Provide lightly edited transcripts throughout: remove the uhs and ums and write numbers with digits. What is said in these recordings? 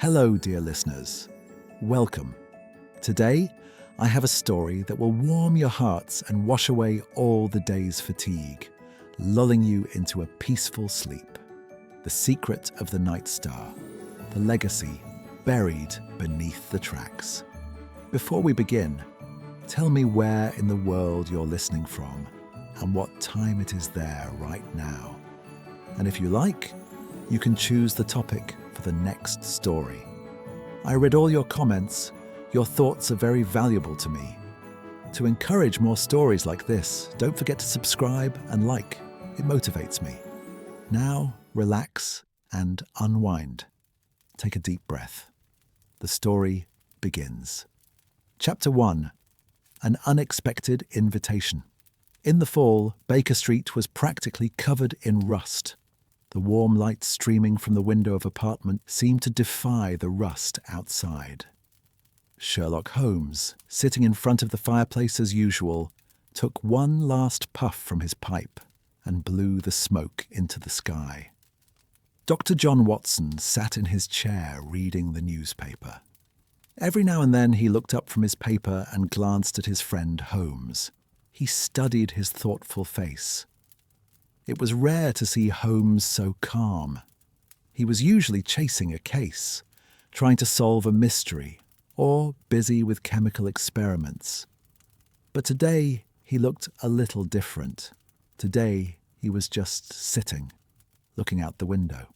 Hello, dear listeners. Welcome. Today, I have a story that will warm your hearts and wash away all the day's fatigue, lulling you into a peaceful sleep. The Secret of the Night Star, the legacy buried beneath the tracks. Before we begin, tell me where in the world you're listening from and what time it is there right now. And if you like, you can choose the topic for the next story. I read all your comments. Your thoughts are very valuable to me. To encourage more stories like this, don't forget to subscribe and like. It motivates me. Now, relax and unwind. Take a deep breath. The story begins. Chapter 1. An Unexpected Invitation. In the fall, Baker Street was practically covered in rust. The warm light streaming from the window of apartment seemed to defy the rust outside. Sherlock Holmes, sitting in front of the fireplace as usual, took one last puff from his pipe and blew the smoke into the sky. Dr. John Watson sat in his chair reading the newspaper. Every now and then he looked up from his paper and glanced at his friend Holmes. He studied his thoughtful face. It was rare to see Holmes so calm. He was usually chasing a case, trying to solve a mystery, or busy with chemical experiments. But today he looked a little different. Today he was just sitting, looking out the window.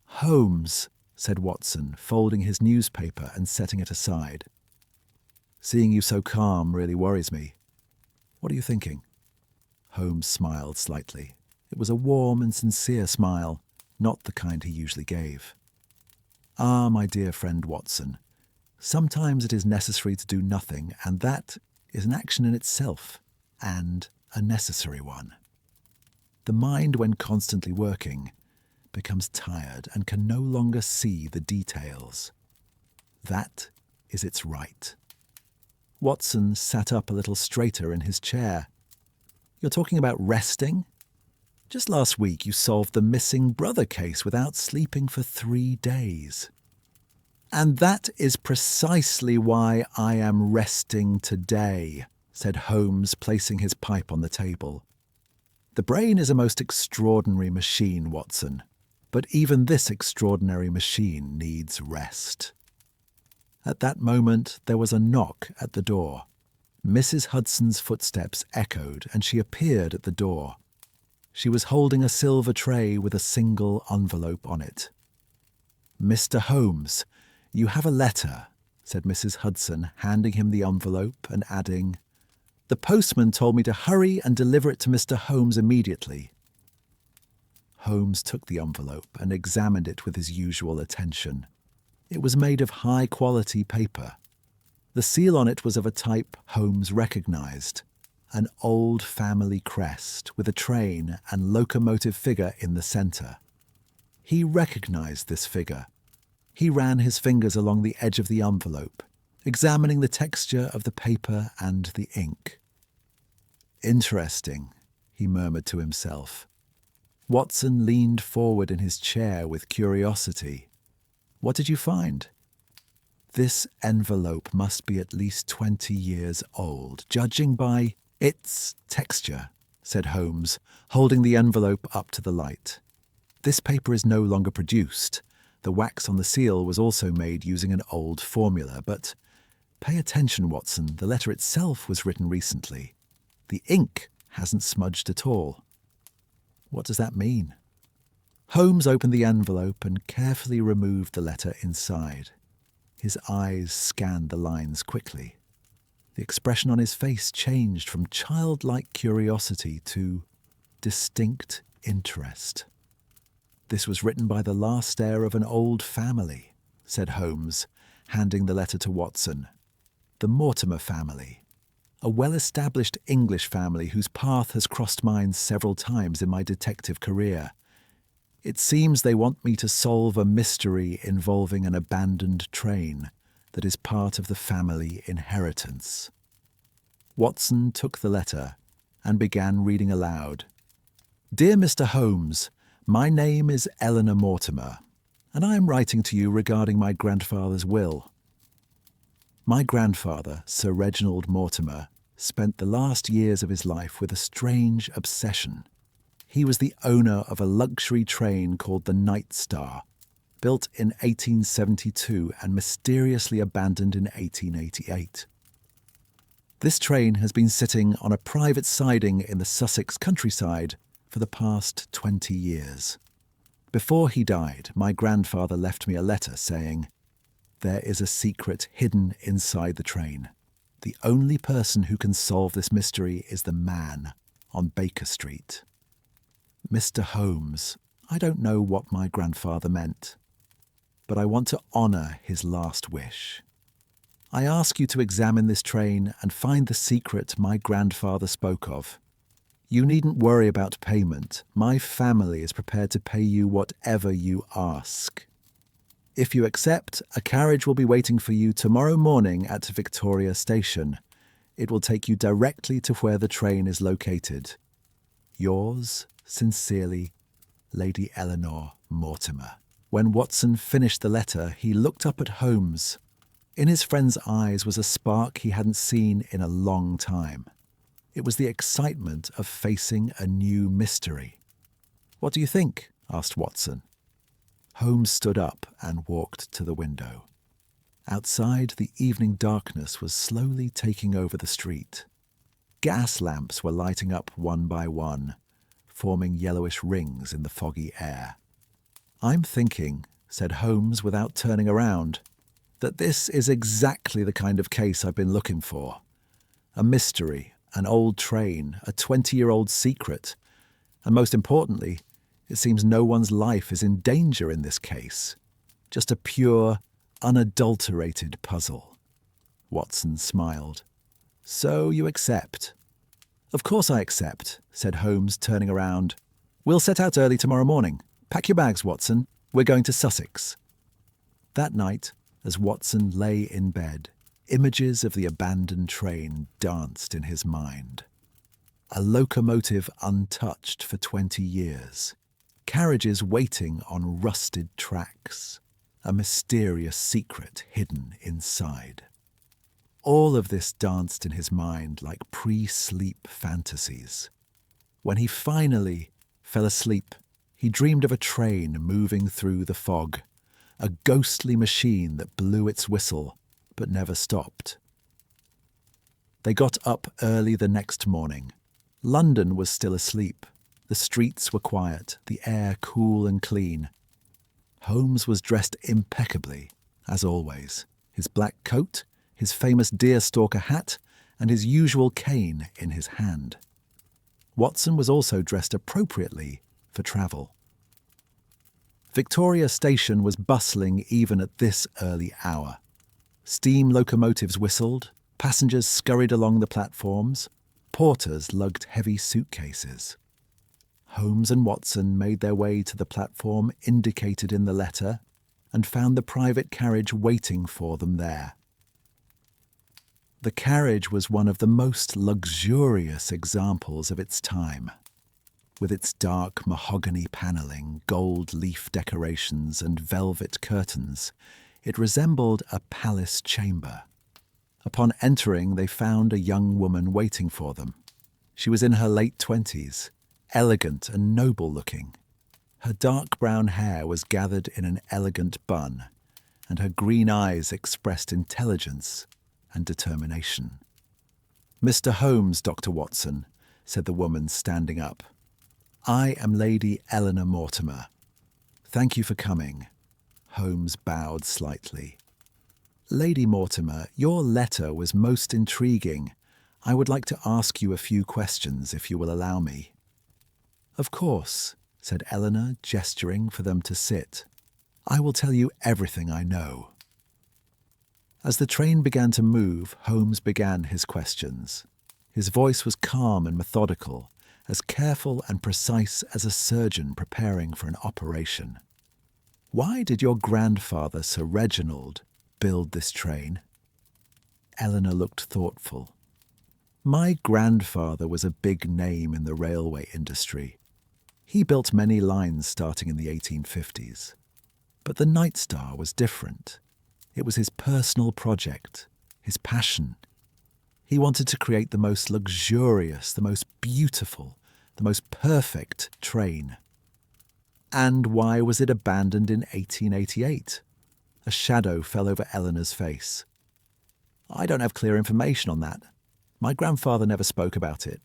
"Holmes," said Watson, folding his newspaper and setting it aside. "Seeing you so calm really worries me. What are you thinking?" Holmes smiled slightly. It was a warm and sincere smile, not the kind he usually gave. "Ah, my dear friend Watson, sometimes it is necessary to do nothing, and that is an action in itself, and a necessary one. The mind, when constantly working, becomes tired and can no longer see the details. That is its right." Watson sat up a little straighter in his chair. "You're talking about resting? Just last week you solved the missing brother case without sleeping for 3 days. And that is precisely why I am resting today," said Holmes, placing his pipe on the table. "The brain is a most extraordinary machine, Watson, but even this extraordinary machine needs rest." At that moment there was a knock at the door. Mrs. Hudson's footsteps echoed, and she appeared at the door. She was holding a silver tray with a single envelope on it. "Mr. Holmes, you have a letter," said Mrs. Hudson, handing him the envelope and adding, "The postman told me to hurry and deliver it to Mr. Holmes immediately." Holmes took the envelope and examined it with his usual attention. It was made of high-quality paper. The seal on it was of a type Holmes recognized, an old family crest with a train and locomotive figure in the center. He recognized this figure. He ran his fingers along the edge of the envelope, examining the texture of the paper and the ink. "Interesting," he murmured to himself. Watson leaned forward in his chair with curiosity. "What did you find?" "This envelope must be at least 20 years old, judging by its texture," said Holmes, holding the envelope up to the light. "This paper is no longer produced. The wax on the seal was also made using an old formula, but pay attention, Watson, the letter itself was written recently. The ink hasn't smudged at all." "What does that mean?" Holmes opened the envelope and carefully removed the letter inside. His eyes scanned the lines quickly. The expression on his face changed from childlike curiosity to distinct interest. "This was written by the last heir of an old family," said Holmes, handing the letter to Watson. "The Mortimer family, a well-established English family whose path has crossed mine several times in my detective career. It seems they want me to solve a mystery involving an abandoned train that is part of the family inheritance." Watson took the letter and began reading aloud. "Dear Mr. Holmes, my name is Eleanor Mortimer. and I am writing to you regarding my grandfather's will. My grandfather, Sir Reginald Mortimer, spent the last years of his life with a strange obsession. He was the owner of a luxury train called the Night Star, built in 1872 and mysteriously abandoned in 1888. This train has been sitting on a private siding in the Sussex countryside for the past 20 years. Before he died, my grandfather left me a letter saying, "There is a secret hidden inside the train. The only person who can solve this mystery is the man on Baker Street." Mr. Holmes, I don't know what my grandfather meant, but I want to honour his last wish. I ask you to examine this train and find the secret my grandfather spoke of. You needn't worry about payment. My family is prepared to pay you whatever you ask. If you accept, a carriage will be waiting for you tomorrow morning at Victoria Station. It will take you directly to where the train is located. Yours sincerely, Lady Eleanor Mortimer. When Watson finished the letter, he looked up at Holmes. In his friend's eyes was a spark he hadn't seen in a long time. It was the excitement of facing a new mystery. "What do you think?" asked Watson. Holmes stood up and walked to the window. Outside, the evening darkness was slowly taking over the street. Gas lamps were lighting up one by one, forming yellowish rings in the foggy air. "I'm thinking," said Holmes without turning around, "that this is exactly the kind of case I've been looking for. A mystery, an old train, a 20-year-old secret, and most importantly, it seems no one's life is in danger in this case. Just a pure, unadulterated puzzle." Watson smiled. "So you accept?" "Of course I accept," said Holmes, turning around. "We'll set out early tomorrow morning. Pack your bags, Watson. We're going to Sussex." That night, as Watson lay in bed, images of the abandoned train danced in his mind. A locomotive untouched for 20 years. Carriages waiting on rusted tracks. A mysterious secret hidden inside. All of this danced in his mind like pre-sleep fantasies. When he finally fell asleep, he dreamed of a train moving through the fog, a ghostly machine that blew its whistle but never stopped. They got up early the next morning. London was still asleep. The streets were quiet, the air cool and clean. Holmes was dressed impeccably, as always. His black coat, his famous deerstalker hat, and his usual cane in his hand. Watson was also dressed appropriately for travel. Victoria Station was bustling even at this early hour. Steam locomotives whistled, passengers scurried along the platforms, porters lugged heavy suitcases. Holmes and Watson made their way to the platform indicated in the letter and found the private carriage waiting for them there. The carriage was one of the most luxurious examples of its time. With its dark mahogany panelling, gold leaf decorations and velvet curtains, it resembled a palace chamber. Upon entering, they found a young woman waiting for them. She was in her late 20s, elegant and noble-looking. Her dark brown hair was gathered in an elegant bun, and her green eyes expressed intelligence and determination. "Mr. Holmes, Dr. Watson," said the woman, standing up. "I am Lady Eleanor Mortimer. Thank you for coming." Holmes bowed slightly. "Lady Mortimer, your letter was most intriguing. I would like to ask you a few questions, if you will allow me." "Of course," said Eleanor, gesturing for them to sit. "I will tell you everything I know." As the train began to move, Holmes began his questions. His voice was calm and methodical, as careful and precise as a surgeon preparing for an operation. "Why did your grandfather, Sir Reginald, build this train?" Eleanor looked thoughtful. "My grandfather was a big name in the railway industry. He built many lines starting in the 1850s. But the Night Star was different. It was his personal project, his passion. He wanted to create the most luxurious, the most beautiful, the most perfect train. And why was it abandoned in 1888? A shadow fell over Eleanor's face. I don't have clear information on that. My grandfather never spoke about it.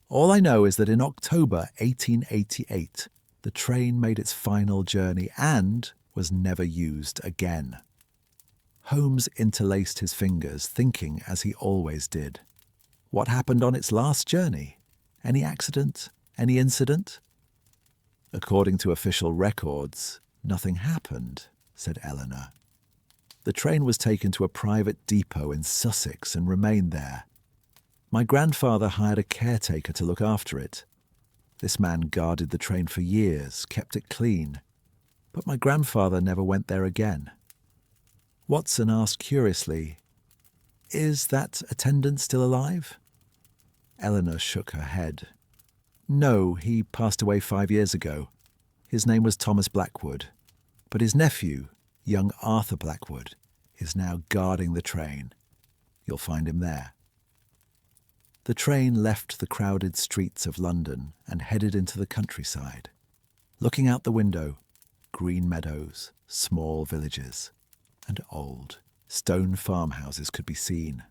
All I know is that in October 1888, the train made its final journey and was never used again. Holmes interlaced his fingers, thinking as he always did. What happened on its last journey? Any accident? Any incident? According to official records, nothing happened, said Eleanor. The train was taken to a private depot in Sussex and remained there. My grandfather hired a caretaker to look after it. This man guarded the train for years, kept it clean. But my grandfather never went there again. Watson asked curiously, "Is that attendant still alive?" Eleanor shook her head. "No, he passed away 5 years ago. His name was Thomas Blackwood. But his nephew, young Arthur Blackwood, is now guarding the train. You'll find him there." The train left the crowded streets of London and headed into the countryside. Looking out the window, green meadows, small villages, and old stone farmhouses could be seen.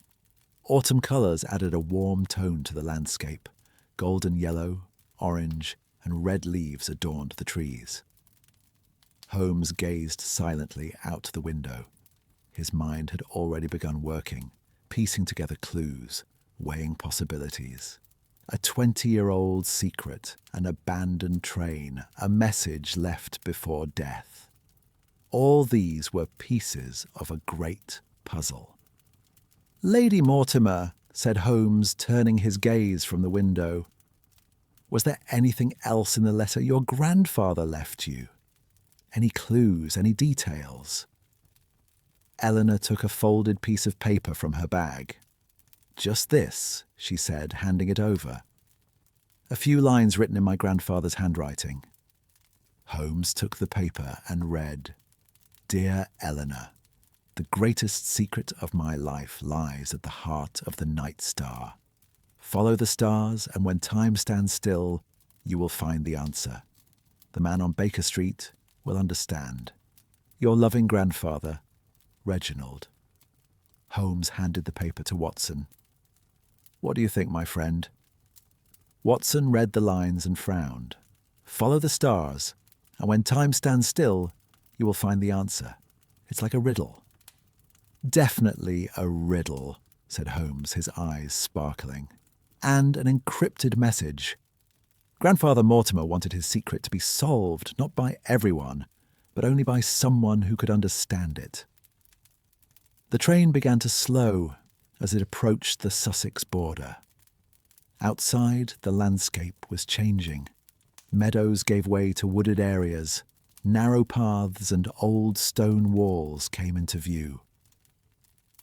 Autumn colours added a warm tone to the landscape. Golden yellow, orange, and red leaves adorned the trees. Holmes gazed silently out the window. His mind had already begun working, piecing together clues, weighing possibilities. A 20-year-old secret, an abandoned train, a message left before death. All these were pieces of a great puzzle. "Lady Mortimer," said Holmes, turning his gaze from the window, "was there anything else in the letter your grandfather left you? Any clues, any details?" Eleanor took a folded piece of paper from her bag. "Just this," she said, handing it over. "A few lines written in my grandfather's handwriting." Holmes took the paper and read, "Dear Eleanor, the greatest secret of my life lies at the heart of the Night Star. Follow the stars, and when time stands still, you will find the answer. The man on Baker Street will understand. Your loving grandfather, Reginald." Holmes handed the paper to Watson. "What do you think, my friend?" Watson read the lines and frowned. "Follow the stars, and when time stands still, you will find the answer. It's like a riddle." "Definitely a riddle," said Holmes, his eyes sparkling. "And an encrypted message. Grandfather Mortimer wanted his secret to be solved, not by everyone, but only by someone who could understand it." The train began to slow as it approached the Sussex border. Outside, the landscape was changing. Meadows gave way to wooded areas. Narrow paths and old stone walls came into view.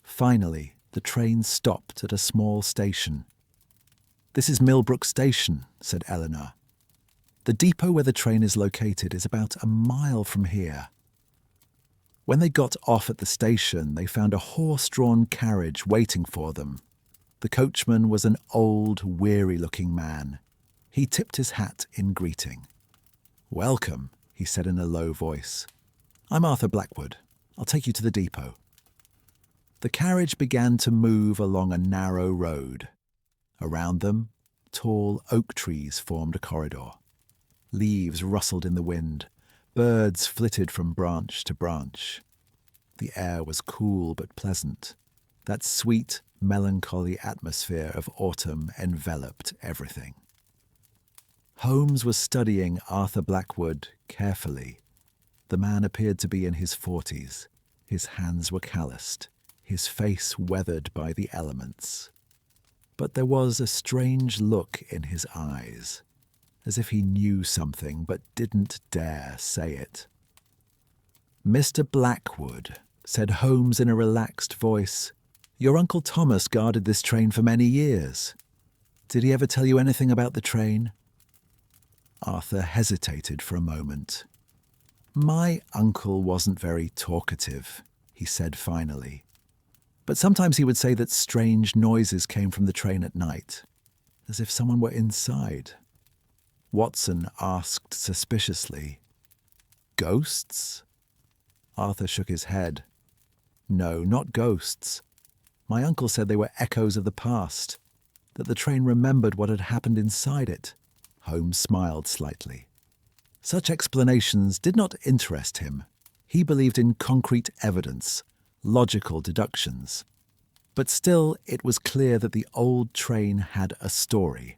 Finally, the train stopped at a small station. "This is Millbrook Station," said Eleanor. "The depot where the train is located is about a mile from here." When they got off at the station, they found a horse-drawn carriage waiting for them. The coachman was an old, weary-looking man. He tipped his hat in greeting. "Welcome," he said in a low voice. "I'm Arthur Blackwood. I'll take you to the depot." The carriage began to move along a narrow road. Around them, tall oak trees formed a corridor. Leaves rustled in the wind. Birds flitted from branch to branch. The air was cool but pleasant. That sweet, melancholy atmosphere of autumn enveloped everything. Holmes was studying Arthur Blackwood carefully. The man appeared to be in his 40s. His hands were calloused, his face weathered by the elements. But there was a strange look in his eyes, as if he knew something but didn't dare say it. "Mr. Blackwood," said Holmes in a relaxed voice, "your Uncle Thomas guarded this train for many years. Did he ever tell you anything about the train?" Arthur hesitated for a moment. My uncle wasn't very talkative, he said finally. But sometimes he would say that strange noises came from the train at night, as if someone were inside. Watson asked suspiciously, "Ghosts?" Arthur shook his head. "No, not ghosts. My uncle said they were echoes of the past, that the train remembered what had happened inside it." Holmes smiled slightly. Such explanations did not interest him. He believed in concrete evidence, logical deductions. But still, it was clear that the old train had a story,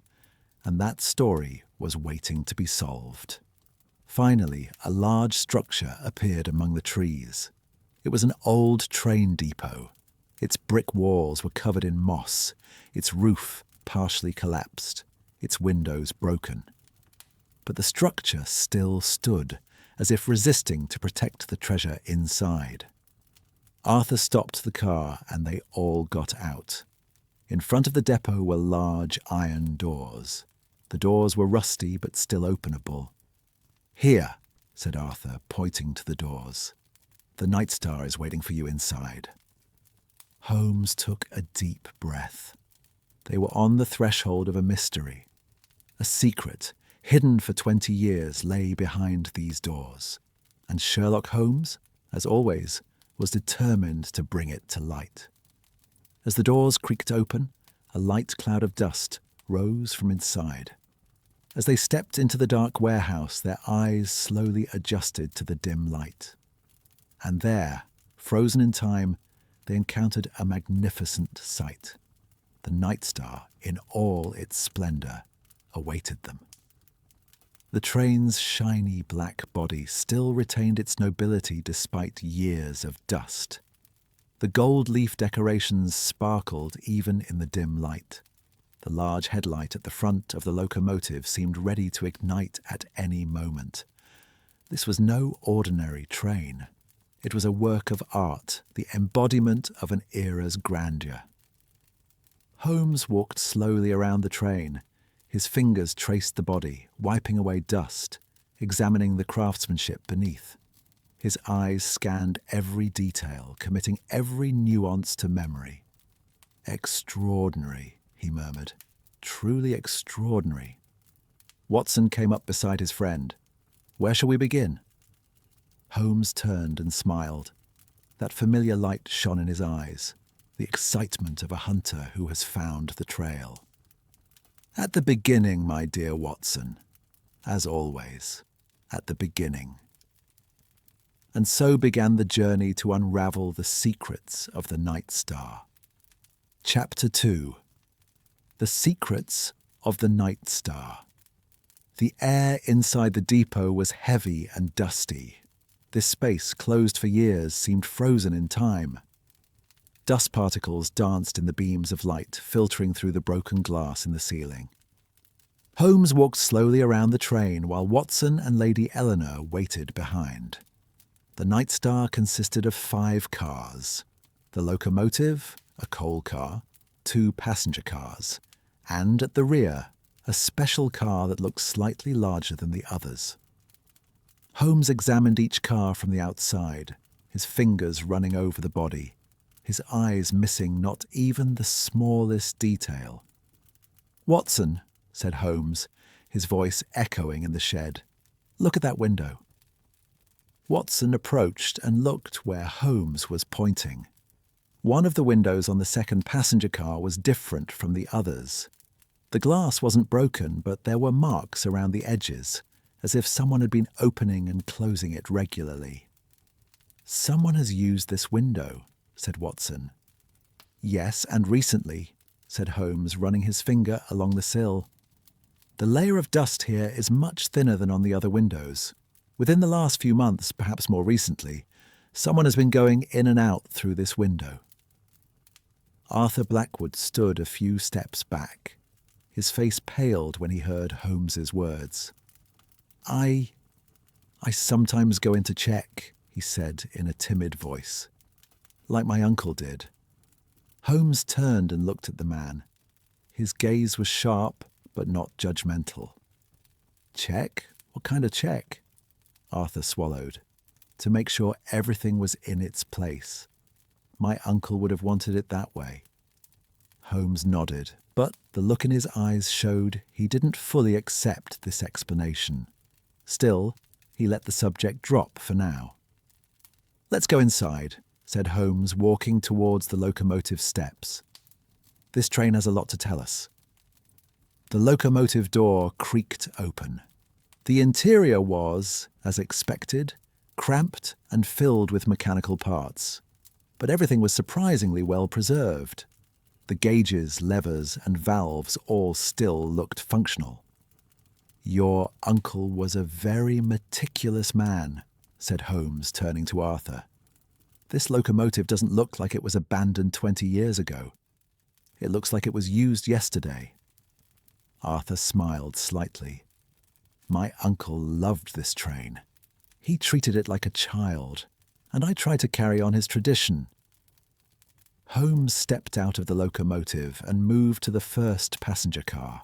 and that story was waiting to be solved. Finally, a large structure appeared among the trees. It was an old train depot. Its brick walls were covered in moss, its roof partially collapsed, its windows broken. But the structure still stood, as if resisting to protect the treasure inside. Arthur stopped the car and they all got out. In front of the depot were large iron doors. The doors were rusty but still openable. "Here," said Arthur, pointing to the doors. "The Night Star is waiting for you inside." Holmes took a deep breath. They were on the threshold of a mystery. A secret, hidden for 20 years, lay behind these doors. And Sherlock Holmes, as always, was determined to bring it to light. As the doors creaked open, a light cloud of dust rose from inside. As they stepped into the dark warehouse, their eyes slowly adjusted to the dim light. And there, frozen in time, they encountered a magnificent sight. The Night Star, in all its splendor, awaited them. The train's shiny black body still retained its nobility despite years of dust. The gold leaf decorations sparkled even in the dim light. The large headlight at the front of the locomotive seemed ready to ignite at any moment. This was no ordinary train. It was a work of art, the embodiment of an era's grandeur. Holmes walked slowly around the train. His fingers traced the body, wiping away dust, examining the craftsmanship beneath. His eyes scanned every detail, committing every nuance to memory. "Extraordinary," he murmured. "Truly extraordinary." Watson came up beside his friend. "Where shall we begin?" Holmes turned and smiled. That familiar light shone in his eyes, the excitement of a hunter who has found the trail. "At the beginning, my dear Watson. As always, at the beginning." And so began the journey to unravel the secrets of the Night Star. Chapter 2. The Secrets of the Night Star. The air inside the depot was heavy and dusty. This space, closed for years, seemed frozen in time. Dust particles danced in the beams of light, filtering through the broken glass in the ceiling. Holmes walked slowly around the train while Watson and Lady Eleanor waited behind. The Night Star consisted of 5 cars: the locomotive, a coal car, 2 passenger cars, and at the rear, a special car that looked slightly larger than the others. Holmes examined each car from the outside, his fingers running over the body, his eyes missing not even the smallest detail. "Watson," said Holmes, his voice echoing in the shed, "look at that window." Watson approached and looked where Holmes was pointing. One of the windows on the second passenger car was different from the others. The glass wasn't broken, but there were marks around the edges, as if someone had been opening and closing it regularly. "Someone has used this window," said Watson. "Yes, and recently," said Holmes, running his finger along the sill. "The layer of dust here is much thinner than on the other windows. Within the last few months, perhaps more recently, someone has been going in and out through this window." Arthur Blackwood stood a few steps back. His face paled when he heard Holmes's words. I sometimes go in to check," he said in a timid voice. "Like my uncle did." Holmes turned and looked at the man. His gaze was sharp, but not judgmental. "Check? What kind of check?" Arthur swallowed. to make sure everything was in its place. My uncle would have wanted it that way. Holmes nodded, but the look in his eyes showed he didn't fully accept this explanation. Still, he let the subject drop for now. "Let's go inside," said Holmes, walking towards the locomotive steps. "This train has a lot to tell us." The locomotive door creaked open. The interior was, as expected, cramped and filled with mechanical parts, but everything was surprisingly well preserved. The gauges, levers, and valves all still looked functional. "Your uncle was a very meticulous man," said Holmes, turning to Arthur. "This locomotive doesn't look like it was abandoned 20 years ago. It looks like it was used yesterday." Arthur smiled slightly. "My uncle loved this train. He treated it like a child, and I tried to carry on his tradition." Holmes stepped out of the locomotive and moved to the first passenger car.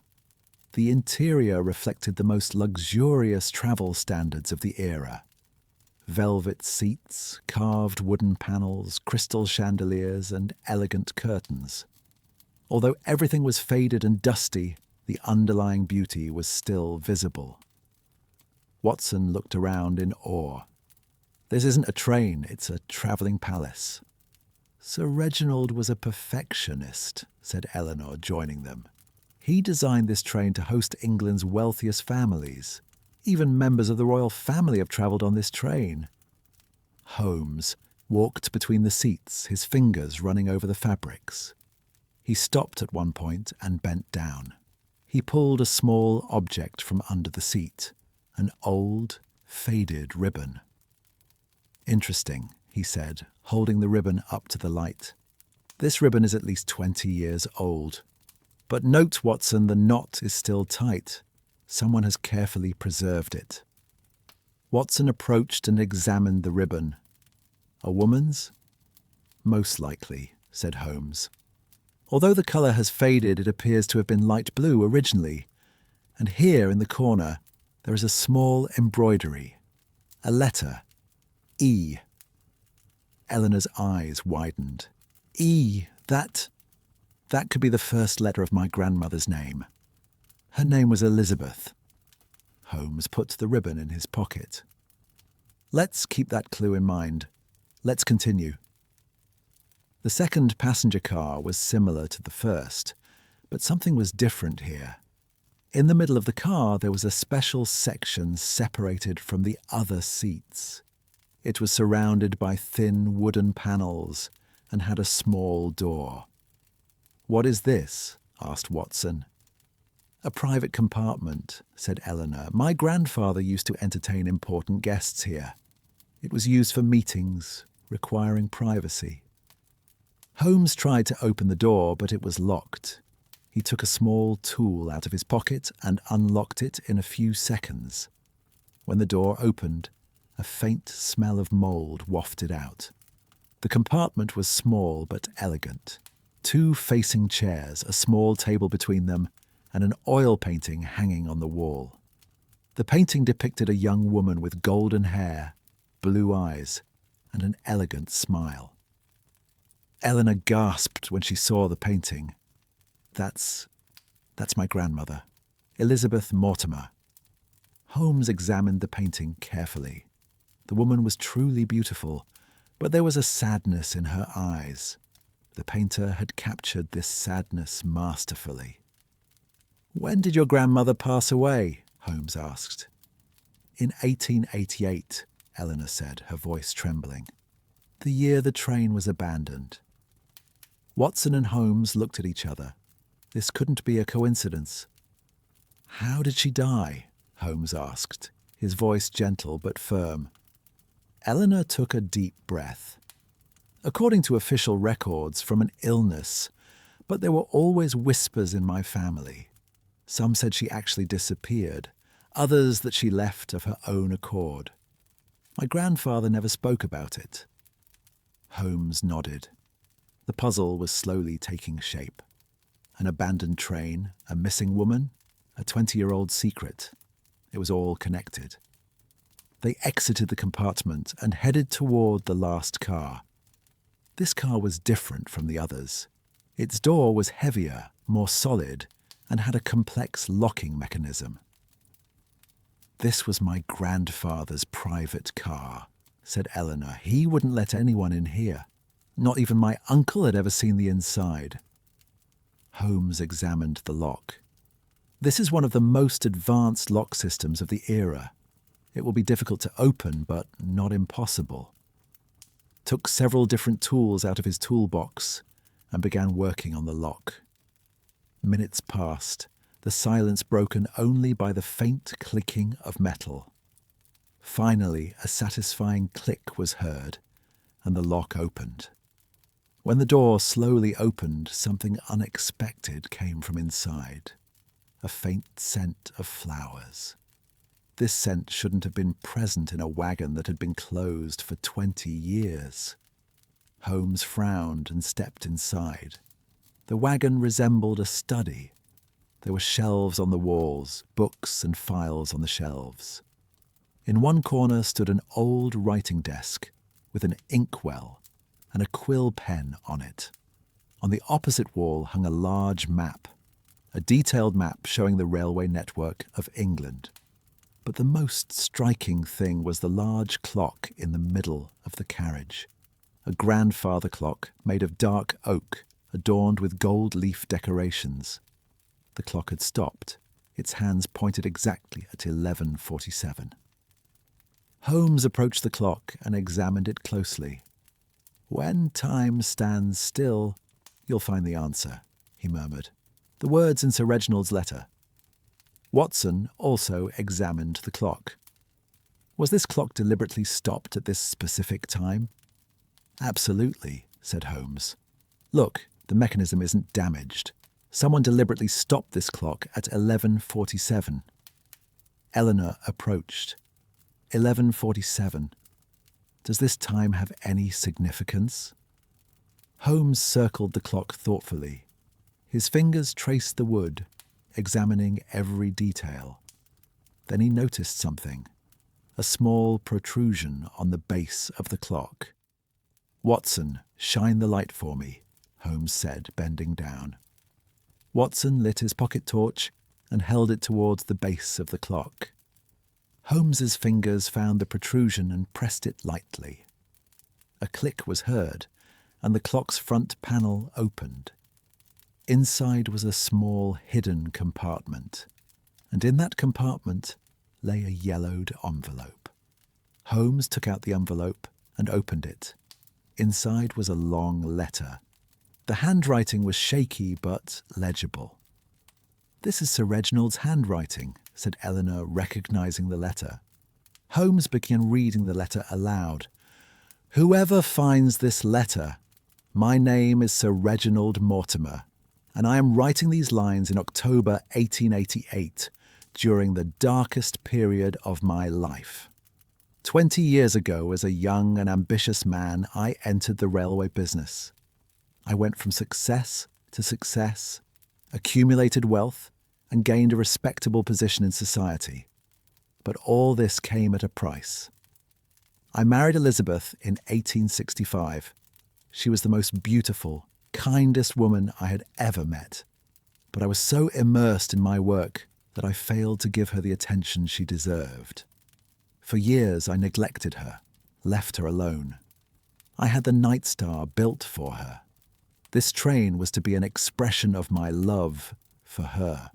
The interior reflected the most luxurious travel standards of the era. Velvet seats, carved wooden panels, crystal chandeliers, and elegant curtains. Although everything was faded and dusty, the underlying beauty was still visible. Watson looked around in awe. "This isn't a train, it's a travelling palace." "Sir Reginald was a perfectionist," said Eleanor, joining them. "He designed this train to host England's wealthiest families. Even members of the royal family have travelled on this train." Holmes walked between the seats, his fingers running over the fabrics. He stopped at one point and bent down. He pulled a small object from under the seat, an old, faded ribbon. "Interesting," he said, holding the ribbon up to the light. "This ribbon is at least 20 years old. But note, Watson, the knot is still tight. Someone has carefully preserved it." Watson approached and examined the ribbon. "A woman's?" "Most likely," said Holmes. "Although the colour has faded, it appears to have been light blue originally. And here in the corner, there is a small embroidery. A letter. E." Eleanor's eyes widened. "E, that could be the first letter of my grandmother's name. Her name was Elizabeth." Holmes put the ribbon in his pocket. "Let's keep that clue in mind. Let's continue." The second passenger car was similar to the first, but something was different here. In the middle of the car, there was a special section separated from the other seats. It was surrounded by thin wooden panels and had a small door. "What is this?" asked Watson. "A private compartment," said Eleanor. "My grandfather used to entertain important guests here. It was used for meetings, requiring privacy." Holmes tried to open the door, but it was locked. He took a small tool out of his pocket and unlocked it in a few seconds. When the door opened, a faint smell of mould wafted out. The compartment was small but elegant. 2 facing chairs, a small table between them, and an oil painting hanging on the wall. The painting depicted a young woman with golden hair, blue eyes, and an elegant smile. Eleanor gasped when she saw the painting. That's my grandmother, Elizabeth Mortimer." Holmes examined the painting carefully. The woman was truly beautiful, but there was a sadness in her eyes. The painter had captured this sadness masterfully. "When did your grandmother pass away?" Holmes asked. "In 1888, Eleanor said, her voice trembling. "The year the train was abandoned." Watson and Holmes looked at each other. This couldn't be a coincidence. "How did she die?" Holmes asked, his voice gentle but firm. Eleanor took a deep breath. "According to official records, from an illness, but there were always whispers in my family. Some said she actually disappeared, others that she left of her own accord. My grandfather never spoke about it." Holmes nodded. The puzzle was slowly taking shape. An abandoned train, a missing woman, a 20-year-old secret. It was all connected. They exited the compartment and headed toward the last car. This car was different from the others. Its door was heavier, more solid, and had a complex locking mechanism. "This was my grandfather's private car," said Eleanor. "He wouldn't let anyone in here. Not even my uncle had ever seen the inside." Holmes examined the lock. "This is one of the most advanced lock systems of the era. It will be difficult to open, but not impossible." Took several different tools out of his toolbox and began working on the lock. Minutes passed, the silence broken only by the faint clicking of metal. Finally, a satisfying click was heard, and the lock opened. When the door slowly opened, something unexpected came from inside. A faint scent of flowers. This scent shouldn't have been present in a wagon that had been closed for 20 years. Holmes frowned and stepped inside. The wagon resembled a study. There were shelves on the walls, books and files on the shelves. In one corner stood an old writing desk with an inkwell and a quill pen on it. On the opposite wall hung a large map, a detailed map showing the railway network of England. But the most striking thing was the large clock in the middle of the carriage. A grandfather clock made of dark oak, adorned with gold leaf decorations. The clock had stopped. Its hands pointed exactly at 11:47. Holmes approached the clock and examined it closely. "When time stands still, you'll find the answer," he murmured. "The words in Sir Reginald's letter." Watson also examined the clock. "Was this clock deliberately stopped at this specific time?" "Absolutely," said Holmes. "Look, the mechanism isn't damaged. Someone deliberately stopped this clock at 11:47. Eleanor approached. 11:47. Does this time have any significance? Holmes circled the clock thoughtfully. His fingers traced the wood, examining every detail. Then he noticed something, a small protrusion on the base of the clock. "Watson, shine the light for me," Holmes said, bending down. Watson lit his pocket torch and held it towards the base of the clock. Holmes's fingers found the protrusion and pressed it lightly. A click was heard, and the clock's front panel opened. Inside was a small hidden compartment, and in that compartment lay a yellowed envelope. Holmes took out the envelope and opened it. Inside was a long letter. The handwriting was shaky but legible. "This is Sir Reginald's handwriting," said Eleanor, recognizing the letter. Holmes began reading the letter aloud. "Whoever finds this letter, my name is Sir Reginald Mortimer, and I am writing these lines in October 1888, during the darkest period of my life. 20 years ago, as a young and ambitious man, I entered the railway business. I went from success to success, accumulated wealth, and gained a respectable position in society. But all this came at a price. I married Elizabeth in 1865. She was the most beautiful, kindest woman I had ever met. But I was so immersed in my work that I failed to give her the attention she deserved. For years I neglected her, left her alone. I had the Night Star built for her. This train was to be an expression of my love for her.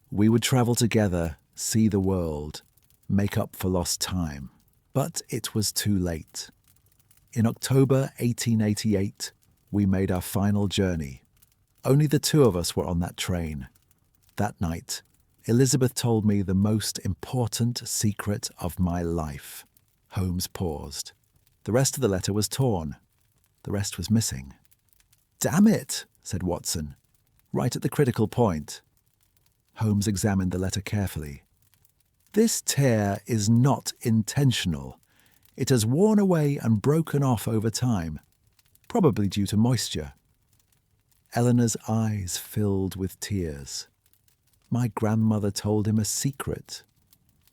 We would travel together, see the world, make up for lost time. But it was too late. In October 1888, we made our final journey. Only the two of us were on that train. That night, Elizabeth told me the most important secret of my life." Holmes paused. The rest of the letter was torn. The rest was missing. "Damn it," said Watson, right at the critical point. Holmes examined the letter carefully. "This tear is not intentional. It has worn away and broken off over time, probably due to moisture." Eleanor's eyes filled with tears. My grandmother told him a secret.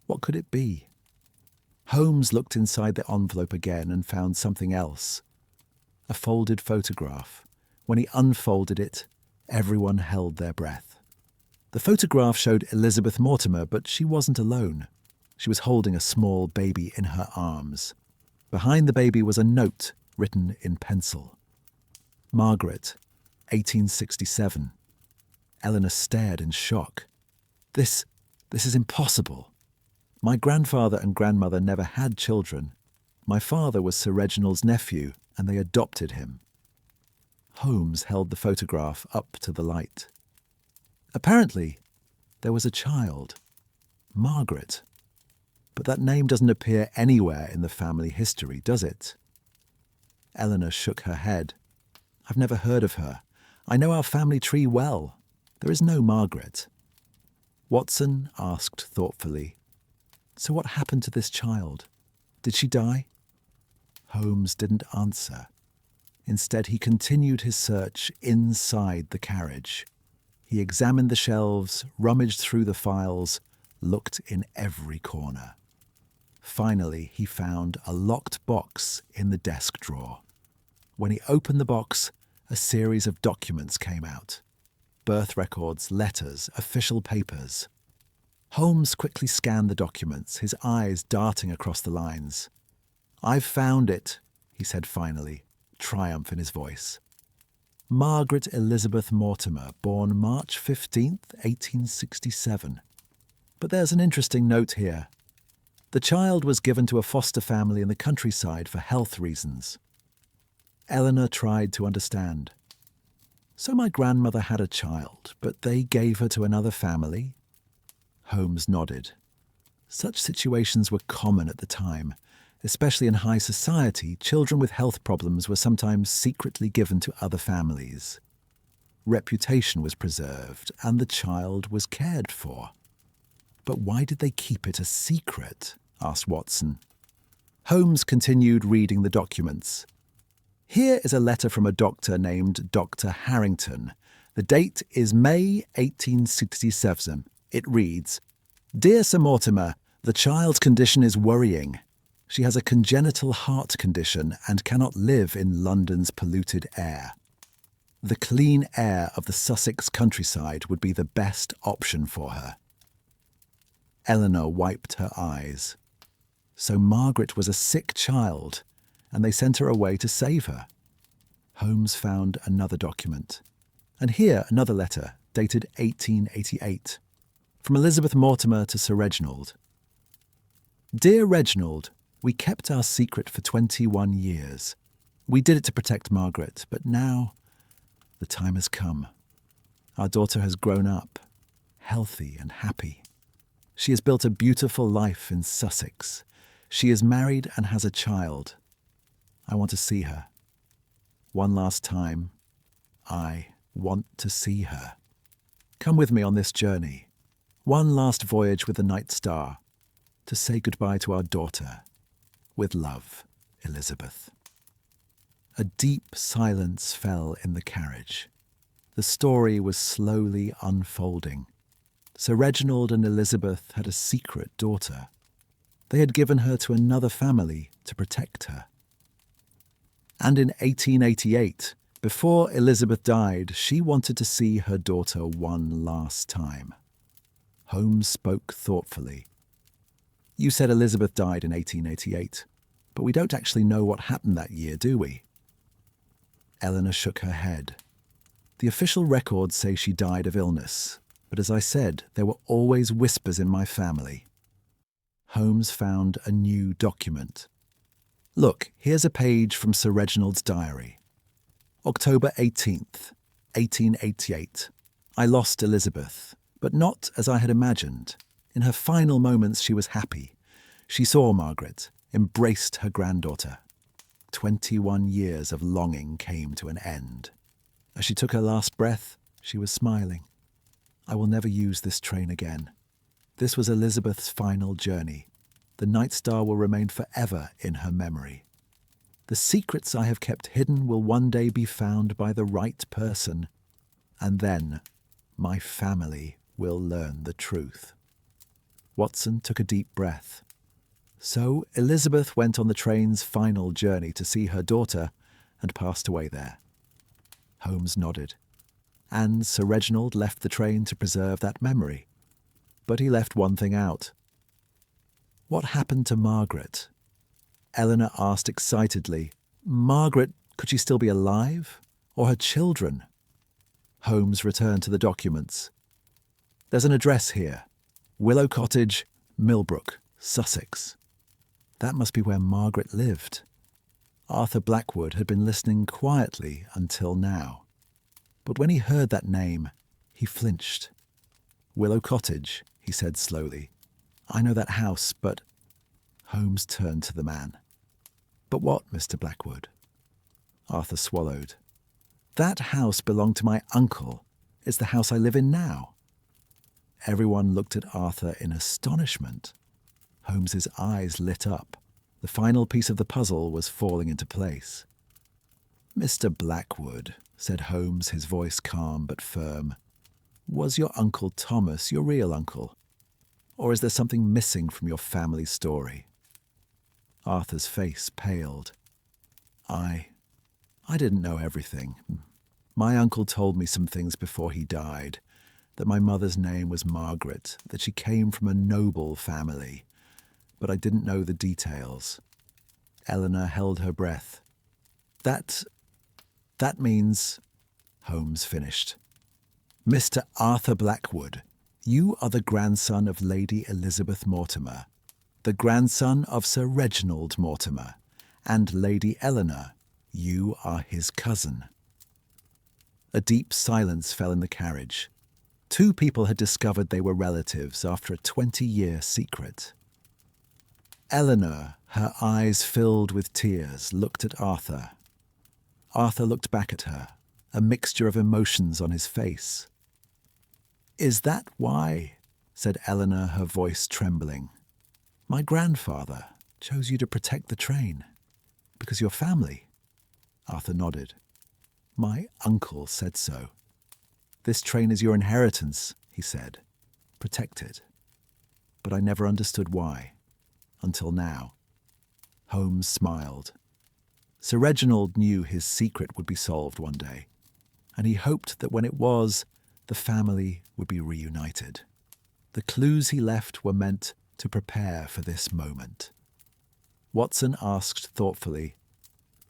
What could it be? Holmes looked inside the envelope again and found something else. A folded photograph. When he unfolded it, everyone held their breath. The photograph showed Elizabeth Mortimer, but she wasn't alone. She was holding a small baby in her arms. Behind the baby was a note written in pencil. Margaret, 1867. Eleanor stared in shock. This is impossible. My grandfather and grandmother never had children. My father was Sir Reginald's nephew, and they adopted him. Holmes held the photograph up to the light. Apparently, there was a child, Margaret. But that name doesn't appear anywhere in the family history, does it? Eleanor shook her head. I've never heard of her. I know our family tree well. There is no Margaret. Watson asked thoughtfully, So what happened to this child? Did she die? Holmes didn't answer. Instead, he continued his search inside the carriage. He examined the shelves, rummaged through the files, looked in every corner. Finally, he found a locked box in the desk drawer. When he opened the box, a series of documents came out. Birth records, letters, official papers. Holmes quickly scanned the documents, his eyes darting across the lines. I've found it, he said finally, triumph in his voice. Margaret Elizabeth Mortimer, born March 15th, 1867. But there's an interesting note here. The child was given to a foster family in the countryside for health reasons. Eleanor tried to understand. So my grandmother had a child, but they gave her to another family? Holmes nodded. Such situations were common at the time. Especially in high society, children with health problems were sometimes secretly given to other families. Reputation was preserved, and the child was cared for. But why did they keep it a secret? Asked Watson. Holmes continued reading the documents. Here is a letter from a doctor named Dr. Harrington. The date is May 1867. It reads, Dear Sir Mortimer, the child's condition is worrying. She has a congenital heart condition and cannot live in London's polluted air. The clean air of the Sussex countryside would be the best option for her. Eleanor wiped her eyes. So Margaret was a sick child, and they sent her away to save her. Holmes found another document. And here another letter, dated 1888, from Elizabeth Mortimer to Sir Reginald. Dear Reginald, we kept our secret for 21 years. We did it to protect Margaret, but now the time has come. Our daughter has grown up, healthy and happy. She has built a beautiful life in Sussex. She is married and has a child. I want to see her. One last time, I want to see her. Come with me on this journey. One last voyage with the Night Star, to say goodbye to our daughter. With love, Elizabeth. A deep silence fell in the carriage. The story was slowly unfolding. Sir Reginald and Elizabeth had a secret daughter. They had given her to another family to protect her. And in 1888, before Elizabeth died, she wanted to see her daughter one last time. Holmes spoke thoughtfully. You said Elizabeth died in 1888, but we don't actually know what happened that year, do we? Eleanor shook her head. The official records say she died of illness, but as I said, there were always whispers in my family. Holmes found a new document. Look, here's a page from Sir Reginald's diary. October 18th, 1888. I lost Elizabeth, but not as I had imagined. In her final moments, she was happy. She saw Margaret, embraced her granddaughter. 21 years of longing came to an end. As she took her last breath, she was smiling. I will never use this train again. This was Elizabeth's final journey. The Night Star will remain forever in her memory. The secrets I have kept hidden will one day be found by the right person, and then my family will learn the truth. Watson took a deep breath. So Elizabeth went on the train's final journey to see her daughter and passed away there. Holmes nodded. And Sir Reginald left the train to preserve that memory. But he left one thing out. What happened to Margaret? Eleanor asked excitedly. Margaret, could she still be alive? Or her children? Holmes returned to the documents. There's an address here. Willow Cottage, Millbrook, Sussex. That must be where Margaret lived. Arthur Blackwood had been listening quietly until now. But when he heard that name, he flinched. Willow Cottage, he said slowly. I know that house, but... Holmes turned to the man. But what, Mr. Blackwood? Arthur swallowed. That house belonged to my uncle. It's the house I live in now. Everyone looked at Arthur in astonishment. Holmes's eyes lit up. The final piece of the puzzle was falling into place. Mr. Blackwood, said Holmes, his voice calm but firm, was your Uncle Thomas your real uncle? Or is there something missing from your family story? Arthur's face paled. I didn't know everything. My uncle told me some things before he died, that my mother's name was Margaret, that she came from a noble family, but I didn't know the details. Eleanor held her breath. That means, Holmes finished. Mr. Arthur Blackwood, you are the grandson of Lady Elizabeth Mortimer, the grandson of Sir Reginald Mortimer, and Lady Eleanor, you are his cousin. A deep silence fell in the carriage. Two people had discovered they were relatives after a 20-year secret. Eleanor, her eyes filled with tears, looked at Arthur. Arthur looked back at her, a mixture of emotions on his face. Is that why? Said Eleanor, her voice trembling. My grandfather chose you to protect the train. Because you're family. Arthur nodded. My uncle said so. This train is your inheritance, he said. Protect it. But I never understood why. Until now. Holmes smiled. Sir Reginald knew his secret would be solved one day, and he hoped that when it was, the family would be reunited. The clues he left were meant to prepare for this moment. Watson asked thoughtfully,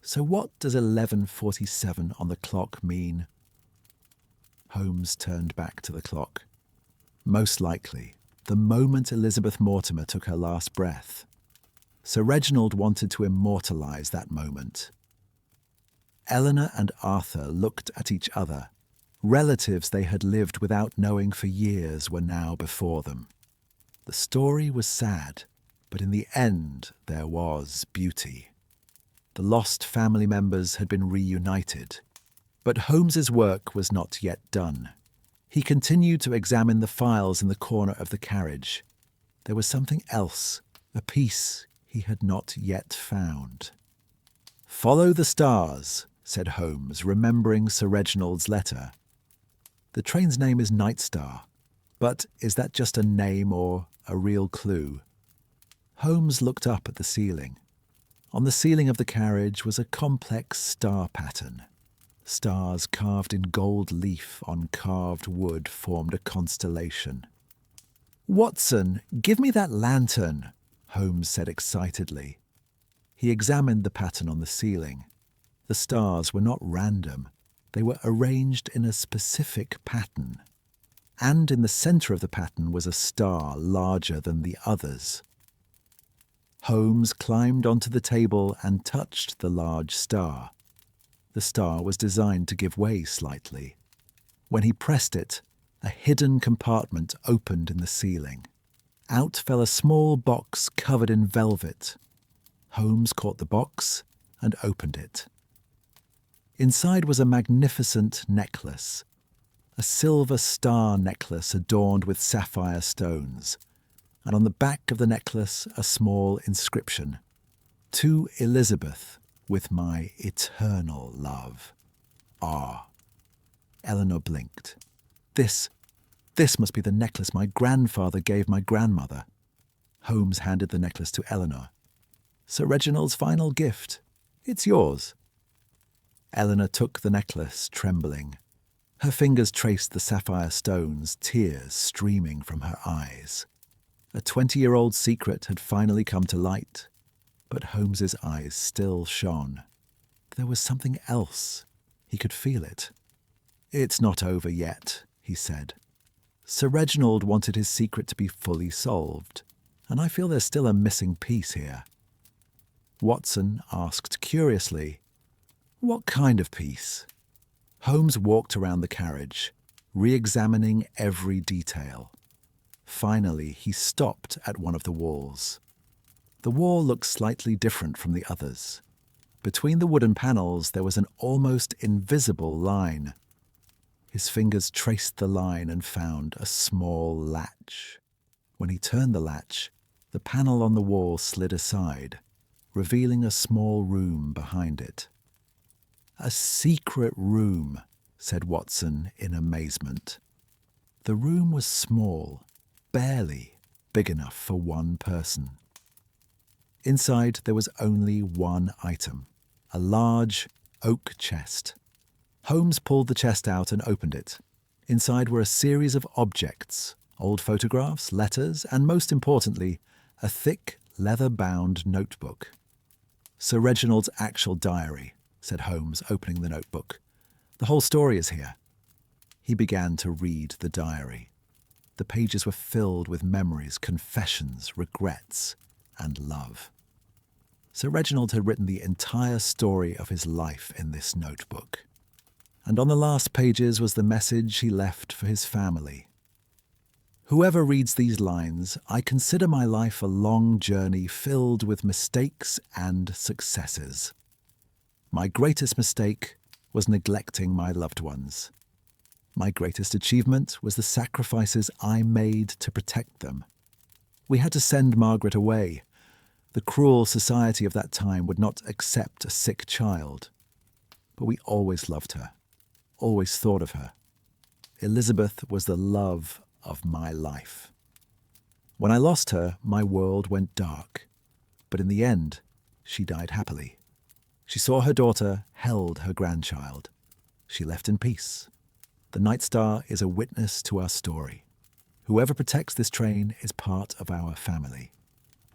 So what does 11:47 on the clock mean? Holmes turned back to the clock. Most likely, the moment Elizabeth Mortimer took her last breath. Sir Reginald wanted to immortalize that moment. Eleanor and Arthur looked at each other. Relatives they had lived without knowing for years were now before them. The story was sad, but in the end there was beauty. The lost family members had been reunited. But Holmes's work was not yet done. He continued to examine the files in the corner of the carriage. There was something else, a piece he had not yet found. Follow the stars, said Holmes, remembering Sir Reginald's letter. The train's name is Night Star, but is that just a name or a real clue? Holmes looked up at the ceiling. On the ceiling of the carriage was a complex star pattern. Stars carved in gold leaf on carved wood formed a constellation. Watson, give me that lantern, Holmes said excitedly. He examined the pattern on the ceiling. The stars were not random. They were arranged in a specific pattern. And in the centre of the pattern was a star larger than the others. Holmes climbed onto the table and touched the large star. The star was designed to give way slightly. When he pressed it, a hidden compartment opened in the ceiling. Out fell a small box covered in velvet. Holmes caught the box and opened it. Inside was a magnificent necklace, a silver star necklace adorned with sapphire stones, and on the back of the necklace a small inscription, To Elizabeth, with my eternal love. Ah. Eleanor blinked. This must be the necklace my grandfather gave my grandmother. Holmes handed the necklace to Eleanor. "Sir Reginald's final gift. It's yours." Eleanor took the necklace, trembling. Her fingers traced the sapphire stones, tears streaming from her eyes. A 20-year-old secret had finally come to light, but Holmes's eyes still shone. There was something else. He could feel it. "It's not over yet," he said. "Sir Reginald wanted his secret to be fully solved, and I feel there's still a missing piece here." Watson asked curiously, "What kind of piece?" Holmes walked around the carriage, re-examining every detail. Finally, he stopped at one of the walls. The wall looked slightly different from the others. Between the wooden panels, there was an almost invisible line. His fingers traced the line and found a small latch. When he turned the latch, the panel on the wall slid aside, revealing a small room behind it. "A secret room," said Watson in amazement. The room was small, barely big enough for one person. Inside there was only one item, a large oak chest. Holmes pulled the chest out and opened it. Inside were a series of objects, old photographs, letters, and most importantly, a thick, leather-bound notebook. "Sir Reginald's actual diary," said Holmes, opening the notebook. "The whole story is here." He began to read the diary. The pages were filled with memories, confessions, regrets, and love. Sir Reginald had written the entire story of his life in this notebook. And on the last pages was the message he left for his family. "Whoever reads these lines, I consider my life a long journey filled with mistakes and successes. My greatest mistake was neglecting my loved ones. My greatest achievement was the sacrifices I made to protect them. We had to send Margaret away. The cruel society of that time would not accept a sick child. But we always loved her, always thought of her. Elizabeth was the love of my life. When I lost her, my world went dark. But in the end, she died happily. She saw her daughter, held her grandchild. She left in peace. The Night Star is a witness to our story. Whoever protects this train is part of our family.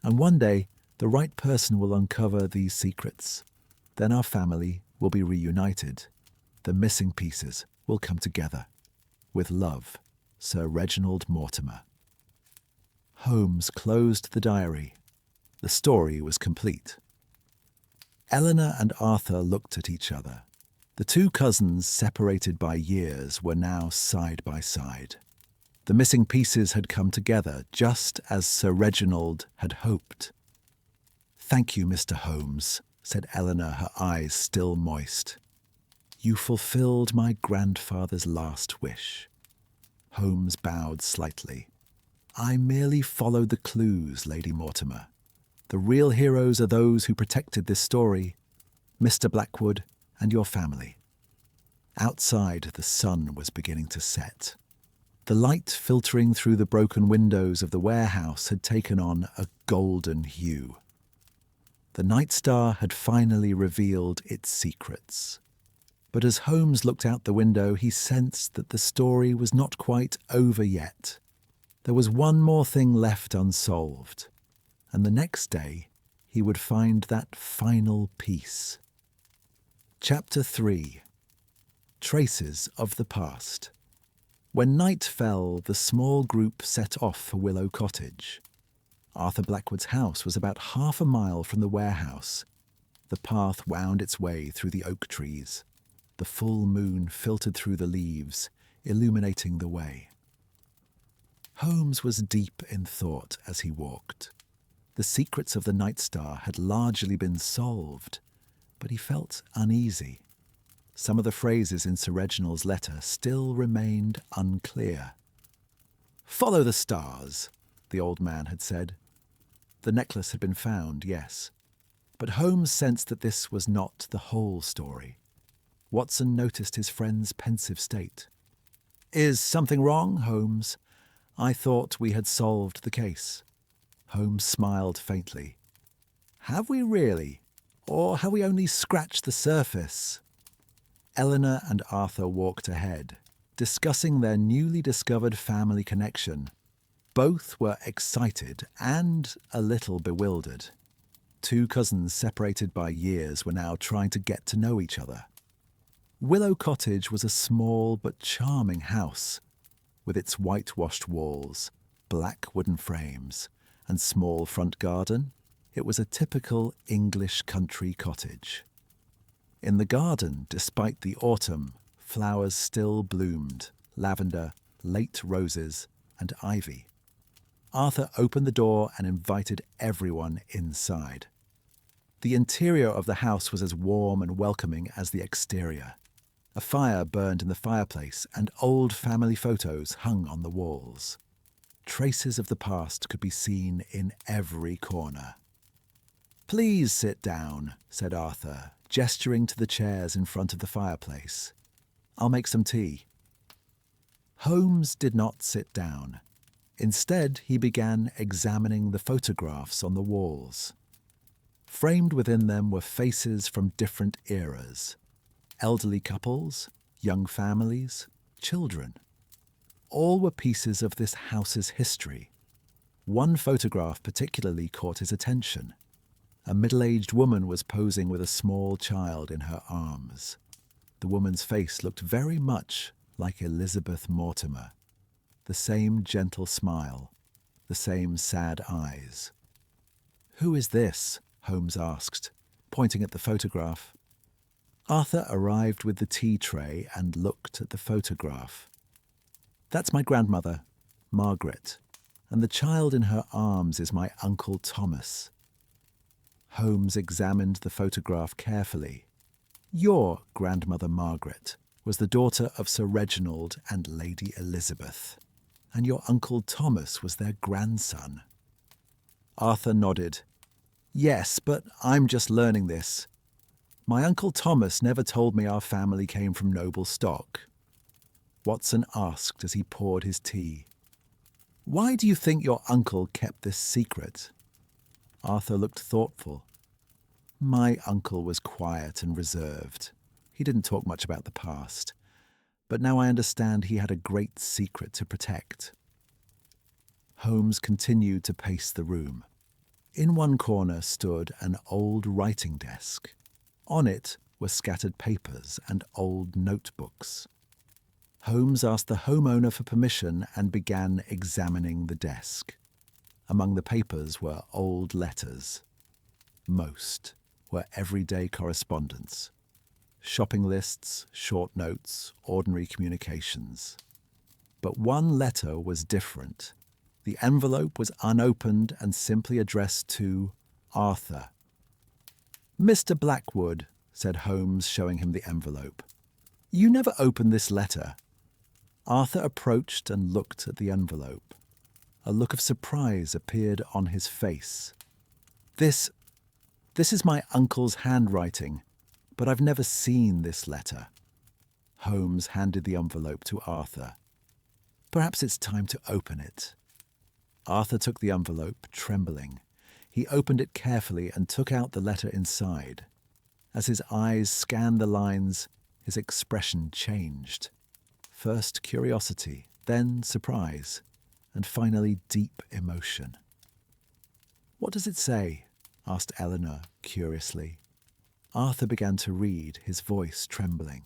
And one day, the right person will uncover these secrets. Then our family will be reunited. The missing pieces will come together. With love, Sir Reginald Mortimer." Holmes closed the diary. The story was complete. Eleanor and Arthur looked at each other. The two cousins, separated by years, were now side by side. The missing pieces had come together, just as Sir Reginald had hoped. "Thank you, Mr. Holmes," said Eleanor, her eyes still moist. "You fulfilled my grandfather's last wish." Holmes bowed slightly. "I merely followed the clues, Lady Mortimer. The real heroes are those who protected this story, Mr. Blackwood and your family." Outside, the sun was beginning to set. The light filtering through the broken windows of the warehouse had taken on a golden hue. The Night Star had finally revealed its secrets. But as Holmes looked out the window, he sensed that the story was not quite over yet. There was one more thing left unsolved, and the next day he would find that final piece. Chapter 3. Traces of the Past. When night fell, the small group set off for Willow Cottage. Arthur Blackwood's house was about half a mile from the warehouse. The path wound its way through the oak trees. The full moon filtered through the leaves, illuminating the way. Holmes was deep in thought as he walked. The secrets of the Night Star had largely been solved, but he felt uneasy. Some of the phrases in Sir Reginald's letter still remained unclear. "Follow the stars," the old man had said. The necklace had been found, yes, but Holmes sensed that this was not the whole story. Watson noticed his friend's pensive state. "Is something wrong, Holmes? I thought we had solved the case." Holmes smiled faintly. Have we really? Or have we only scratched the surface? Eleanor and Arthur walked ahead, discussing their newly discovered family connection. Both were excited and a little bewildered. Two cousins separated by years were now trying to get to know each other. Willow Cottage was a small but charming house, with its whitewashed walls, black wooden frames, and small front garden. It was a typical English country cottage. In the garden, despite the autumn, flowers still bloomed, lavender, late roses, and ivy. Arthur opened the door and invited everyone inside. The interior of the house was as warm and welcoming as the exterior. A fire burned in the fireplace and old family photos hung on the walls. Traces of the past could be seen in every corner. Please sit down, said Arthur, gesturing to the chairs in front of the fireplace. I'll make some tea. Holmes did not sit down. Instead, he began examining the photographs on the walls. Framed within them were faces from different eras. Elderly couples, young families, children. All were pieces of this house's history. One photograph particularly caught his attention. A middle-aged woman was posing with a small child in her arms. The woman's face looked very much like Elizabeth Mortimer. The same gentle smile, the same sad eyes. "Who is this?" Holmes asked, pointing at the photograph. Arthur arrived with the tea tray and looked at the photograph. "That's my grandmother, Margaret, and the child in her arms is my Uncle Thomas." Holmes examined the photograph carefully. Your grandmother Margaret was the daughter of Sir Reginald and Lady Elizabeth, and your Uncle Thomas was their grandson. Arthur nodded. "Yes, but I'm just learning this. My Uncle Thomas never told me our family came from noble stock." Watson asked as he poured his tea. "Why do you think your uncle kept this secret?" Arthur looked thoughtful. "My uncle was quiet and reserved. He didn't talk much about the past. But now I understand he had a great secret to protect." Holmes continued to pace the room. In one corner stood an old writing desk. On it were scattered papers and old notebooks. Holmes asked the homeowner for permission and began examining the desk. Among the papers were old letters. Most were everyday correspondence. Shopping lists, short notes, ordinary communications. But one letter was different. The envelope was unopened and simply addressed to Arthur. "Mr. Blackwood," said Holmes, showing him the envelope. "You never opened this letter." Arthur approached and looked at the envelope. A look of surprise appeared on his face. This is my uncle's handwriting, but I've never seen this letter." Holmes handed the envelope to Arthur. "Perhaps it's time to open it." Arthur took the envelope, trembling. He opened it carefully and took out the letter inside. As his eyes scanned the lines, his expression changed. First curiosity, then surprise, and finally deep emotion. "What does it say?" asked Eleanor curiously. Arthur began to read, his voice trembling.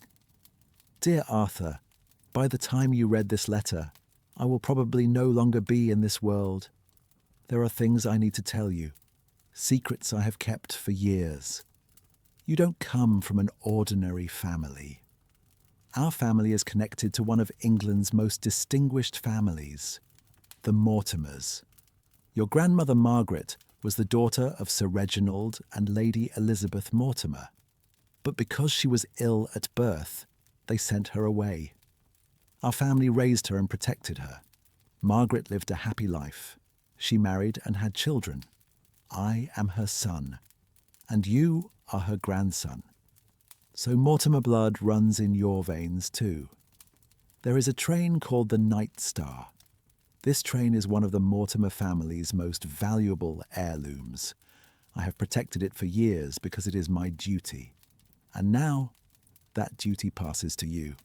"Dear Arthur, by the time you read this letter, I will probably no longer be in this world. There are things I need to tell you, secrets I have kept for years. You don't come from an ordinary family. Our family is connected to one of England's most distinguished families, the Mortimers. Your grandmother Margaret was the daughter of Sir Reginald and Lady Elizabeth Mortimer. But because she was ill at birth, they sent her away. Our family raised her and protected her. Margaret lived a happy life. She married and had children. I am her son, and you are her grandson. So Mortimer blood runs in your veins too. There is a train called the Night Star. This train is one of the Mortimer family's most valuable heirlooms. I have protected it for years because it is my duty. And now, that duty passes to you.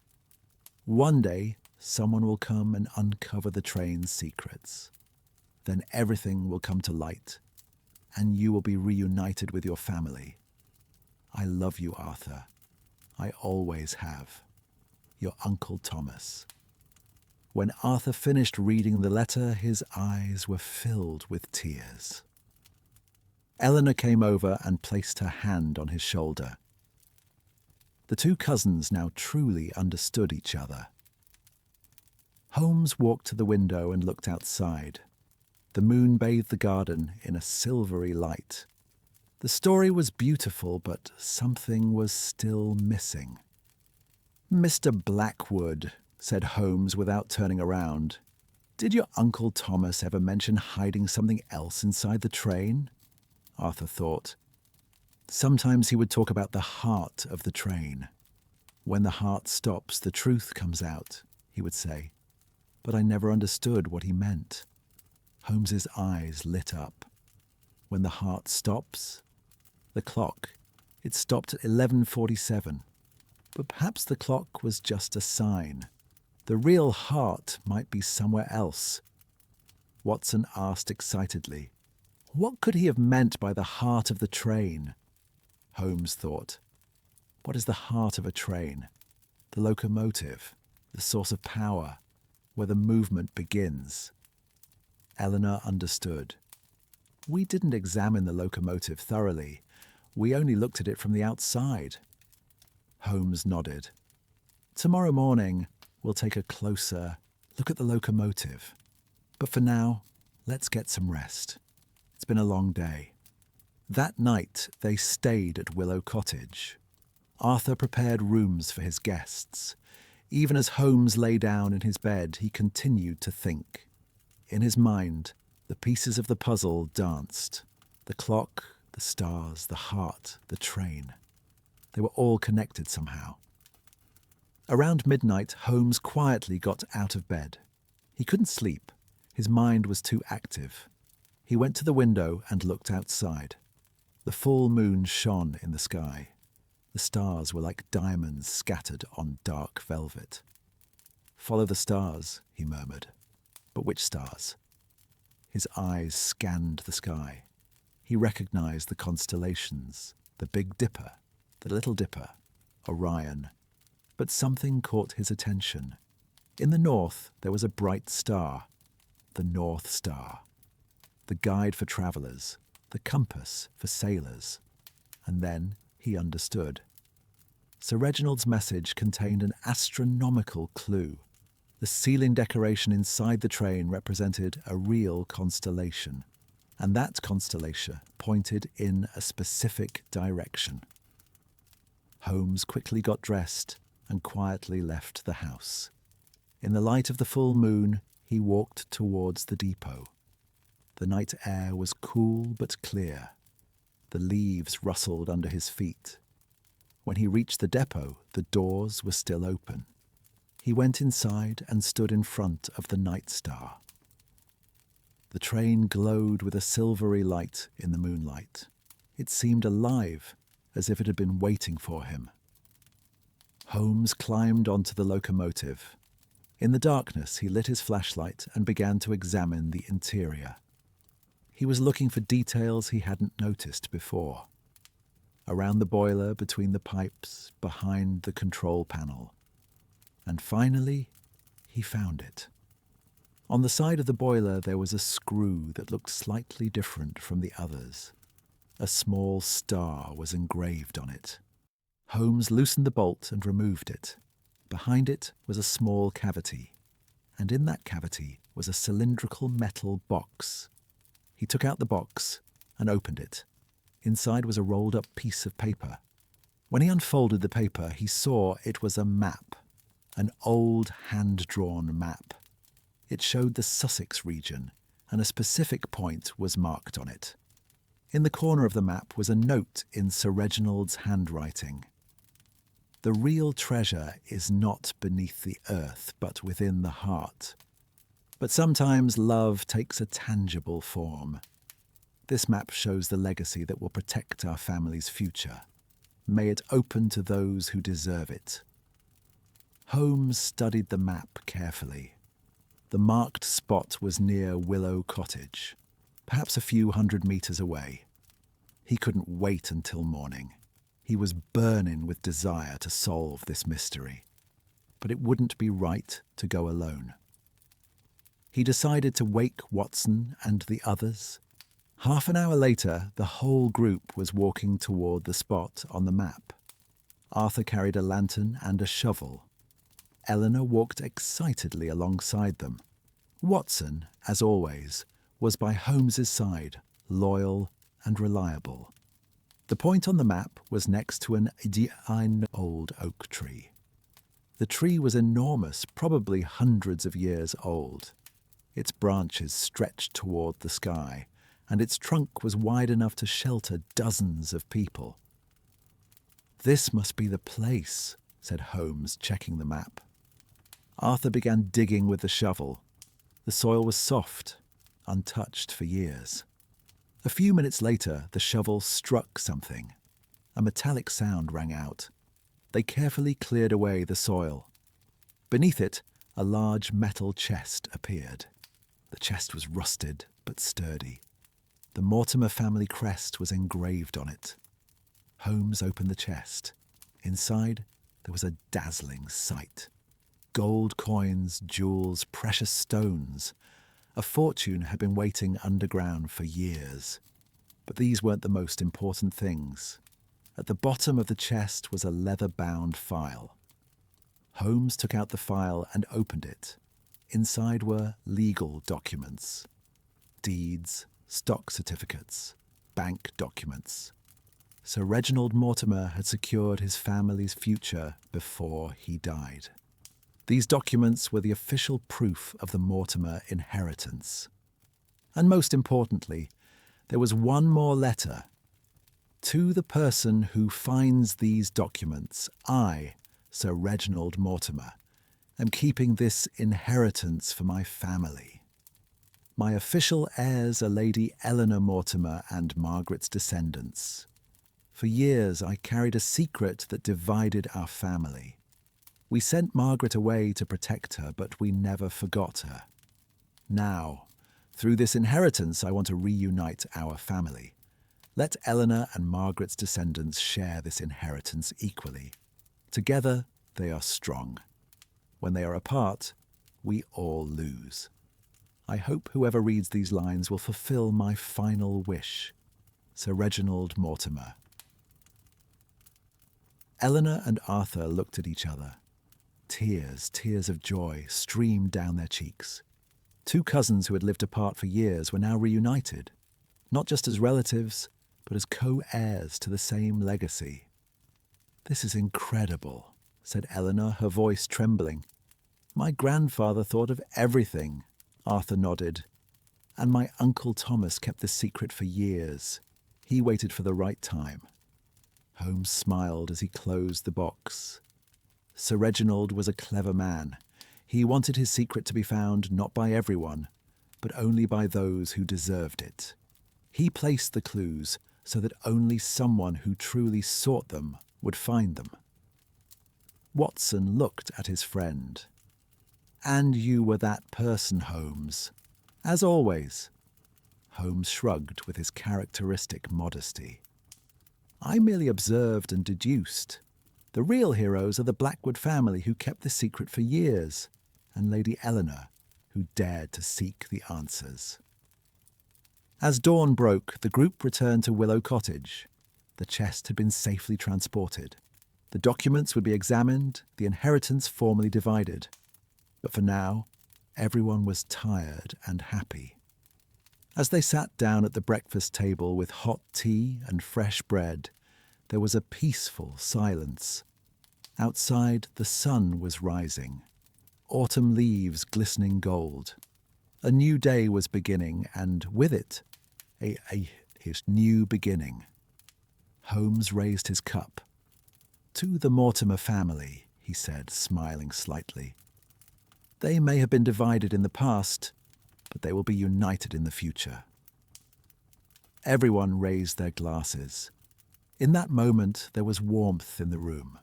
One day, someone will come and uncover the train's secrets. Then everything will come to light, and you will be reunited with your family. I love you, Arthur. I always have. Your Uncle Thomas. When Arthur finished reading the letter, his eyes were filled with tears. Eleanor came over and placed her hand on his shoulder. The two cousins now truly understood each other. Holmes walked to the window and looked outside. The moon bathed the garden in a silvery light. The story was beautiful, but something was still missing. "Mr. Blackwood," said Holmes without turning around, "did your Uncle Thomas ever mention hiding something else inside the train?" Arthur thought. Sometimes he would talk about the heart of the train. "When the heart stops, the truth comes out," he would say. But I never understood what he meant. Holmes's eyes lit up. When the heart stops? The clock. It stopped at 11:47. But perhaps the clock was just a sign. The real heart might be somewhere else. Watson asked excitedly, "What could he have meant by the heart of the train?" Holmes thought, "What is the heart of a train? The locomotive, the source of power, where the movement begins." Eleanor understood. "We didn't examine the locomotive thoroughly. We only looked at it from the outside." Holmes nodded. "Tomorrow morning, we'll take a closer look at the locomotive. But for now, let's get some rest. It's been a long day." That night, they stayed at Willow Cottage. Arthur prepared rooms for his guests. Even as Holmes lay down in his bed, he continued to think. In his mind, the pieces of the puzzle danced. The clock, the stars, the heart, the train. They were all connected somehow. Around midnight, Holmes quietly got out of bed. He couldn't sleep. His mind was too active. He went to the window and looked outside. The full moon shone in the sky. The stars were like diamonds scattered on dark velvet. "Follow the stars," he murmured. But which stars? His eyes scanned the sky. He recognized the constellations, the Big Dipper, the Little Dipper, Orion. But something caught his attention. In the north, there was a bright star, the North Star, the guide for travelers, the compass for sailors. And then he understood. Sir Reginald's message contained an astronomical clue. The ceiling decoration inside the train represented a real constellation, and that constellation pointed in a specific direction. Holmes quickly got dressed and quietly left the house. In the light of the full moon, he walked towards the depot. The night air was cool but clear. The leaves rustled under his feet. When he reached the depot, the doors were still open. He went inside and stood in front of the Night Star. The train glowed with a silvery light in the moonlight. It seemed alive, as if it had been waiting for him. Holmes climbed onto the locomotive. In the darkness, he lit his flashlight and began to examine the interior. He was looking for details he hadn't noticed before. Around the boiler, between the pipes, behind the control panel. And finally, he found it. On the side of the boiler, there was a screw that looked slightly different from the others. A small star was engraved on it. Holmes loosened the bolt and removed it. Behind it was a small cavity, and in that cavity was a cylindrical metal box. He took out the box and opened it. Inside was a rolled-up piece of paper. When he unfolded the paper, he saw it was a map, an old hand-drawn map. It showed the Sussex region, and a specific point was marked on it. In the corner of the map was a note in Sir Reginald's handwriting. "The real treasure is not beneath the earth, but within the heart. But sometimes love takes a tangible form. This map shows the legacy that will protect our family's future. May it open to those who deserve it. Holmes studied the map carefully. The marked spot was near Willow Cottage, perhaps a few hundred meters away. He couldn't wait until morning. He was burning with desire to solve this mystery. But it wouldn't be right to go alone. He decided to wake Watson and the others. Half an hour later, the whole group was walking toward the spot on the map. Arthur carried a lantern and a shovel. Eleanor walked excitedly alongside them. Watson, as always, was by Holmes's side, loyal and reliable. The point on the map was next to an old oak tree. The tree was enormous, probably hundreds of years old. Its branches stretched toward the sky, and its trunk was wide enough to shelter dozens of people. "This must be the place," said Holmes, checking the map. Arthur began digging with the shovel. The soil was soft, untouched for years. A few minutes later, the shovel struck something. A metallic sound rang out. They carefully cleared away the soil. Beneath it, a large metal chest appeared. The chest was rusted but sturdy. The Mortimer family crest was engraved on it. Holmes opened the chest. Inside, there was a dazzling sight. Gold coins, jewels, precious stones. A fortune had been waiting underground for years. But these weren't the most important things. At the bottom of the chest was a leather-bound file. Holmes took out the file and opened it. Inside were legal documents. Deeds, stock certificates, bank documents. Sir Reginald Mortimer had secured his family's future before he died. These documents were the official proof of the Mortimer inheritance. And most importantly, there was one more letter. "To the person who finds these documents, I, Sir Reginald Mortimer, am keeping this inheritance for my family. My official heirs are Lady Eleanor Mortimer and Margaret's descendants. For years I carried a secret that divided our family. We sent Margaret away to protect her, but we never forgot her. Now, through this inheritance, I want to reunite our family. Let Eleanor and Margaret's descendants share this inheritance equally. Together, they are strong. When they are apart, we all lose. I hope whoever reads these lines will fulfill my final wish. Sir Reginald Mortimer." Eleanor and Arthur looked at each other. Tears of joy streamed down their cheeks. Two cousins who had lived apart for years were now reunited, not just as relatives, but as co-heirs to the same legacy. "This is incredible," said Eleanor, her voice trembling. "My grandfather thought of everything," Arthur nodded. "And my Uncle Thomas kept this secret for years. He waited for the right time." Holmes smiled as he closed the box. Sir Reginald was a clever man. He wanted his secret to be found not by everyone, but only by those who deserved it. He placed the clues so that only someone who truly sought them would find them. Watson looked at his friend. "And you were that person, Holmes. As always." Holmes shrugged with his characteristic modesty. "I merely observed and deduced. The real heroes are the Blackwood family who kept this secret for years, and Lady Eleanor, who dared to seek the answers." As dawn broke, the group returned to Willow Cottage. The chest had been safely transported. The documents would be examined, the inheritance formally divided. But for now, everyone was tired and happy. As they sat down at the breakfast table with hot tea and fresh bread, there was a peaceful silence. Outside, the sun was rising, autumn leaves glistening gold. A new day was beginning, and with it, his new beginning. Holmes raised his cup. "To the Mortimer family," he said, smiling slightly. They may have been divided in the past, but they will be united in the future. Everyone raised their glasses. In that moment, there was warmth in the room,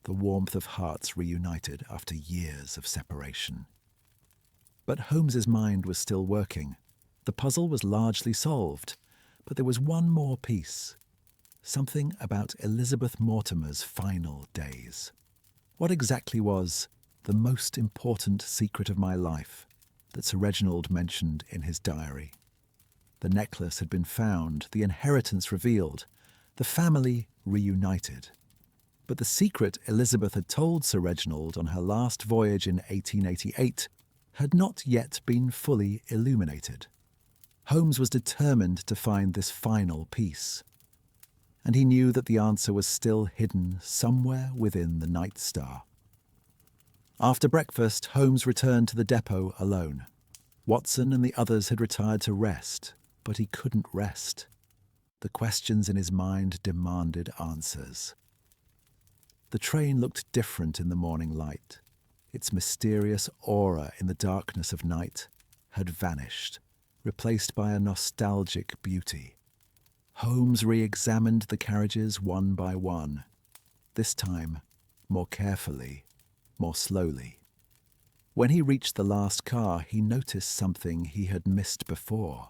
the warmth of hearts reunited after years of separation. But Holmes's mind was still working. The puzzle was largely solved, but there was one more piece, something about Elizabeth Mortimer's final days. What exactly was the most important secret of my life that Sir Reginald mentioned in his diary? The necklace had been found, the inheritance revealed, the family reunited. But the secret Elizabeth had told Sir Reginald on her last voyage in 1888 had not yet been fully illuminated. Holmes was determined to find this final piece, and he knew that the answer was still hidden somewhere within the night star. After breakfast, Holmes returned to the depot alone. Watson and the others had retired to rest, but he couldn't rest. The questions in his mind demanded answers. The train looked different in the morning light. Its mysterious aura in the darkness of night had vanished, replaced by a nostalgic beauty. Holmes re-examined the carriages one by one, this time more carefully, more slowly. When he reached the last car, he noticed something he had missed before.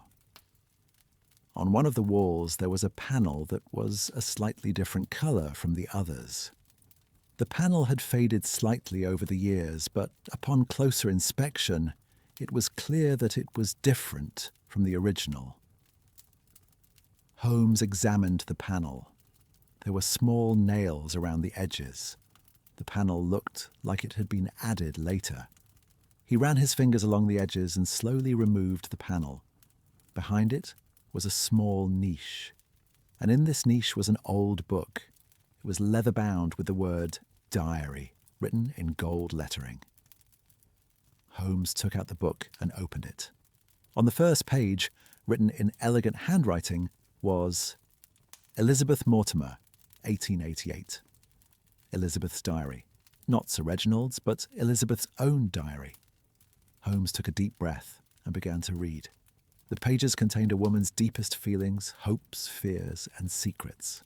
On one of the walls there was a panel that was a slightly different colour from the others. The panel had faded slightly over the years, but upon closer inspection, it was clear that it was different from the original. Holmes examined the panel. There were small nails around the edges. The panel looked like it had been added later. He ran his fingers along the edges and slowly removed the panel. Behind it was a small niche, and in this niche was an old book. It was leather-bound with the word "Diary" written in gold lettering. Holmes took out the book and opened it. On the first page, written in elegant handwriting, was Elizabeth Mortimer, 1888. Elizabeth's diary. Not Sir Reginald's, but Elizabeth's own diary. Holmes took a deep breath and began to read. The pages contained a woman's deepest feelings, hopes, fears, and secrets.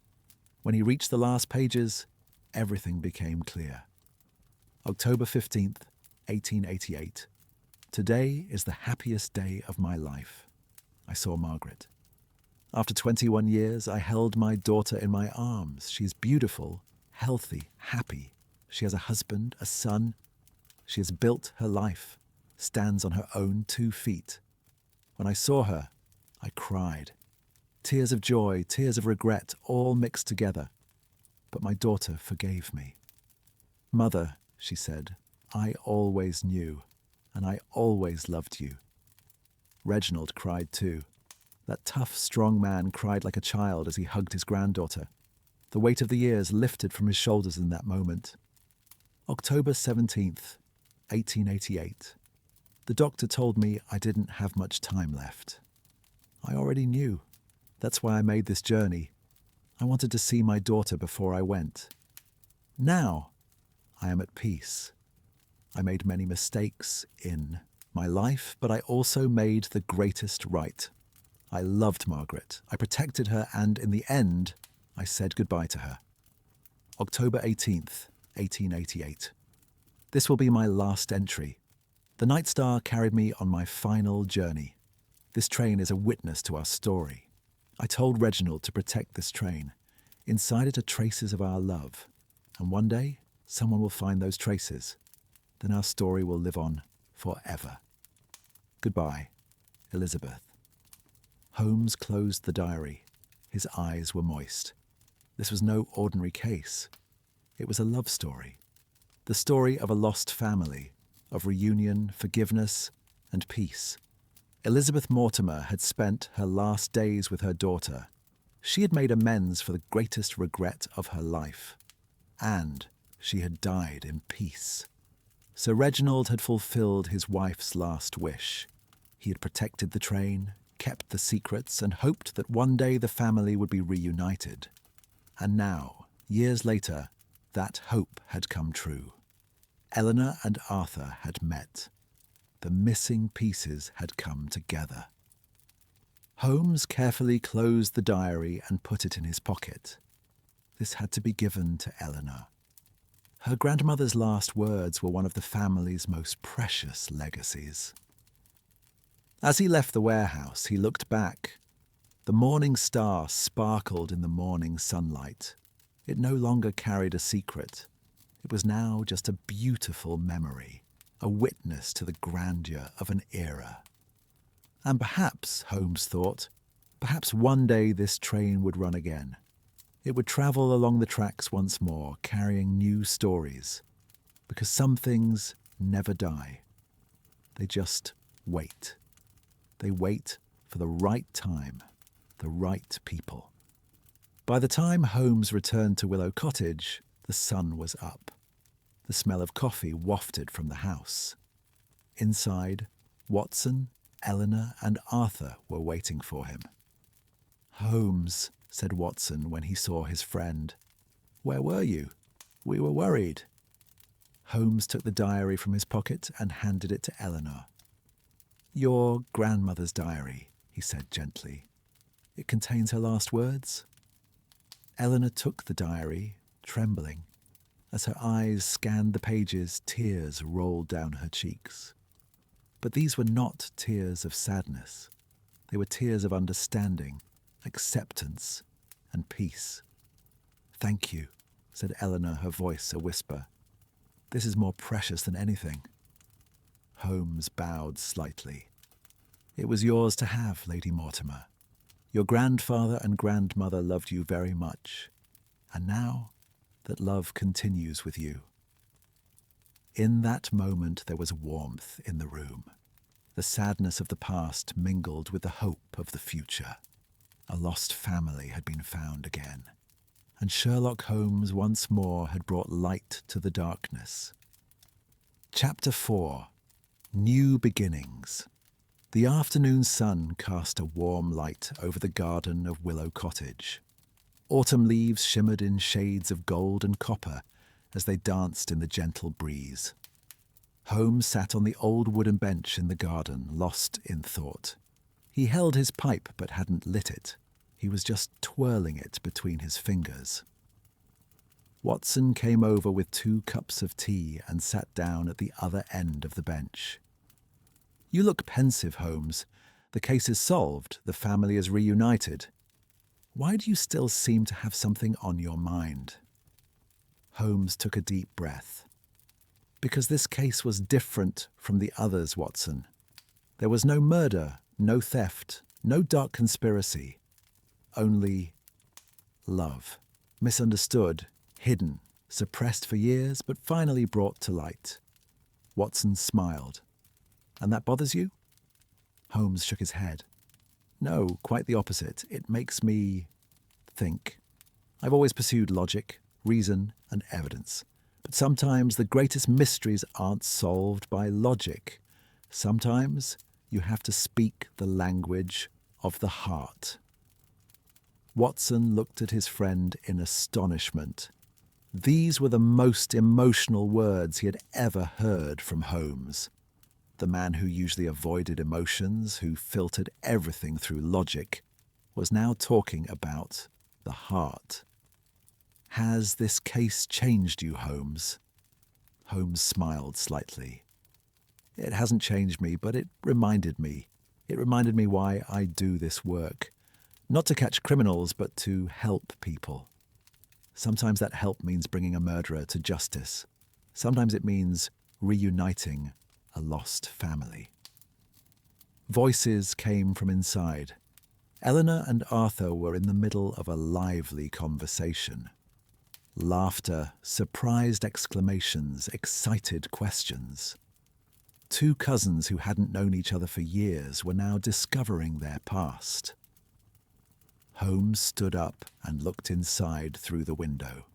When he reached the last pages, everything became clear. October 15th, 1888. Today is the happiest day of my life. I saw Margaret. After 21 years, I held my daughter in my arms. She is beautiful, healthy, happy. She has a husband, a son. She has built her life, stands on her own 2 feet. When I saw her, I cried. Tears of joy, tears of regret, all mixed together. But my daughter forgave me. "Mother," she said, "I always knew, and I always loved you." Reginald cried too. That tough, strong man cried like a child as he hugged his granddaughter. The weight of the years lifted from his shoulders in that moment. October 17th, 1888. The doctor told me I didn't have much time left. I already knew. That's why I made this journey. I wanted to see my daughter before I went. Now, I am at peace. I made many mistakes in my life, but I also made the greatest right. I loved Margaret. I protected her, and in the end, I said goodbye to her. October 18th, 1888. This will be my last entry. The Night Star carried me on my final journey. This train is a witness to our story. I told Reginald to protect this train. Inside it are traces of our love. And one day, someone will find those traces. Then our story will live on forever. Goodbye, Elizabeth. Holmes closed the diary. His eyes were moist. This was no ordinary case. It was a love story. The story of a lost family, of reunion, forgiveness, and peace. Elizabeth Mortimer had spent her last days with her daughter. She had made amends for the greatest regret of her life. And she had died in peace. Sir Reginald had fulfilled his wife's last wish. He had protected the train, kept the secrets, and hoped that one day the family would be reunited. And now, years later, that hope had come true. Eleanor and Arthur had met. The missing pieces had come together. Holmes carefully closed the diary and put it in his pocket. This had to be given to Eleanor. Her grandmother's last words were one of the family's most precious legacies. As he left the warehouse, he looked back. The morning star sparkled in the morning sunlight. It no longer carried a secret. It was now just a beautiful memory, a witness to the grandeur of an era. And perhaps, Holmes thought, perhaps one day this train would run again. It would travel along the tracks once more, carrying new stories. Because some things never die. They just wait. They wait for the right time, the right people. By the time Holmes returned to Willow Cottage, the sun was up. The smell of coffee wafted from the house. Inside, Watson, Eleanor, and Arthur were waiting for him. "Holmes," said Watson when he saw his friend. "Where were you? We were worried." Holmes took the diary from his pocket and handed it to Eleanor. "Your grandmother's diary," he said gently. "It contains her last words." Eleanor took the diary, trembling. As her eyes scanned the pages, tears rolled down her cheeks. But these were not tears of sadness. They were tears of understanding, acceptance, and peace. "Thank you," said Eleanor, her voice a whisper. "This is more precious than anything." Holmes bowed slightly. "It was yours to have, Lady Mortimer. Your grandfather and grandmother loved you very much, and now that love continues with you." In that moment there was warmth in the room. The sadness of the past mingled with the hope of the future. A lost family had been found again, and Sherlock Holmes once more had brought light to the darkness. Chapter 4. New Beginnings. The afternoon sun cast a warm light over the garden of Willow Cottage. Autumn leaves shimmered in shades of gold and copper as they danced in the gentle breeze. Holmes sat on the old wooden bench in the garden, lost in thought. He held his pipe but hadn't lit it. He was just twirling it between his fingers. Watson came over with 2 cups of tea and sat down at the other end of the bench. "You look pensive, Holmes. The case is solved. The family is reunited. Why do you still seem to have something on your mind?" Holmes took a deep breath. "Because this case was different from the others, Watson. There was no murder, no theft, no dark conspiracy. Only love. Misunderstood, hidden, suppressed for years, but finally brought to light." Watson smiled. "And that bothers you?" Holmes shook his head. "No, quite the opposite. It makes me think. I've always pursued logic, reason, and evidence. But sometimes the greatest mysteries aren't solved by logic. Sometimes you have to speak the language of the heart." Watson looked at his friend in astonishment. These were the most emotional words he had ever heard from Holmes. The man who usually avoided emotions, who filtered everything through logic, was now talking about the heart. "Has this case changed you, Holmes?" Holmes smiled slightly. "It hasn't changed me, but it reminded me. It reminded me why I do this work. Not to catch criminals, but to help people. Sometimes that help means bringing a murderer to justice. Sometimes it means reuniting a lost family." Voices came from inside. Eleanor and Arthur were in the middle of a lively conversation. Laughter, surprised exclamations, excited questions. 2 cousins who hadn't known each other for years were now discovering their past. Holmes stood up and looked inside through the window.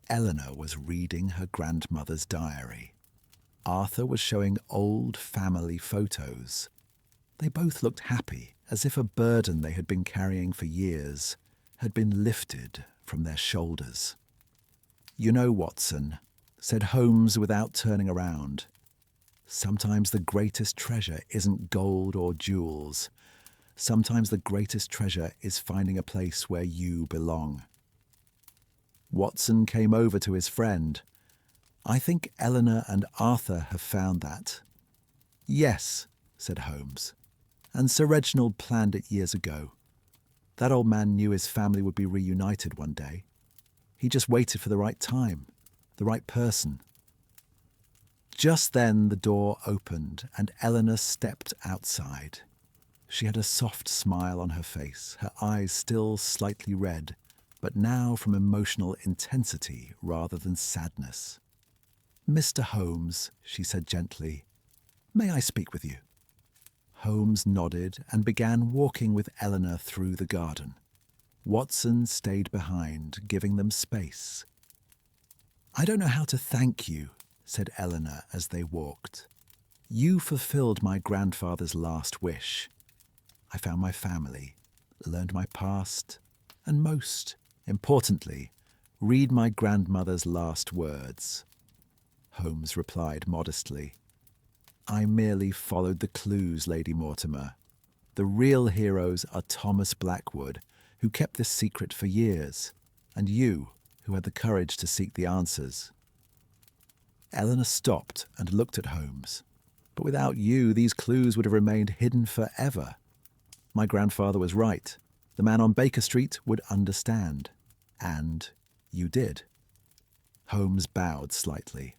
Eleanor was reading her grandmother's diary. Arthur was showing old family photos. They both looked happy, as if a burden they had been carrying for years had been lifted from their shoulders. "You know, Watson," said Holmes without turning around. Sometimes the greatest treasure isn't gold or jewels. Sometimes the greatest treasure is finding a place where you belong. Watson came over to his friend. I think Eleanor and Arthur have found that. Yes, said Holmes. And Sir Reginald planned it years ago. That old man knew his family would be reunited one day. He just waited for the right time, the right person. Just then the door opened and Eleanor stepped outside. She had a soft smile on her face, her eyes still slightly red, but now from emotional intensity rather than sadness. Mr. Holmes, she said gently, may I speak with you? Holmes nodded and began walking with Eleanor through the garden. Watson stayed behind, giving them space. I don't know how to thank you, said Eleanor as they walked. You fulfilled my grandfather's last wish. I found my family, learned my past, and most importantly, read my grandmother's last words. Holmes replied modestly. I merely followed the clues, Lady Mortimer. The real heroes are Thomas Blackwood, who kept this secret for years, and you, who had the courage to seek the answers. Eleanor stopped and looked at Holmes. But without you, these clues would have remained hidden forever. My grandfather was right. The man on Baker Street would understand. And you did. Holmes bowed slightly.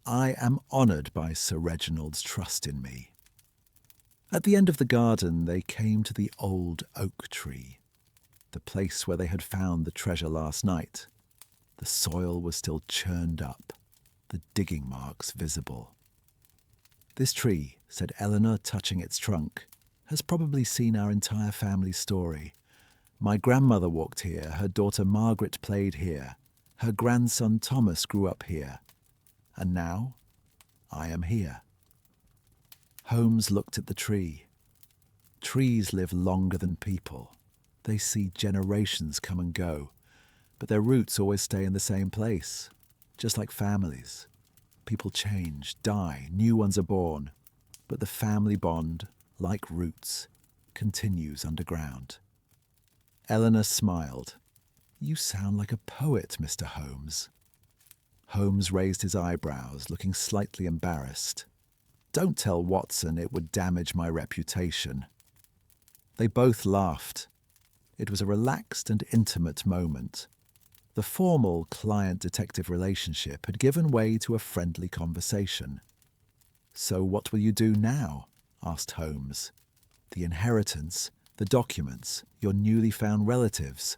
I am honoured by Sir Reginald's trust in me. At the end of the garden, they came to the old oak tree, the place where they had found the treasure last night. The soil was still churned up, the digging marks visible. This tree, said Eleanor, touching its trunk, has probably seen our entire family story. My grandmother walked here, her daughter Margaret played here, her grandson Thomas grew up here, and now I am here. Holmes looked at the tree. Trees live longer than people. They see generations come and go, but their roots always stay in the same place, just like families. People change, die, new ones are born, but the family bond, like roots, continues underground. Eleanor smiled. You sound like a poet, Mr. Holmes. Holmes raised his eyebrows, looking slightly embarrassed. Don't tell Watson, it would damage my reputation. They both laughed. It was a relaxed and intimate moment. The formal client-detective relationship had given way to a friendly conversation. So what will you do now? Asked Holmes. The inheritance, the documents, your newly found relatives.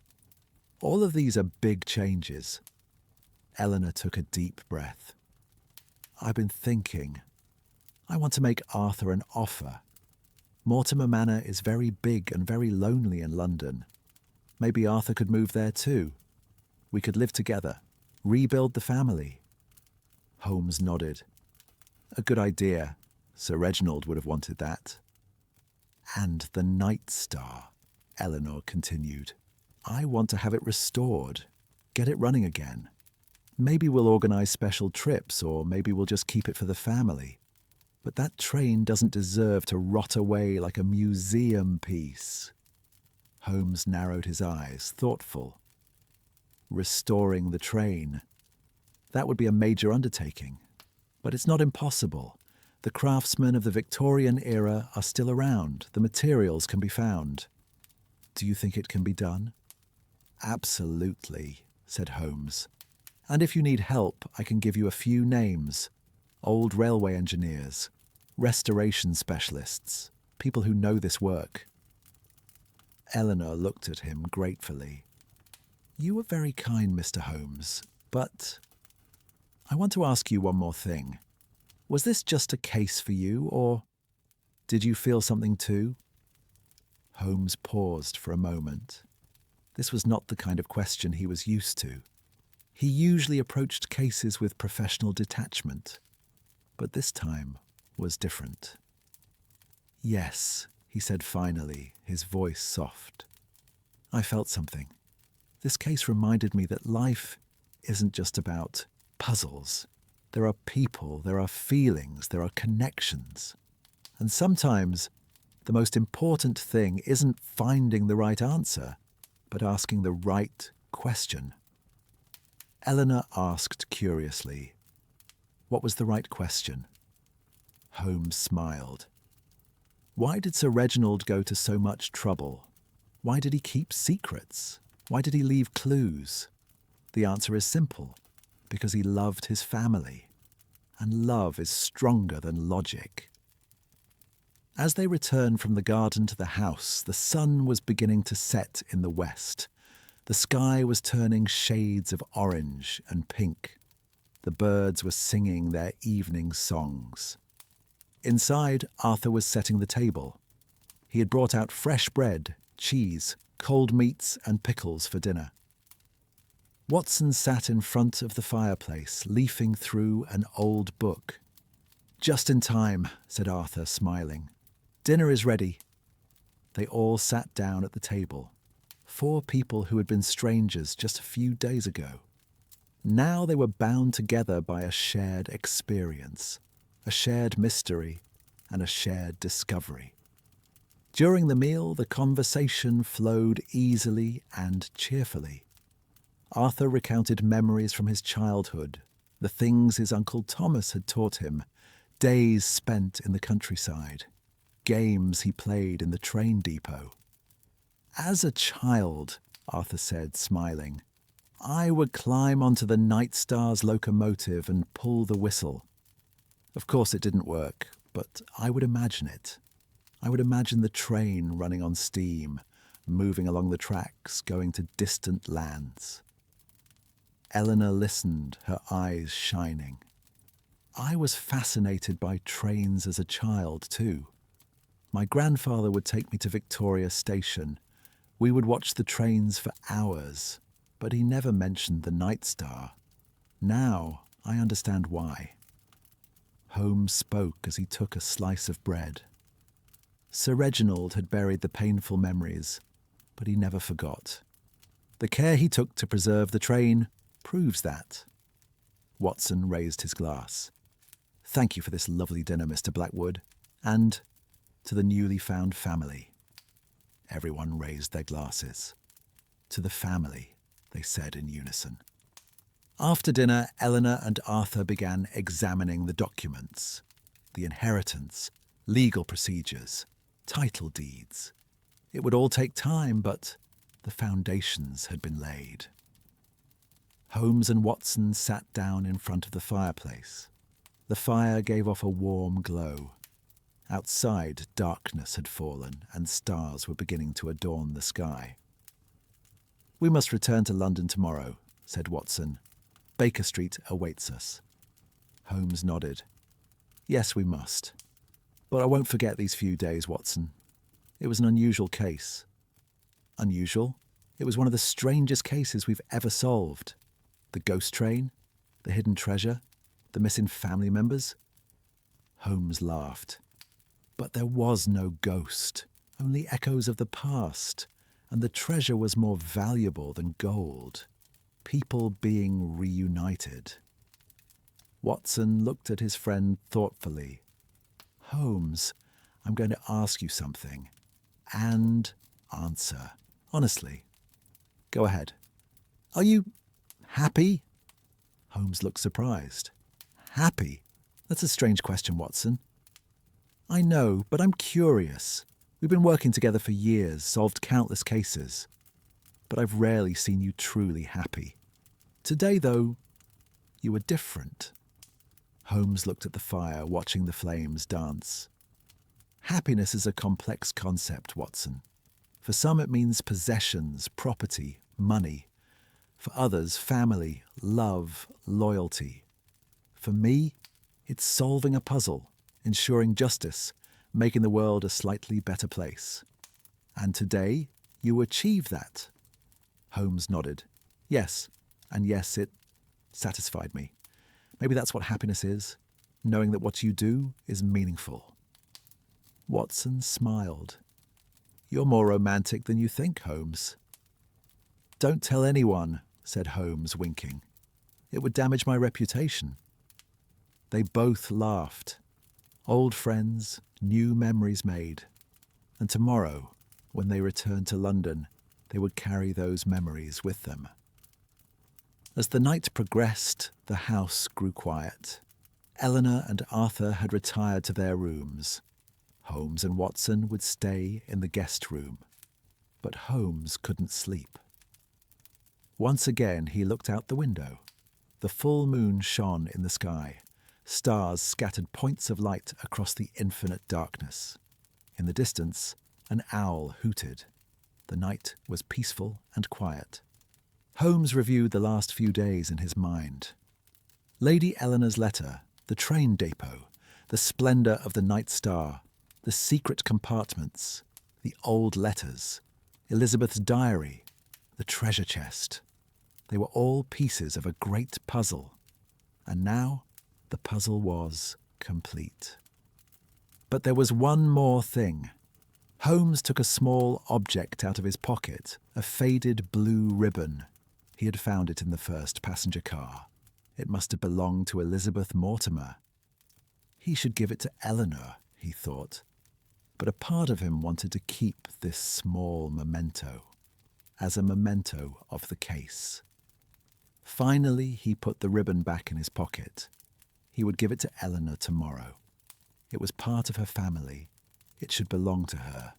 All of these are big changes. Eleanor took a deep breath. I've been thinking. I want to make Arthur an offer. Mortimer Manor is very big and very lonely in London. Maybe Arthur could move there too. We could live together, rebuild the family. Holmes nodded. A good idea. Sir Reginald would have wanted that. And the Night Star, Eleanor continued. I want to have it restored, get it running again. Maybe we'll organise special trips, or maybe we'll just keep it for the family. But that train doesn't deserve to rot away like a museum piece. Holmes narrowed his eyes, thoughtful. Restoring the train. That would be a major undertaking. But it's not impossible. The craftsmen of the Victorian era are still around. The materials can be found. Do you think it can be done? Absolutely, said Holmes. And if you need help, I can give you a few names. Old railway engineers, restoration specialists, people who know this work. Eleanor looked at him gratefully. You were very kind, Mr. Holmes, but I want to ask you one more thing. Was this just a case for you, or did you feel something too? Holmes paused for a moment. This was not the kind of question he was used to. He usually approached cases with professional detachment, but this time was different. Yes, he said finally, his voice soft. I felt something. This case reminded me that life isn't just about puzzles. There are people, there are feelings, there are connections. And sometimes the most important thing isn't finding the right answer, but asking the right question. Eleanor asked curiously, "What was the right question?" Holmes smiled. "Why did Sir Reginald go to so much trouble? Why did he keep secrets? Why did he leave clues?" The answer is simple, because he loved his family, and love is stronger than logic. As they returned from the garden to the house, the sun was beginning to set in the west. The sky was turning shades of orange and pink. The birds were singing their evening songs. Inside, Arthur was setting the table. He had brought out fresh bread, cheese, cold meats, and pickles for dinner. Watson sat in front of the fireplace, leafing through an old book. "Just in time," said Arthur, smiling. "Dinner is ready." They all sat down at the table. 4 people who had been strangers just a few days ago. Now they were bound together by a shared experience, a shared mystery, and a shared discovery. During the meal, the conversation flowed easily and cheerfully. Arthur recounted memories from his childhood, the things his Uncle Thomas had taught him, days spent in the countryside, games he played in the train depot. "As a child," Arthur said, smiling, "I would climb onto the Night Star's locomotive and pull the whistle. Of course it didn't work, but I would imagine it. I would imagine the train running on steam, moving along the tracks, going to distant lands." Eleanor listened, her eyes shining. "I was fascinated by trains as a child, too. My grandfather would take me to Victoria Station. We would watch the trains for hours, but he never mentioned the Night Star. Now I understand why." Holmes spoke as he took a slice of bread. Sir Reginald had buried the painful memories, but he never forgot. The care he took to preserve the train proves that. Watson raised his glass. "Thank you for this lovely dinner, Mr. Blackwood, and to the newly found family." Everyone raised their glasses. "To the family," they said in unison. After dinner, Eleanor and Arthur began examining the documents, the inheritance, legal procedures, title deeds. It would all take time, but the foundations had been laid. Holmes and Watson sat down in front of the fireplace. The fire gave off a warm glow. Outside, darkness had fallen, and stars were beginning to adorn the sky. "We must return to London tomorrow," said Watson. "Baker Street awaits us." Holmes nodded. "Yes, we must. But I won't forget these few days, Watson. It was an unusual case." "Unusual? It was one of the strangest cases we've ever solved. The ghost train, the hidden treasure, the missing family members." Holmes laughed. "But there was no ghost, only echoes of the past, and the treasure was more valuable than gold. People being reunited." Watson looked at his friend thoughtfully. "Holmes, I'm going to ask you something. And answer. Honestly. Go ahead. Are you happy?" Holmes looked surprised. "Happy? That's a strange question, Watson." "I know, but I'm curious. We've been working together for years, solved countless cases. But I've rarely seen you truly happy. Today, though, you were different." Holmes looked at the fire, watching the flames dance. "Happiness is a complex concept, Watson. For some it means possessions, property, money. For others, family, love, loyalty. For me, it's solving a puzzle, ensuring justice, making the world a slightly better place. And today, you achieve that." Holmes nodded. "Yes, and yes, it satisfied me. Maybe that's what happiness is, knowing that what you do is meaningful." Watson smiled. "You're more romantic than you think, Holmes." "Don't tell anyone," said Holmes, winking. It would damage my reputation." They both laughed. Old friends, new memories made. And tomorrow, when they returned to London, they would carry those memories with them. As the night progressed, the house grew quiet. Eleanor and Arthur had retired to their rooms. Holmes and Watson would stay in the guest room. But Holmes couldn't sleep. Once again he looked out the window. The full moon shone in the sky. Stars scattered points of light across the infinite darkness. In the distance, an owl hooted. The night was peaceful and quiet. Holmes reviewed the last few days in his mind. Lady Eleanor's letter, the train depot, the splendour of the night star, the secret compartments, the old letters, Elizabeth's diary, the treasure chest. They were all pieces of a great puzzle. And now the puzzle was complete. But there was one more thing. Holmes took a small object out of his pocket, a faded blue ribbon. He had found it in the first passenger car. It must have belonged to Elizabeth Mortimer. He should give it to Eleanor, he thought. But a part of him wanted to keep this small memento as a memento of the case. Finally, he put the ribbon back in his pocket. He would give it to Eleanor tomorrow. It was part of her family. It should belong to her.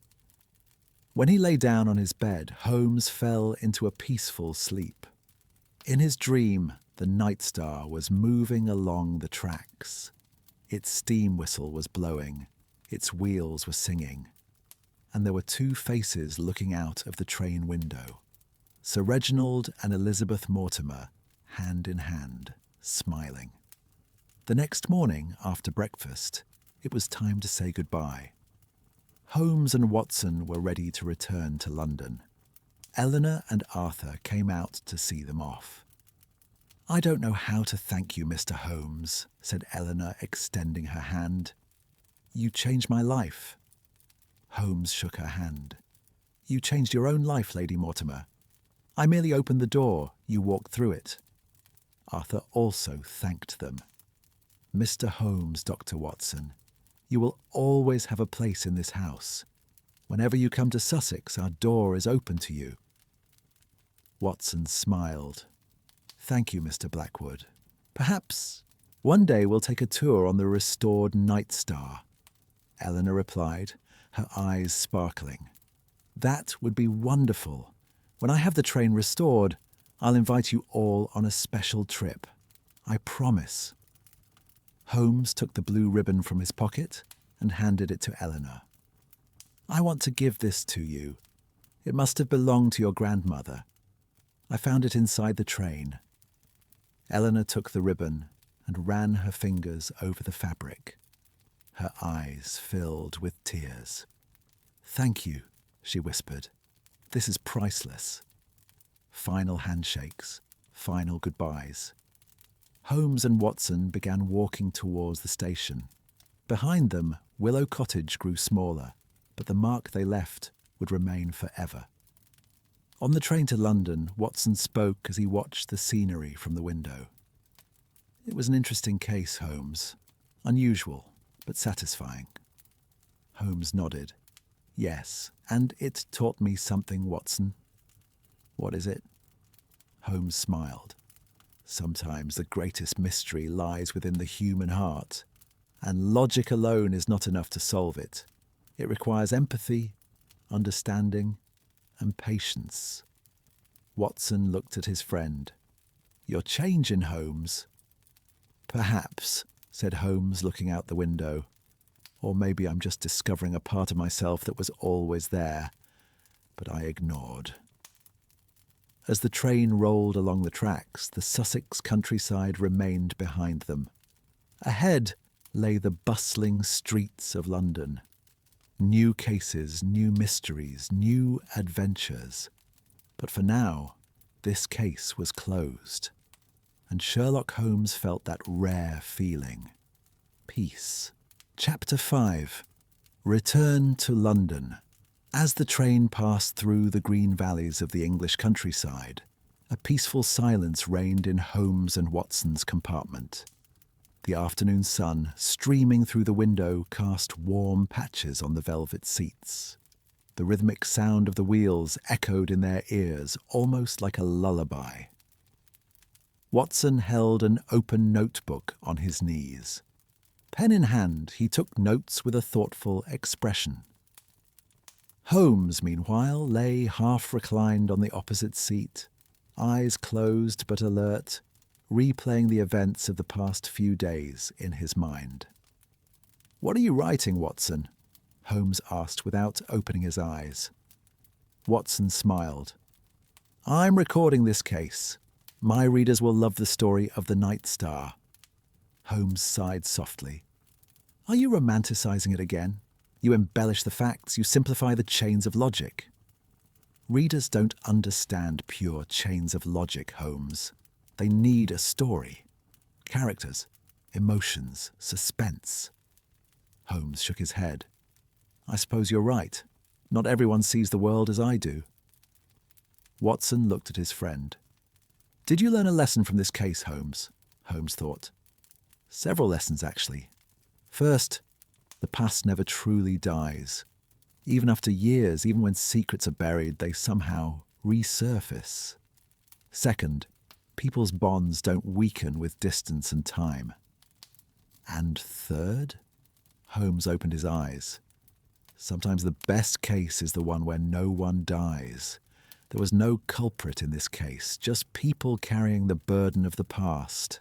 When he lay down on his bed, Holmes fell into a peaceful sleep. In his dream, the night star was moving along the tracks. Its steam whistle was blowing. Its wheels were singing. And there were two faces looking out of the train window. Sir Reginald and Elizabeth Mortimer, hand in hand, smiling. The next morning, after breakfast, it was time to say goodbye. Holmes and Watson were ready to return to London. Eleanor and Arthur came out to see them off. "I don't know how to thank you, Mr. Holmes," said Eleanor, extending her hand. "You changed my life." Holmes shook her hand. "You changed your own life, Lady Mortimer. I merely opened the door. You walked through it." Arthur also thanked them. "Mr. Holmes, Dr. Watson, you will always have a place in this house. Whenever you come to Sussex, our door is open to you." Watson smiled. "Thank you, Mr. Blackwood. Perhaps one day we'll take a tour on the restored Night Star." Eleanor replied, her eyes sparkling. "That would be wonderful. When I have the train restored, I'll invite you all on a special trip. I promise." Holmes took the blue ribbon from his pocket and handed it to Eleanor. "I want to give this to you. It must have belonged to your grandmother. I found it inside the train." Eleanor took the ribbon and ran her fingers over the fabric. Her eyes filled with tears. "Thank you," she whispered. "This is priceless." Final handshakes, final goodbyes. Holmes and Watson began walking towards the station. Behind them, Willow Cottage grew smaller, but the mark they left would remain forever. On the train to London, Watson spoke as he watched the scenery from the window. "It was an interesting case, Holmes. Unusual, but satisfying." Holmes nodded. "Yes, and it taught me something, Watson." "What is it?" Holmes smiled. "Sometimes the greatest mystery lies within the human heart, and logic alone is not enough to solve it. It requires empathy, understanding, and patience." Watson looked at his friend. "You're changing, Holmes." "Perhaps," said Holmes, looking out the window. "Or maybe I'm just discovering a part of myself that was always there, but I ignored." As the train rolled along the tracks, the Sussex countryside remained behind them. Ahead lay the bustling streets of London. New cases, new mysteries, new adventures. But for now, this case was closed. And Sherlock Holmes felt that rare feeling. Peace. Chapter 5. Return to London. As the train passed through the green valleys of the English countryside, A peaceful silence reigned in Holmes and Watson's compartment. The afternoon sun, streaming through the window, cast warm patches on the velvet seats. The rhythmic sound of the wheels echoed in their ears, almost like a lullaby. Watson held an open notebook on his knees. Pen in hand, he took notes with a thoughtful expression. Holmes, meanwhile, lay half-reclined on the opposite seat, eyes closed but alert, replaying the events of the past few days in his mind. "What are you writing, Watson?" Holmes asked without opening his eyes. Watson smiled. "I'm recording this case. My readers will love the story of the Night Star." Holmes sighed softly. "Are you romanticizing it again? You embellish the facts, you simplify the chains of logic." "Readers don't understand pure chains of logic, Holmes. They need a story. Characters, emotions, suspense." Holmes shook his head. "I suppose you're right. Not everyone sees the world as I do." Watson looked at his friend. "Did you learn a lesson from this case, Holmes?" Holmes thought. "Several lessons, actually. First, the past never truly dies. Even after years, even when secrets are buried, they somehow resurface. Second, people's bonds don't weaken with distance and time. And third," Holmes opened his eyes, "sometimes the best case is the one where no one dies. There was no culprit in this case, just people carrying the burden of the past.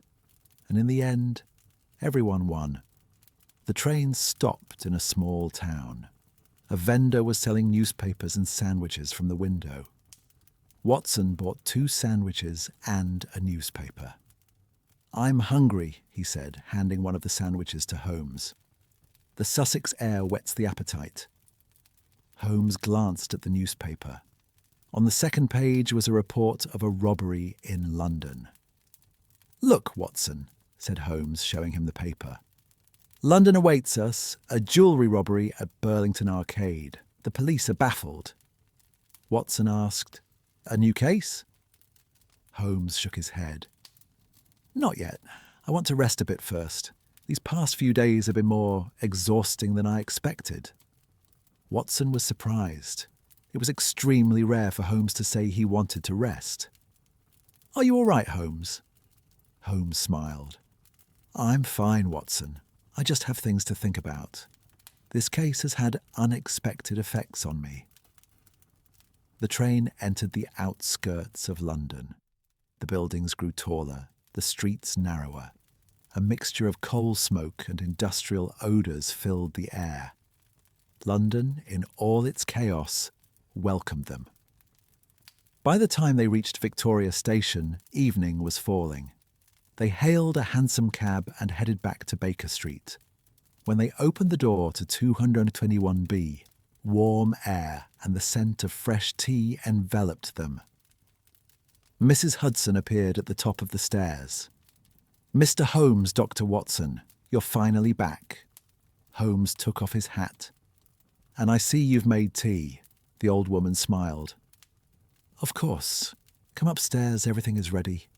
And in the end, everyone won. The train stopped in a small town. A vendor was selling newspapers and sandwiches from the window. Watson bought 2 sandwiches and a newspaper. "I'm hungry," he said, handing one of the sandwiches to Holmes. "The Sussex air whets the appetite." Holmes glanced at the newspaper. On the second page was a report of a robbery in London. "Look, Watson," said Holmes, showing him the paper. "London awaits us, a jewellery robbery at Burlington Arcade. The police are baffled." Watson asked, "A new case?" Holmes shook his head. "Not yet. I want to rest a bit first. These past few days have been more exhausting than I expected." Watson was surprised. It was extremely rare for Holmes to say he wanted to rest. "Are you all right, Holmes?" Holmes smiled. "I'm fine, Watson. I just have things to think about. This case has had unexpected effects on me." The train entered the outskirts of London. The buildings grew taller, the streets narrower. A mixture of coal smoke and industrial odours filled the air. London, in all its chaos, welcomed them. By the time they reached Victoria Station, evening was falling. They hailed a hansom cab and headed back to Baker Street. When they opened the door to 221B, warm air and the scent of fresh tea enveloped them. Mrs. Hudson appeared at the top of the stairs. "Mr. Holmes, Dr. Watson, you're finally back." Holmes took off his hat. "And I see you've made tea." The old woman smiled. "Of course. Come upstairs, everything is ready."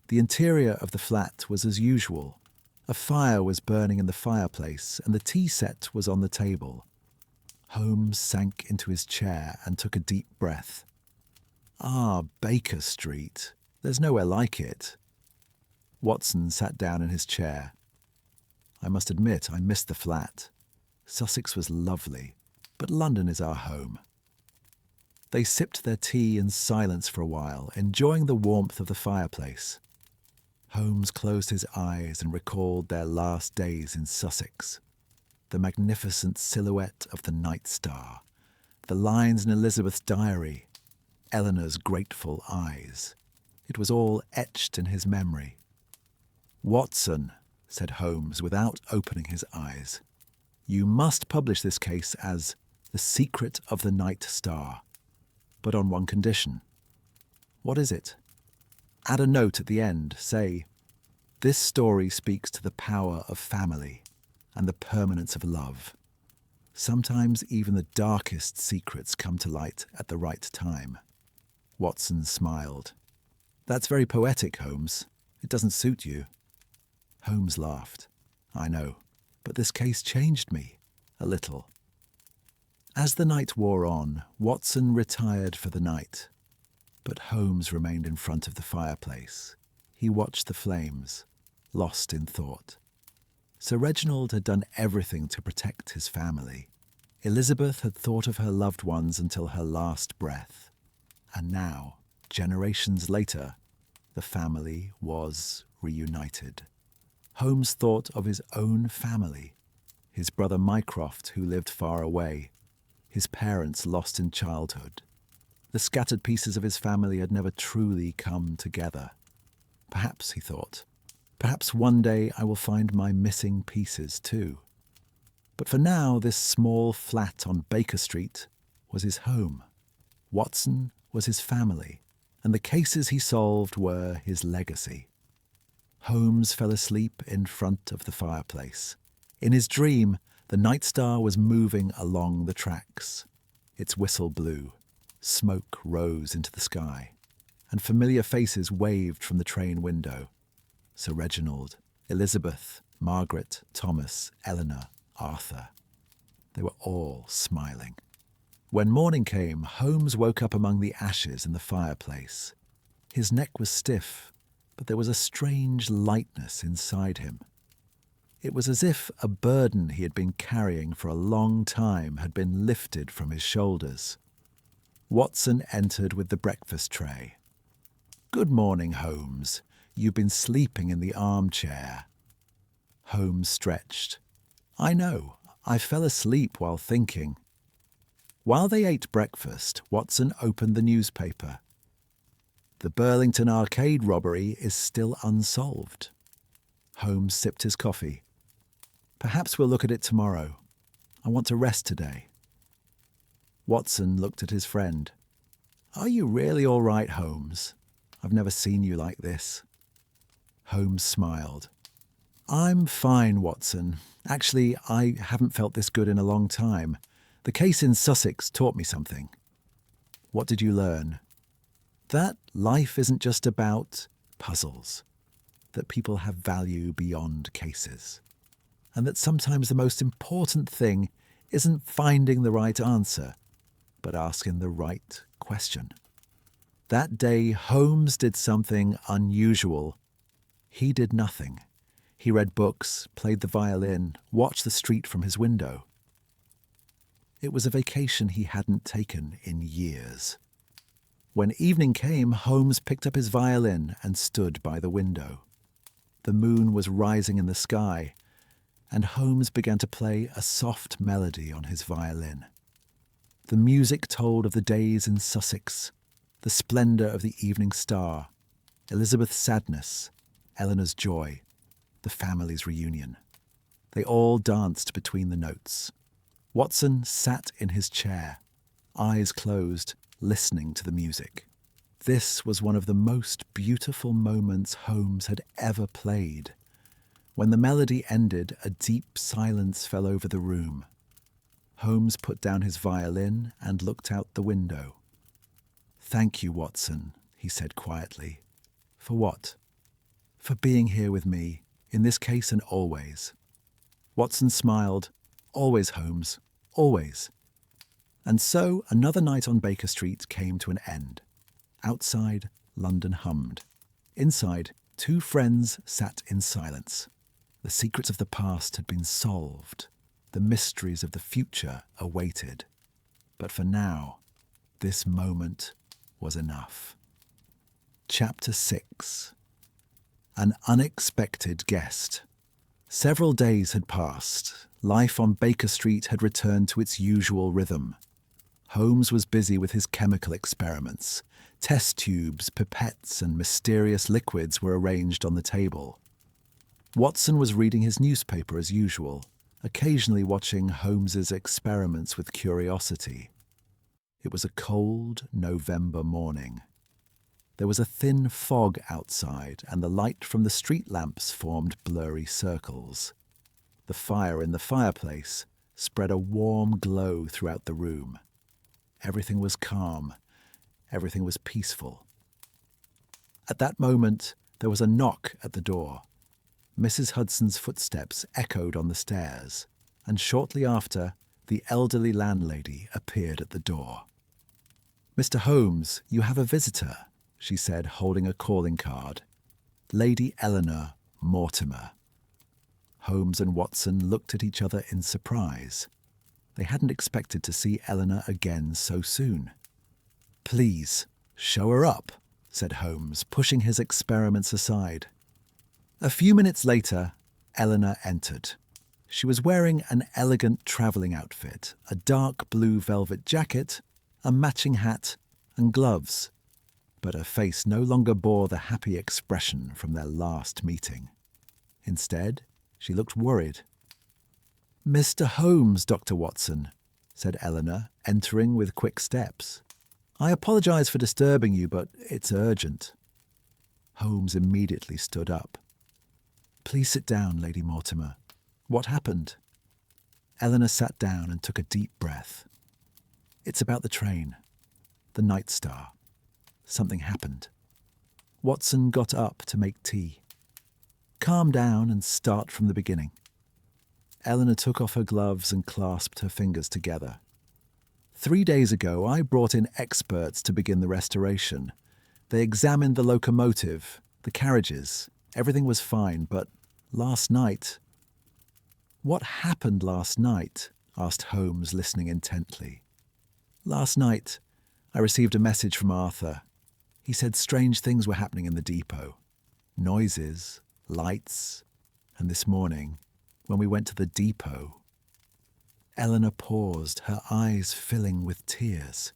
The interior of the flat was as usual. A fire was burning in the fireplace and the tea set was on the table. Holmes sank into his chair and took a deep breath. "Ah, Baker Street. There's nowhere like it." Watson sat down in his chair. "I must admit I missed the flat. Sussex was lovely, but London is our home." They sipped their tea in silence for a while, enjoying the warmth of the fireplace. Holmes closed his eyes and recalled their last days in Sussex. The magnificent silhouette of the Night Star, the lines in Elizabeth's diary, Eleanor's grateful eyes. It was all etched in his memory. "Watson," said Holmes without opening his eyes, "you must publish this case as The Secret of the Night Star, but on one condition." "What is it?" "Add a note at the end. Say, 'This story speaks to the power of family and the permanence of love. Sometimes even the darkest secrets come to light at the right time.'" Watson smiled. That's very poetic, Holmes. It doesn't suit you. Holmes laughed. I know, but this case changed me. A little. As the night wore on, Watson retired for the night. But Holmes remained in front of the fireplace. He watched the flames, lost in thought. Sir Reginald had done everything to protect his family. Elizabeth had thought of her loved ones until her last breath. And now, generations later, the family was reunited. Holmes thought of his own family, his brother Mycroft, who lived far away, his parents lost in childhood. The scattered pieces of his family had never truly come together. Perhaps, he thought, perhaps one day I will find my missing pieces too. But for now, this small flat on Baker Street was his home. Watson was his family, and the cases he solved were his legacy. Holmes fell asleep in front of the fireplace. In his dream, the Night Star was moving along the tracks. Its whistle blew. Smoke rose into the sky, and familiar faces waved from the train window. Sir Reginald, Elizabeth, Margaret, Thomas, Eleanor, Arthur. They were all smiling. When morning came, Holmes woke up among the ashes in the fireplace. His neck was stiff, but there was a strange lightness inside him. It was as if a burden he had been carrying for a long time had been lifted from his shoulders. Watson entered with the breakfast tray. "Good morning, Holmes. You've been sleeping in the armchair." Holmes stretched. "I know. I fell asleep while thinking." While they ate breakfast, Watson opened the newspaper. "The Burlington Arcade robbery is still unsolved." Holmes sipped his coffee. "Perhaps we'll look at it tomorrow. I want to rest today." Watson looked at his friend. "Are you really all right, Holmes? I've never seen you like this." Holmes smiled. "I'm fine, Watson. Actually, I haven't felt this good in a long time. The case in Sussex taught me something." "What did you learn?" "That life isn't just about puzzles. That people have value beyond cases. And that sometimes the most important thing isn't finding the right answer, but asking the right question." That day, Holmes did something unusual. He did nothing. He read books, played the violin, watched the street from his window. It was a vacation he hadn't taken in years. When evening came, Holmes picked up his violin and stood by the window. The moon was rising in the sky, and Holmes began to play a soft melody on his violin. The music told of the days in Sussex, the splendour of the evening star, Elizabeth's sadness, Eleanor's joy, the family's reunion. They all danced between the notes. Watson sat in his chair, eyes closed, listening to the music. This was one of the most beautiful moments Holmes had ever played. When the melody ended, a deep silence fell over the room. Holmes put down his violin and looked out the window. "Thank you, Watson," he said quietly. "For what?" "For being here with me, in this case and always." Watson smiled. "Always, Holmes, always." And so another night on Baker Street came to an end. Outside, London hummed. Inside, two friends sat in silence. The secrets of the past had been solved. The mysteries of the future awaited. But for now, this moment was enough. Chapter 6. An unexpected guest. Several days had passed. Life on Baker Street had returned to its usual rhythm. Holmes was busy with his chemical experiments. Test tubes, pipettes, and mysterious liquids were arranged on the table. Watson was reading his newspaper as usual, occasionally watching Holmes's experiments with curiosity. It was a cold November morning. There was a thin fog outside, and the light from the street lamps formed blurry circles. The fire in the fireplace spread a warm glow throughout the room. Everything was calm. Everything was peaceful. At that moment, there was a knock at the door. Mrs. Hudson's footsteps echoed on the stairs, and shortly after, the elderly landlady appeared at the door. "Mr. Holmes, you have a visitor," she said, holding a calling card. "Lady Eleanor Mortimer." Holmes and Watson looked at each other in surprise. They hadn't expected to see Eleanor again so soon. "Please, show her up," said Holmes, pushing his experiments aside. A few minutes later, Eleanor entered. She was wearing an elegant travelling outfit, a dark blue velvet jacket, a matching hat, and gloves. But her face no longer bore the happy expression from their last meeting. Instead, she looked worried. "Mr. Holmes, Dr. Watson," said Eleanor, entering with quick steps. "I apologize for disturbing you, but it's urgent." Holmes immediately stood up. "Please sit down, Lady Mortimer. What happened?" Eleanor sat down and took a deep breath. "It's about the train. The Night Star. Something happened." Watson got up to make tea. "Calm down and start from the beginning." Eleanor took off her gloves and clasped her fingers together. 3 days ago, I brought in experts to begin the restoration. They examined the locomotive, the carriages. Everything was fine, but last night... "What happened last night?" asked Holmes, listening intently. "Last night, I received a message from Arthur. He said strange things were happening in the depot. Noises, lights, and this morning, when we went to the depot..." Eleanor paused, her eyes filling with tears.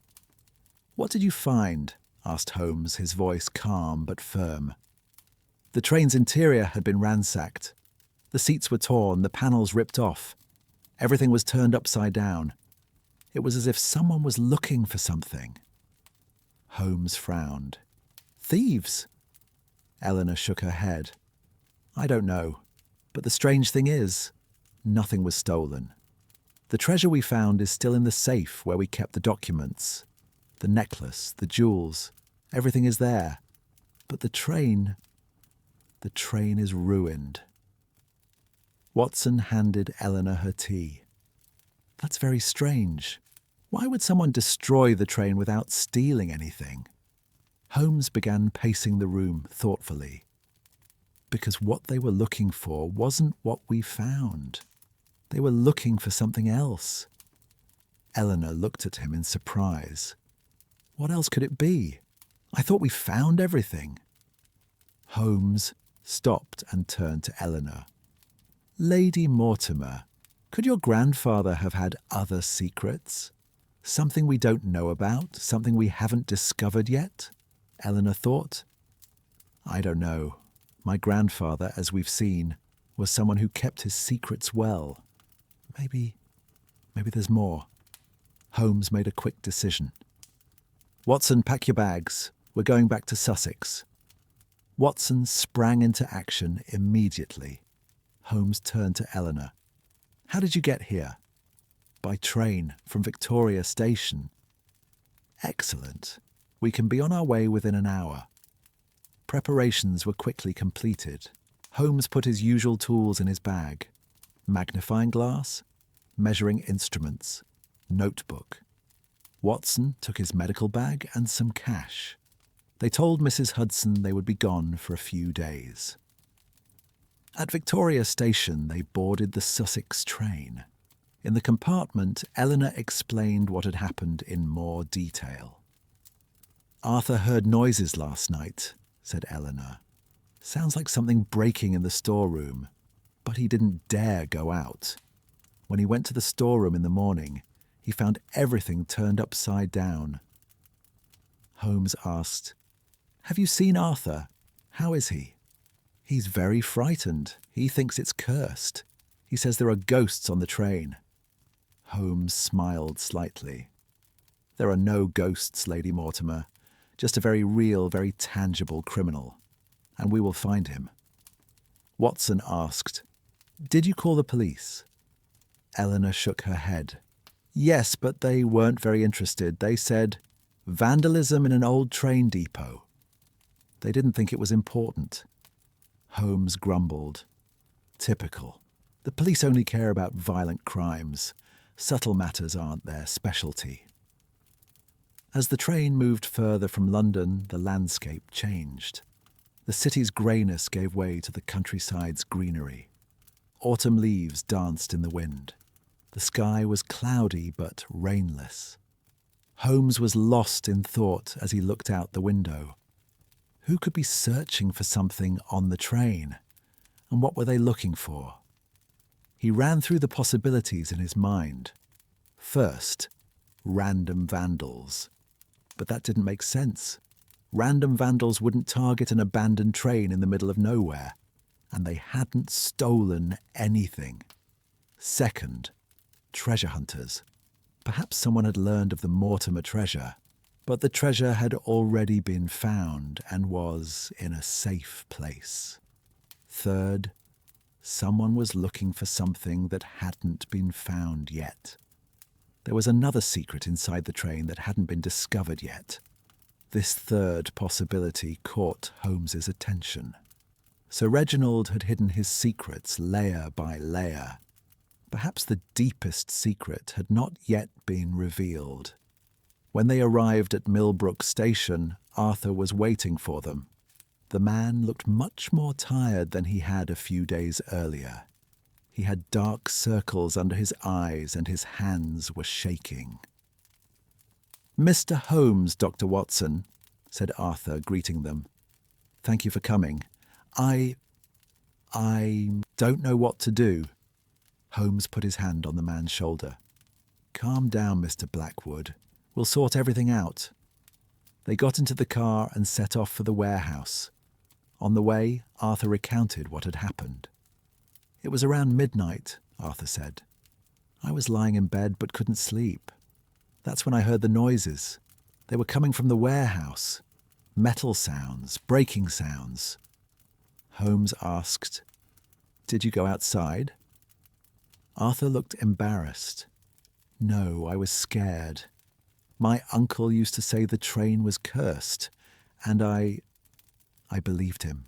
"What did you find?" asked Holmes, his voice calm but firm. "The train's interior had been ransacked. The seats were torn, the panels ripped off. Everything was turned upside down. It was as if someone was looking for something." Holmes frowned. "Thieves?" Eleanor shook her head. "I don't know. But the strange thing is, nothing was stolen. The treasure we found is still in the safe where we kept the documents. The necklace, the jewels, everything is there. But the train is ruined." Watson handed Eleanor her tea. "That's very strange. Why would someone destroy the train without stealing anything?" Holmes began pacing the room thoughtfully. "Because what they were looking for wasn't what we found. They were looking for something else." Eleanor looked at him in surprise. "What else could it be? I thought we found everything." Holmes stopped and turned to Eleanor. "Lady Mortimer, could your grandfather have had other secrets? Something we don't know about, something we haven't discovered yet?" Eleanor thought. "I don't know. My grandfather, as we've seen, was someone who kept his secrets well. Maybe there's more." Holmes made a quick decision. "Watson, pack your bags. We're going back to Sussex." Watson sprang into action immediately. Holmes turned to Eleanor. "How did you get here?" "By train, from Victoria Station." "Excellent. We can be on our way within an hour." Preparations were quickly completed. Holmes put his usual tools in his bag: magnifying glass, measuring instruments, notebook. Watson took his medical bag and some cash. They told Mrs. Hudson they would be gone for a few days. At Victoria Station, they boarded the Sussex train. In the compartment, Eleanor explained what had happened in more detail. "Arthur heard noises last night," said Eleanor. "Sounds like something breaking in the storeroom, but he didn't dare go out. When he went to the storeroom in the morning, he found everything turned upside down." Holmes asked, "Have you seen Arthur? How is he?" "He's very frightened. He thinks it's cursed. He says there are ghosts on the train." Holmes smiled slightly. "There are no ghosts, Lady Mortimer. Just a very real, very tangible criminal. And we will find him." Watson asked, "Did you call the police?" Eleanor shook her head. "Yes, but they weren't very interested. They said, vandalism in an old train depot." They didn't think it was important. Holmes grumbled. Typical. The police only care about violent crimes. Subtle matters aren't their specialty. As the train moved further from London, the landscape changed. The city's greyness gave way to the countryside's greenery. Autumn leaves danced in the wind. The sky was cloudy but rainless. Holmes was lost in thought as he looked out the window. Who could be searching for something on the train? And what were they looking for? He ran through the possibilities in his mind. First, random vandals. But that didn't make sense. Random vandals wouldn't target an abandoned train in the middle of nowhere, and they hadn't stolen anything. Second, treasure hunters. Perhaps someone had learned of the Mortimer treasure, but the treasure had already been found and was in a safe place. Third, someone was looking for something that hadn't been found yet. There was another secret inside the train that hadn't been discovered yet. This third possibility caught Holmes's attention. Sir Reginald had hidden his secrets layer by layer. Perhaps the deepest secret had not yet been revealed. When they arrived at Millbrook Station, Arthur was waiting for them. The man looked much more tired than he had a few days earlier. He had dark circles under his eyes and his hands were shaking. "Mr. Holmes, Dr. Watson," said Arthur, greeting them. "Thank you for coming. I don't know what to do." Holmes put his hand on the man's shoulder. "Calm down, Mr. Blackwood. We'll sort everything out." They got into the car and set off for the warehouse. On the way, Arthur recounted what had happened. "It was around midnight," Arthur said. "I was lying in bed but couldn't sleep. That's when I heard the noises. They were coming from the warehouse. Metal sounds, breaking sounds." Holmes asked, "Did you go outside?" Arthur looked embarrassed. "No, I was scared. My uncle used to say the train was cursed, and I believed him."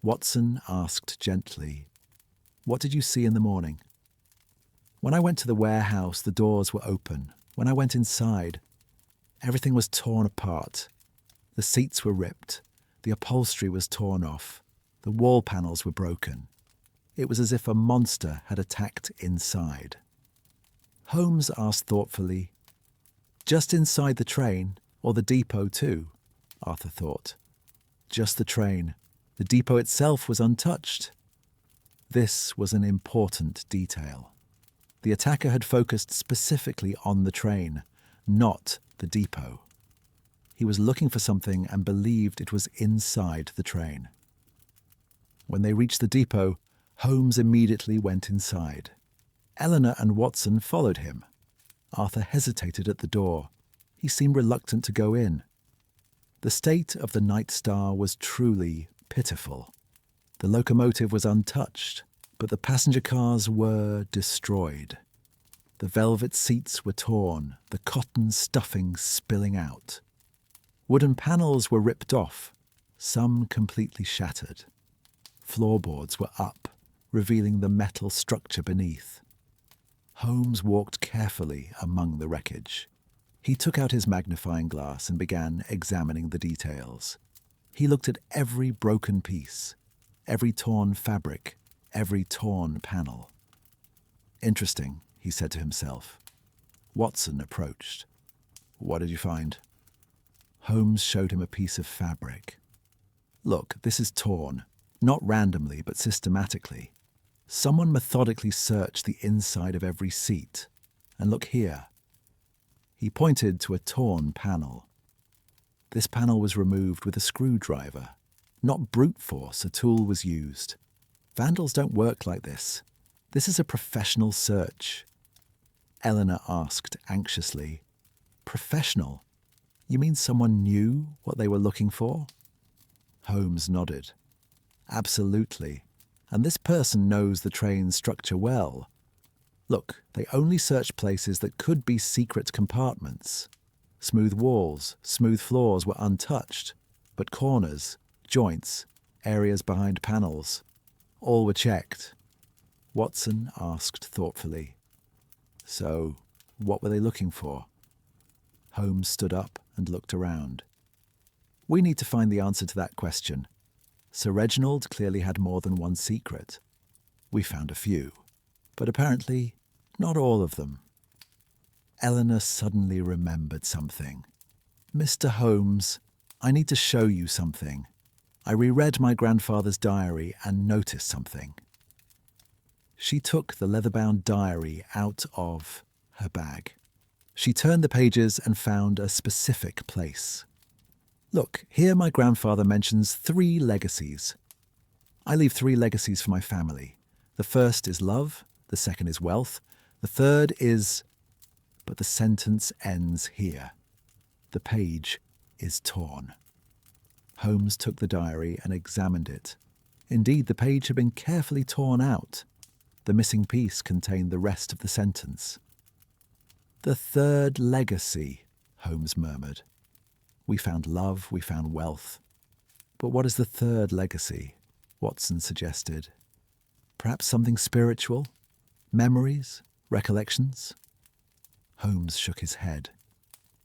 Watson asked gently, "What did you see in the morning?" "When I went to the warehouse, the doors were open. When I went inside, everything was torn apart. The seats were ripped. The upholstery was torn off. The wall panels were broken. It was as if a monster had attacked inside." Holmes asked thoughtfully, "Just inside the train, or the depot too?" Arthur thought. "Just the train. The depot itself was untouched." This was an important detail. The attacker had focused specifically on the train, not the depot. He was looking for something and believed it was inside the train. When they reached the depot, Holmes immediately went inside. Eleanor and Watson followed him. Arthur hesitated at the door. He seemed reluctant to go in. The state of the Night Star was truly pitiful. The locomotive was untouched, but the passenger cars were destroyed. The velvet seats were torn, the cotton stuffing spilling out. Wooden panels were ripped off, some completely shattered. Floorboards were up, revealing the metal structure beneath. Holmes walked carefully among the wreckage. He took out his magnifying glass and began examining the details. He looked at every broken piece, every torn fabric, every torn panel. "Interesting," he said to himself. Watson approached. "What did you find?" Holmes showed him a piece of fabric. "Look, this is torn, not randomly but systematically. Someone methodically searched the inside of every seat. And look here." He pointed to a torn panel. This panel was removed with a screwdriver. Not brute force, a tool was used. Vandals don't work like this. This is a professional search. Eleanor asked anxiously, "Professional? You mean someone knew what they were looking for?" Holmes nodded. "Absolutely. And this person knows the train's structure well. Look, they only search places that could be secret compartments. Smooth walls, smooth floors were untouched. but corners, joints, areas behind panels, all were checked. Watson asked thoughtfully, "So, what were they looking for?" Holmes stood up and looked around. "We need to find the answer to that question. Sir Reginald clearly had more than one secret. We found a few, but apparently not all of them." Eleanor suddenly remembered something. "Mr. Holmes, I need to show you something. I reread my grandfather's diary and noticed something." She took the leather-bound diary out of her bag. She turned the pages and found a specific place. "Look, here my grandfather mentions 3 legacies. I leave 3 legacies for my family. The first is love, the second is wealth, the third is..." But the sentence ends here. The page is torn. Holmes took the diary and examined it. Indeed, the page had been carefully torn out. The missing piece contained the rest of the sentence. "The third legacy," Holmes murmured. "We found love, we found wealth. But what is the third legacy?" Watson suggested. "Perhaps something spiritual? Memories? Recollections?" Holmes shook his head.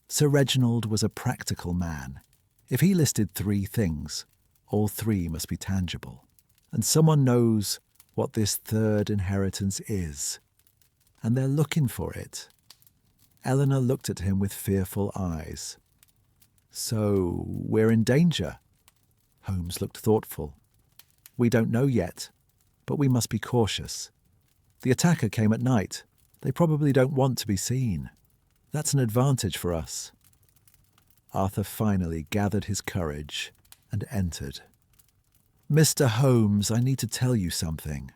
Sir Reginald was a practical man. If he listed 3 things, all 3 must be tangible. And someone knows what this third inheritance is. And they're looking for it. Eleanor looked at him with fearful eyes. "So, we're in danger?" Holmes looked thoughtful. "We don't know yet, but we must be cautious. The attacker came at night. They probably don't want to be seen. That's an advantage for us." Arthur finally gathered his courage and entered. "Mr. Holmes, I need to tell you something."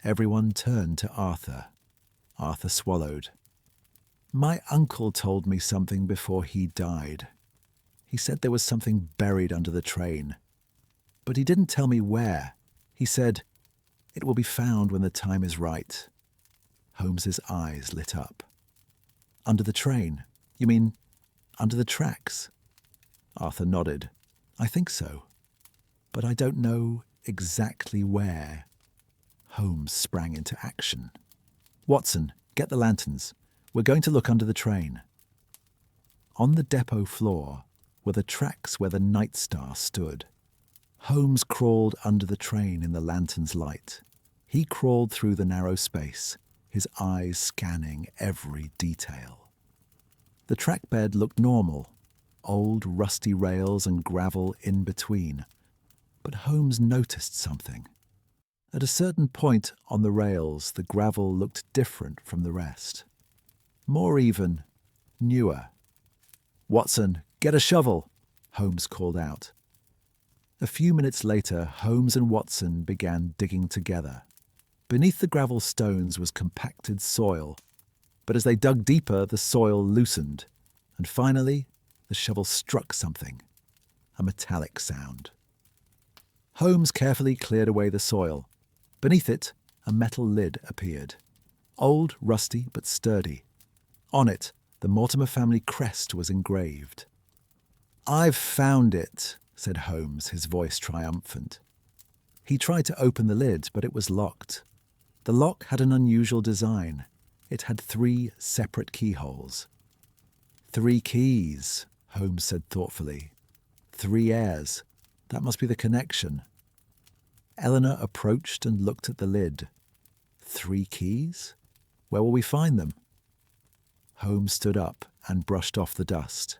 Everyone turned to Arthur. Arthur swallowed. "My uncle told me something before he died. He said there was something buried under the train. But he didn't tell me where. He said, 'It will be found when the time is right.'" Holmes's eyes lit up. "Under the train? You mean under the tracks?" Arthur nodded. "I think so. But I don't know exactly where." Holmes sprang into action. "Watson, get the lanterns. We're going to look under the train." On the depot floor were the tracks where the Night Star stood. Holmes crawled under the train in the lantern's light. He crawled through the narrow space, his eyes scanning every detail. The track bed looked normal, old rusty rails and gravel in between. But Holmes noticed something. At a certain point on the rails, the gravel looked different from the rest. More even, newer. "Watson, get a shovel," Holmes called out. A few minutes later, Holmes and Watson began digging together. Beneath the gravel stones was compacted soil, but as they dug deeper, the soil loosened, and finally, the shovel struck something, a metallic sound. Holmes carefully cleared away the soil. Beneath it, a metal lid appeared. Old, rusty, but sturdy. On it, the Mortimer family crest was engraved. "I've found it," said Holmes, his voice triumphant. He tried to open the lid, but it was locked. The lock had an unusual design. It had 3 separate keyholes. 3 keys, Holmes said thoughtfully. 3 heirs. That must be the connection. Eleanor approached and looked at the lid. 3 keys? Where will we find them? Holmes stood up and brushed off the dust.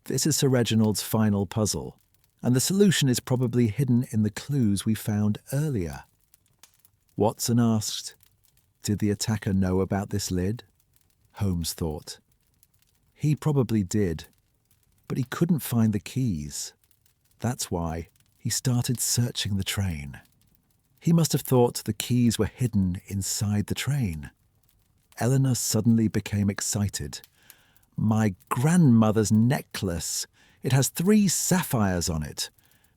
"This is Sir Reginald's final puzzle, and the solution is probably hidden in the clues we found earlier." Watson asked, "Did the attacker know about this lid?" Holmes thought. He probably did, but he couldn't find the keys. That's why he started searching the train. He must have thought the keys were hidden inside the train. Eleanor suddenly became excited. "My grandmother's necklace! It has 3 sapphires on it.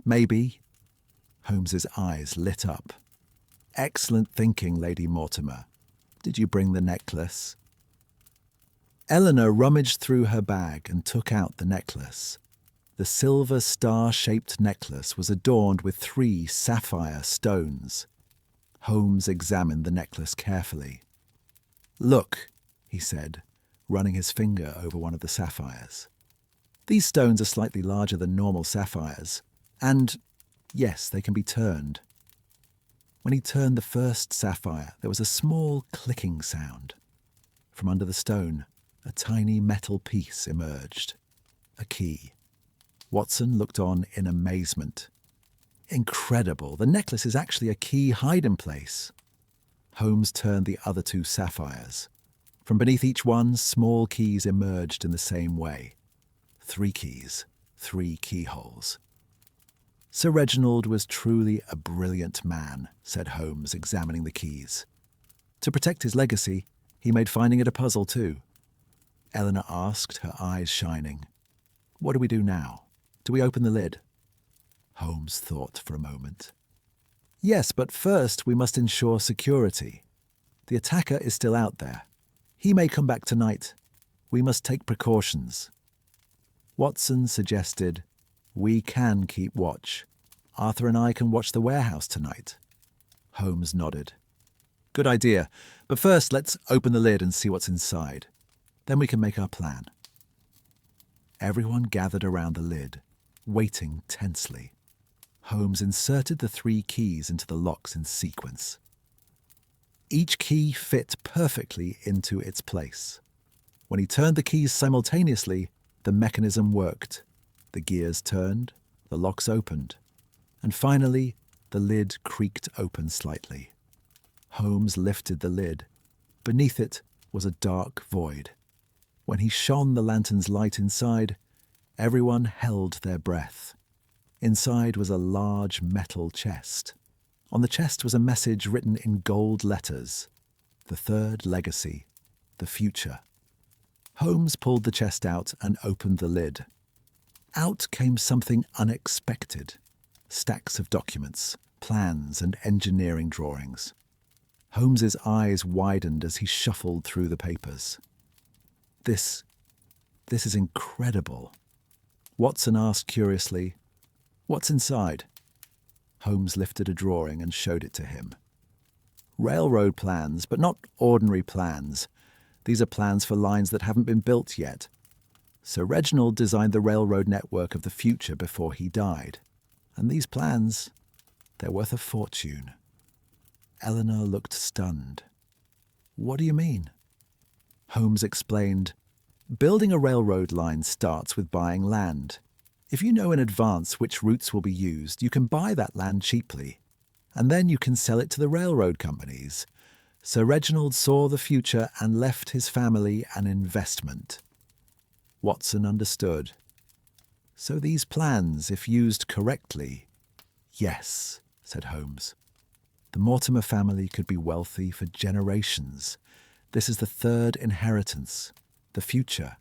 Maybe..." Holmes's eyes lit up. "Excellent thinking, Lady Mortimer. Did you bring the necklace?" Eleanor rummaged through her bag and took out the necklace. The silver star-shaped necklace was adorned with 3 sapphire stones. Holmes examined the necklace carefully. "Look," he said, running his finger over one of the sapphires. "These stones are slightly larger than normal sapphires, and, yes, they can be turned." When he turned the first sapphire, there was a small clicking sound. From under the stone, a tiny metal piece emerged. A key. Watson looked on in amazement. "Incredible! The necklace is actually a key hiding place." Holmes turned the other 2 sapphires. From beneath each one, small keys emerged in the same way. 3 keys, 3 keyholes. "Sir Reginald was truly a brilliant man," said Holmes, examining the keys. "To protect his legacy, he made finding it a puzzle too." Eleanor asked, her eyes shining. "What do we do now? Do we open the lid?" Holmes thought for a moment. "Yes, but first we must ensure security. The attacker is still out there. He may come back tonight. We must take precautions." Watson suggested, "We can keep watch. Arthur and I can watch the warehouse tonight." Holmes nodded. "Good idea, but first let's open the lid and see what's inside. Then we can make our plan." Everyone gathered around the lid, waiting tensely. Holmes inserted the 3 keys into the locks in sequence. Each key fit perfectly into its place. When he turned the keys simultaneously, the mechanism worked. The gears turned, the locks opened, and finally, the lid creaked open slightly. Holmes lifted the lid. Beneath it was a dark void. When he shone the lantern's light inside, everyone held their breath. Inside was a large metal chest. On the chest was a message written in gold letters: "The third legacy, the future." Holmes pulled the chest out and opened the lid. Out came something unexpected: stacks of documents, plans, and engineering drawings. Holmes's eyes widened as he shuffled through the papers. This is incredible." Watson asked curiously, "What's inside?" Holmes lifted a drawing and showed it to him. "Railroad plans, but not ordinary plans. These are plans for lines that haven't been built yet. Sir Reginald designed the railroad network of the future before he died. And these plans, they're worth a fortune." Eleanor looked stunned. "What do you mean?" Holmes explained, "Building a railroad line starts with buying land. If you know in advance which routes will be used, you can buy that land cheaply, and then you can sell it to the railroad companies. Sir Reginald saw the future and left his family an investment." Watson understood. "So these plans, if used correctly—" "Yes," said Holmes. "The Mortimer family could be wealthy for generations. This is the 3rd inheritance, the future.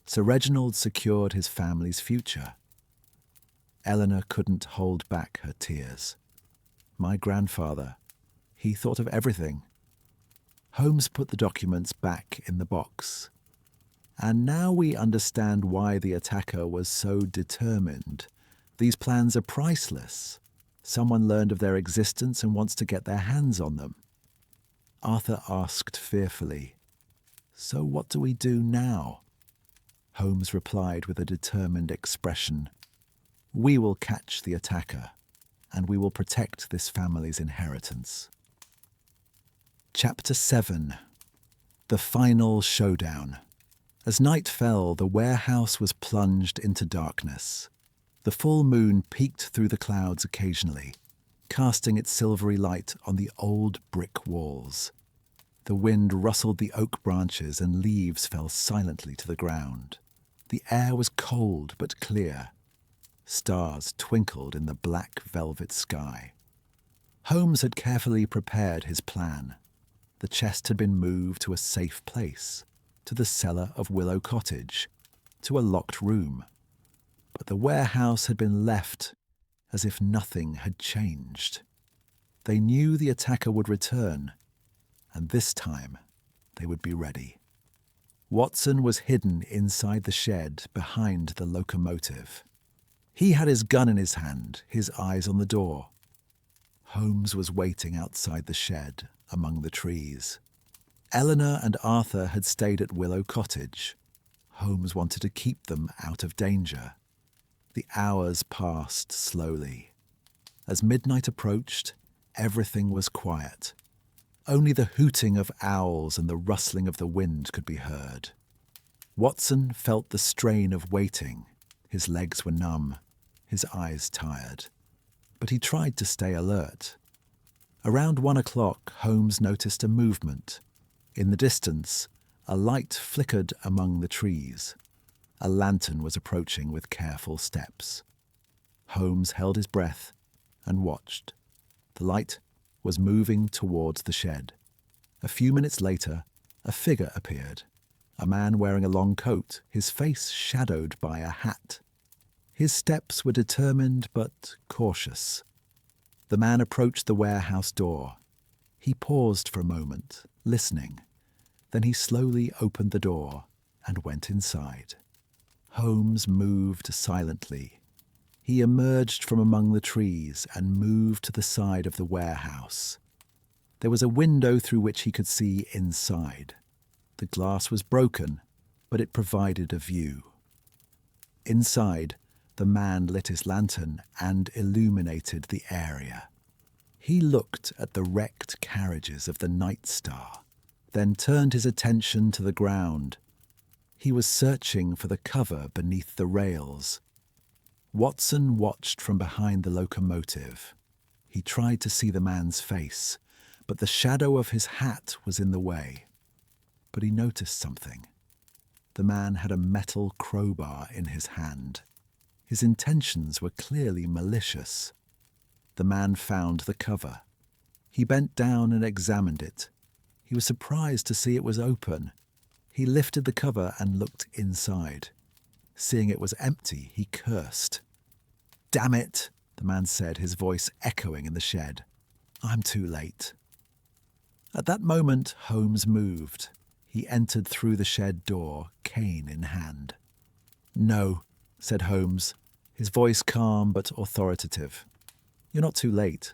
Sir Reginald secured his family's future." Eleanor couldn't hold back her tears. "My grandfather, he thought of everything." Holmes put the documents back in the box. "And now we understand why the attacker was so determined. These plans are priceless. Someone learned of their existence and wants to get their hands on them." Arthur asked fearfully, "So what do we do now?" Holmes replied with a determined expression, "We will catch the attacker, and we will protect this family's inheritance." Chapter 7. The Final Showdown. As night fell, the warehouse was plunged into darkness. The full moon peeked through the clouds occasionally, casting its silvery light on the old brick walls. The wind rustled the oak branches and leaves fell silently to the ground. The air was cold but clear. Stars twinkled in the black velvet sky. Holmes had carefully prepared his plan. The chest had been moved to a safe place, to the cellar of Willow Cottage, to a locked room. But the warehouse had been left as if nothing had changed. They knew the attacker would return, and this time they would be ready. Watson was hidden inside the shed behind the locomotive. He had his gun in his hand, his eyes on the door. Holmes was waiting outside the shed, among the trees. Eleanor and Arthur had stayed at Willow Cottage. Holmes wanted to keep them out of danger. The hours passed slowly. As midnight approached, everything was quiet. Only the hooting of owls and the rustling of the wind could be heard. Watson felt the strain of waiting. His legs were numb, his eyes tired. But he tried to stay alert. Around 1 o'clock, Holmes noticed a movement. In the distance, a light flickered among the trees. A lantern was approaching with careful steps. Holmes held his breath and watched. The light was moving towards the shed. A few minutes later, a figure appeared. A man wearing a long coat, his face shadowed by a hat. His steps were determined but cautious. The man approached the warehouse door. He paused for a moment, listening. Then he slowly opened the door and went inside. Holmes moved silently. He emerged from among the trees and moved to the side of the warehouse. There was a window through which he could see inside. The glass was broken, but it provided a view. Inside, the man lit his lantern and illuminated the area. He looked at the wrecked carriages of the Night Star, then turned his attention to the ground. He was searching for the cover beneath the rails. Watson watched from behind the locomotive. He tried to see the man's face, but the shadow of his hat was in the way. But he noticed something. The man had a metal crowbar in his hand. His intentions were clearly malicious. The man found the cover. He bent down and examined it. He was surprised to see it was open. He lifted the cover and looked inside. Seeing it was empty, he cursed. "Damn it," the man said, his voice echoing in the shed. "I'm too late." At that moment, Holmes moved. He entered through the shed door, cane in hand. "No," said Holmes, his voice calm but authoritative. "You're not too late.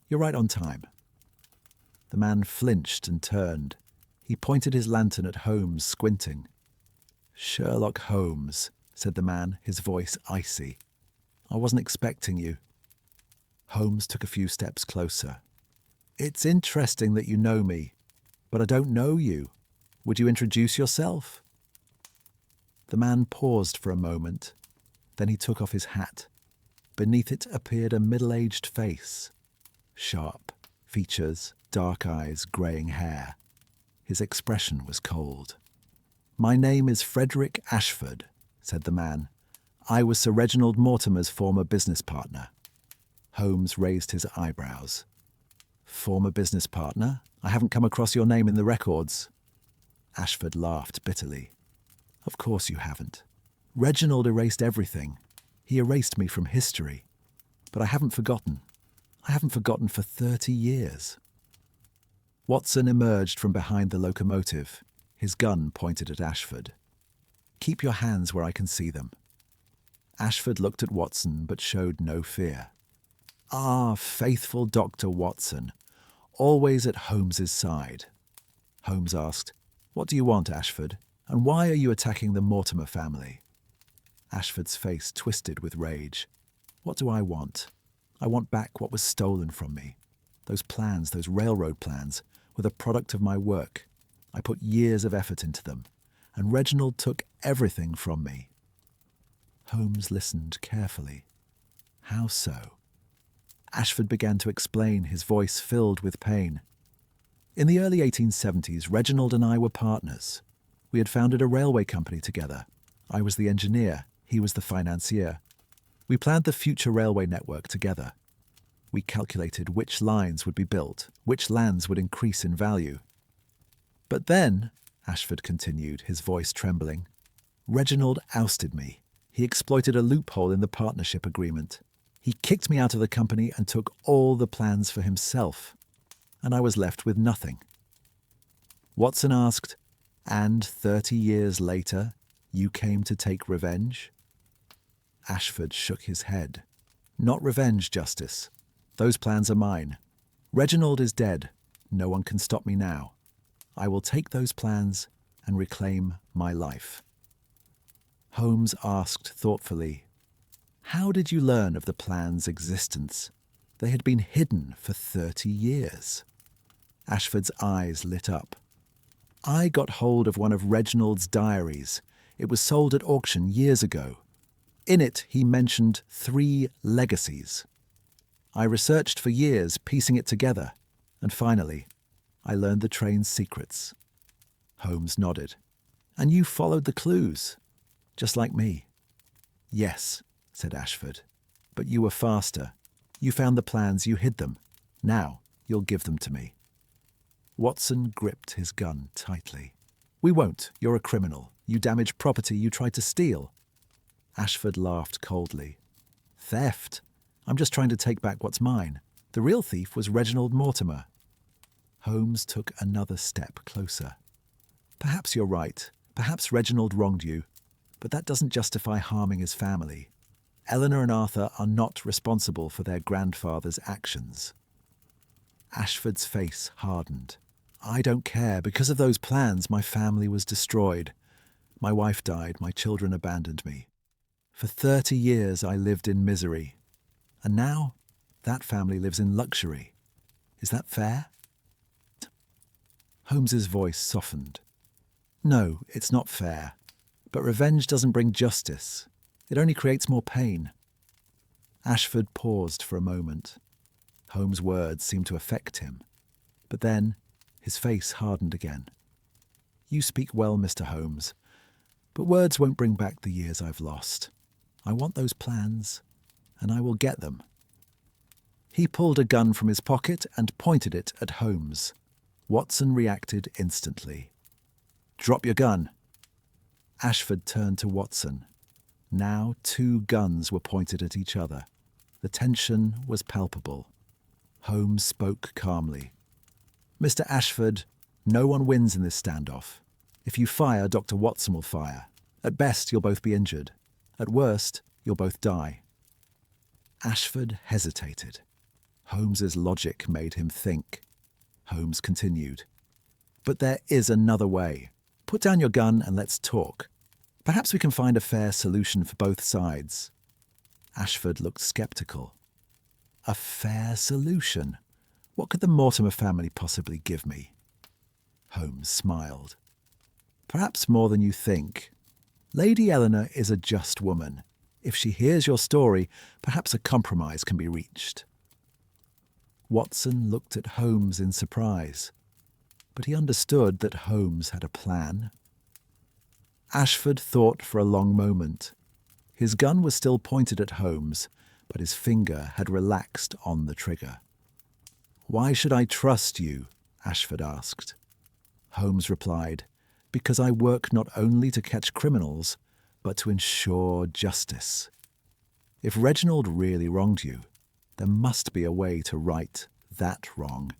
You're right on time." The man flinched and turned. He pointed his lantern at Holmes, squinting. "Sherlock Holmes," said the man, his voice icy. "I wasn't expecting you." Holmes took a few steps closer. "It's interesting that you know me, but I don't know you. Would you introduce yourself?" The man paused for a moment. Then he took off his hat. Beneath it appeared a middle-aged face. Sharp features, dark eyes, greying hair. His expression was cold. "My name is Frederick Ashford," said the man. "I was Sir Reginald Mortimer's former business partner." Holmes raised his eyebrows. "Former business partner? I haven't come across your name in the records." Ashford laughed bitterly. "Of course you haven't. Reginald erased everything. He erased me from history. But I haven't forgotten. I haven't forgotten for 30 years. Watson emerged from behind the locomotive, his gun pointed at Ashford. "Keep your hands where I can see them." Ashford looked at Watson but showed no fear. "Ah, faithful Dr. Watson, always at Holmes's side." Holmes asked, "What do you want, Ashford, and why are you attacking the Mortimer family?" Ashford's face twisted with rage. "What do I want? I want back what was stolen from me. Those plans, those railroad plans, were the product of my work. I put years of effort into them, and Reginald took everything from me." Holmes listened carefully. "How so?" Ashford began to explain, his voice filled with pain. "In the early 1870s, Reginald and I were partners. We had founded a railway company together. I was the engineer, he was the financier. We planned the future railway network together. We calculated which lines would be built, which lands would increase in value. But then," Ashford continued, his voice trembling, "Reginald ousted me. He exploited a loophole in the partnership agreement. He kicked me out of the company and took all the plans for himself. And I was left with nothing." Watson asked, "And 30 years later, you came to take revenge?" Ashford shook his head. Not revenge, Justice. Those plans are mine. Reginald is dead. No one can stop me now. I will take those plans and reclaim my life. Holmes asked thoughtfully, "How did you learn of the plan's existence? They had been hidden for 30 years. Ashford's eyes lit up. "I got hold of one of Reginald's diaries. It was sold at auction years ago. In it, he mentioned 3 legacies. I researched for years, piecing it together, and finally, I learned the train's secrets." Holmes nodded. "And you followed the clues, just like me." "Yes," said Ashford, "but you were faster. You found the plans, you hid them. Now you'll give them to me." Watson gripped his gun tightly. "We won't. You're a criminal. You damaged property you tried to steal." Ashford laughed coldly. "Theft? I'm just trying to take back what's mine. The real thief was Reginald Mortimer." Holmes took another step closer. "Perhaps you're right. Perhaps Reginald wronged you. But that doesn't justify harming his family. Eleanor and Arthur are not responsible for their grandfather's actions." Ashford's face hardened. "I don't care. Because of those plans, my family was destroyed. My wife died. My children abandoned me. For 30 years, I lived in misery. And now, that family lives in luxury. Is that fair?" Holmes's voice softened. "No, it's not fair. But revenge doesn't bring justice. It only creates more pain." Ashford paused for a moment. Holmes' words seemed to affect him. But then, his face hardened again. "You speak well, Mr. Holmes. But words won't bring back the years I've lost. I want those plans, and I will get them." He pulled a gun from his pocket and pointed it at Holmes. Watson reacted instantly. "Drop your gun." Ashford turned to Watson. Now 2 guns were pointed at each other. The tension was palpable. Holmes spoke calmly. "Mr. Ashford, no one wins in this standoff. If you fire, Dr. Watson will fire. At best, you'll both be injured. At worst, you'll both die." Ashford hesitated. Holmes's logic made him think. Holmes continued. "But there is another way. Put down your gun and let's talk. Perhaps we can find a fair solution for both sides." Ashford looked sceptical. "A fair solution? What could the Mortimer family possibly give me?" Holmes smiled. "Perhaps more than you think. Lady Eleanor is a just woman. If she hears your story, perhaps a compromise can be reached." Watson looked at Holmes in surprise, but he understood that Holmes had a plan. Ashford thought for a long moment. His gun was still pointed at Holmes, but his finger had relaxed on the trigger. "Why should I trust you?" Ashford asked. Holmes replied, "Because I work not only to catch criminals, but to ensure justice. If Reginald really wronged you, there must be a way to right that wrong."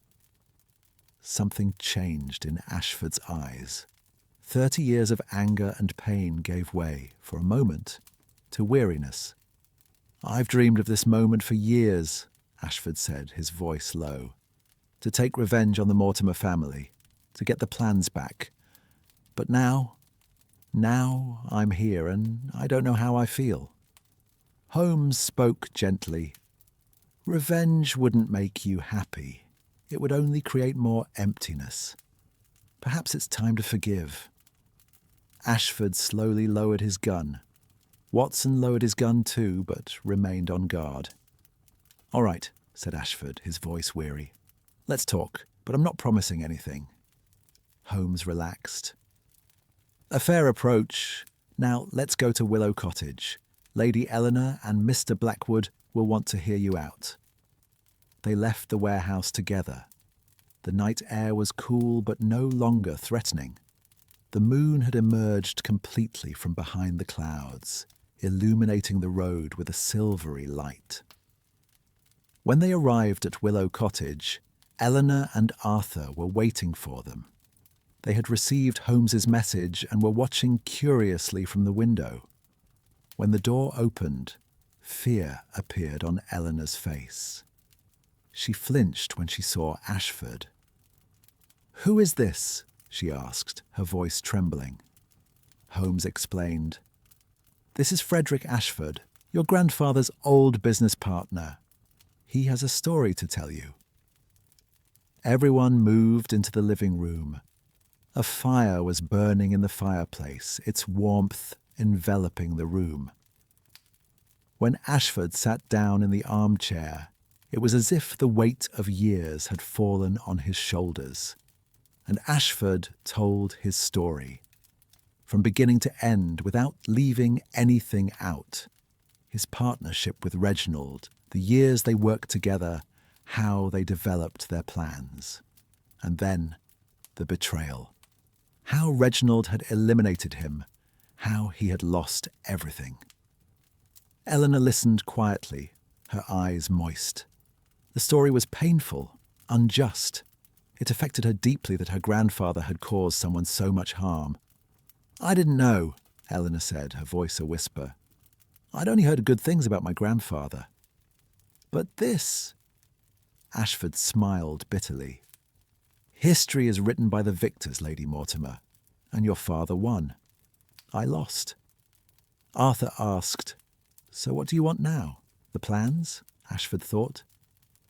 Something changed in Ashford's eyes. 30 years of anger and pain gave way, for a moment, to weariness. "I've dreamed of this moment for years," Ashford said, his voice low. "To take revenge on the Mortimer family, to get the plans back. But now I'm here and I don't know how I feel." Holmes spoke gently. "Revenge wouldn't make you happy. It would only create more emptiness. Perhaps it's time to forgive." Ashford slowly lowered his gun. Watson lowered his gun too, but remained on guard. "All right," said Ashford, his voice weary. "Let's talk, but I'm not promising anything." Holmes relaxed. "A fair approach. Now let's go to Willow Cottage. Lady Eleanor and Mr. Blackwood will want to hear you out." They left the warehouse together. The night air was cool but no longer threatening. The moon had emerged completely from behind the clouds, illuminating the road with a silvery light. When they arrived at Willow Cottage, Eleanor and Arthur were waiting for them. They had received Holmes's message and were watching curiously from the window. When the door opened, fear appeared on Eleanor's face. She flinched when she saw Ashford. "Who is this?" she asked, her voice trembling. Holmes explained. "This is Frederick Ashford, your grandfather's old business partner. He has a story to tell you." Everyone moved into the living room. A fire was burning in the fireplace, its warmth enveloping the room. When Ashford sat down in the armchair, it was as if the weight of years had fallen on his shoulders, and Ashford told his story, from beginning to end without leaving anything out. His partnership with Reginald, the years they worked together, how they developed their plans. And then the betrayal. How Reginald had eliminated him, how he had lost everything. Eleanor listened quietly, her eyes moist. The story was painful, unjust. It affected her deeply that her grandfather had caused someone so much harm. "I didn't know," Eleanor said, her voice a whisper. "I'd only heard good things about my grandfather. But this—" Ashford smiled bitterly. "History is written by the victors, Lady Mortimer, and your father won. I lost." Arthur asked, "So what do you want now? The plans?" Ashford thought.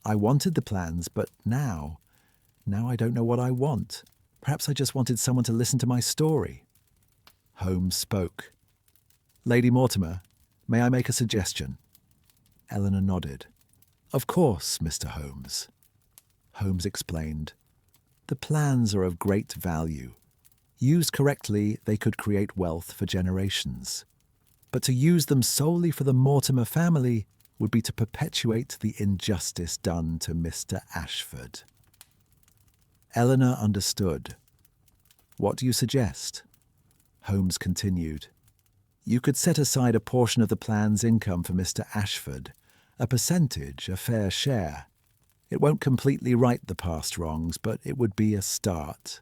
"I wanted the plans, but now I don't know what I want. Perhaps I just wanted someone to listen to my story." Holmes spoke. "Lady Mortimer, may I make a suggestion?" Eleanor nodded. "Of course, Mr. Holmes." Holmes explained. "The plans are of great value. Used correctly, they could create wealth for generations. But to use them solely for the Mortimer family would be to perpetuate the injustice done to Mr. Ashford." Eleanor understood. "What do you suggest?" Holmes continued. "You could set aside a portion of the plan's income for Mr. Ashford, a percentage, a fair share. It won't completely right the past wrongs, but it would be a start."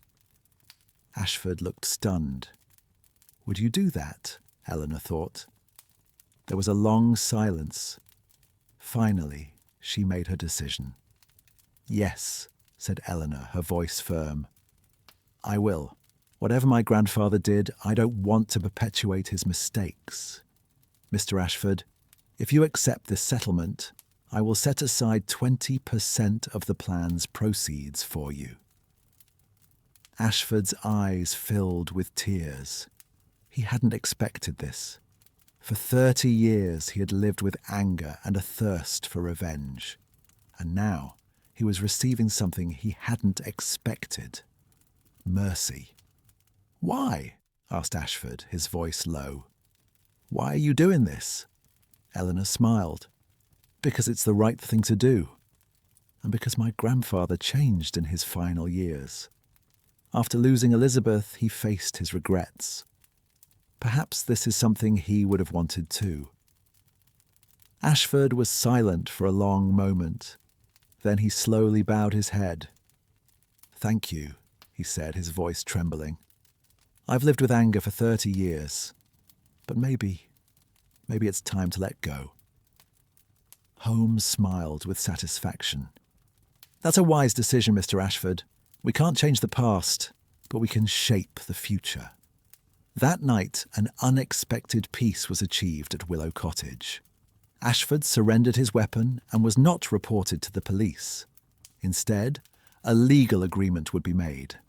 Ashford looked stunned. Would you do that? Eleanor thought. There was a long silence. Finally, she made her decision. "Yes," said Eleanor, her voice firm. "I will. Whatever my grandfather did, I don't want to perpetuate his mistakes. Mr. Ashford, if you accept this settlement, I will set aside 20% of the plan's proceeds for you." Ashford's eyes filled with tears. He hadn't expected this. For 30 years he had lived with anger and a thirst for revenge. And now he was receiving something he hadn't expected. Mercy. "Why?" asked Ashford, his voice low. "Why are you doing this?" Eleanor smiled. "Because it's the right thing to do. And because my grandfather changed in his final years. After losing Elizabeth, he faced his regrets. Perhaps this is something he would have wanted too." Ashford was silent for a long moment. Then he slowly bowed his head. "Thank you," he said, his voice trembling. "I've lived with anger for 30 years. But maybe it's time to let go." Holmes smiled with satisfaction. "That's a wise decision, Mr. Ashford. We can't change the past, but we can shape the future." That night, an unexpected peace was achieved at Willow Cottage. Ashford surrendered his weapon and was not reported to the police. Instead, a legal agreement would be made.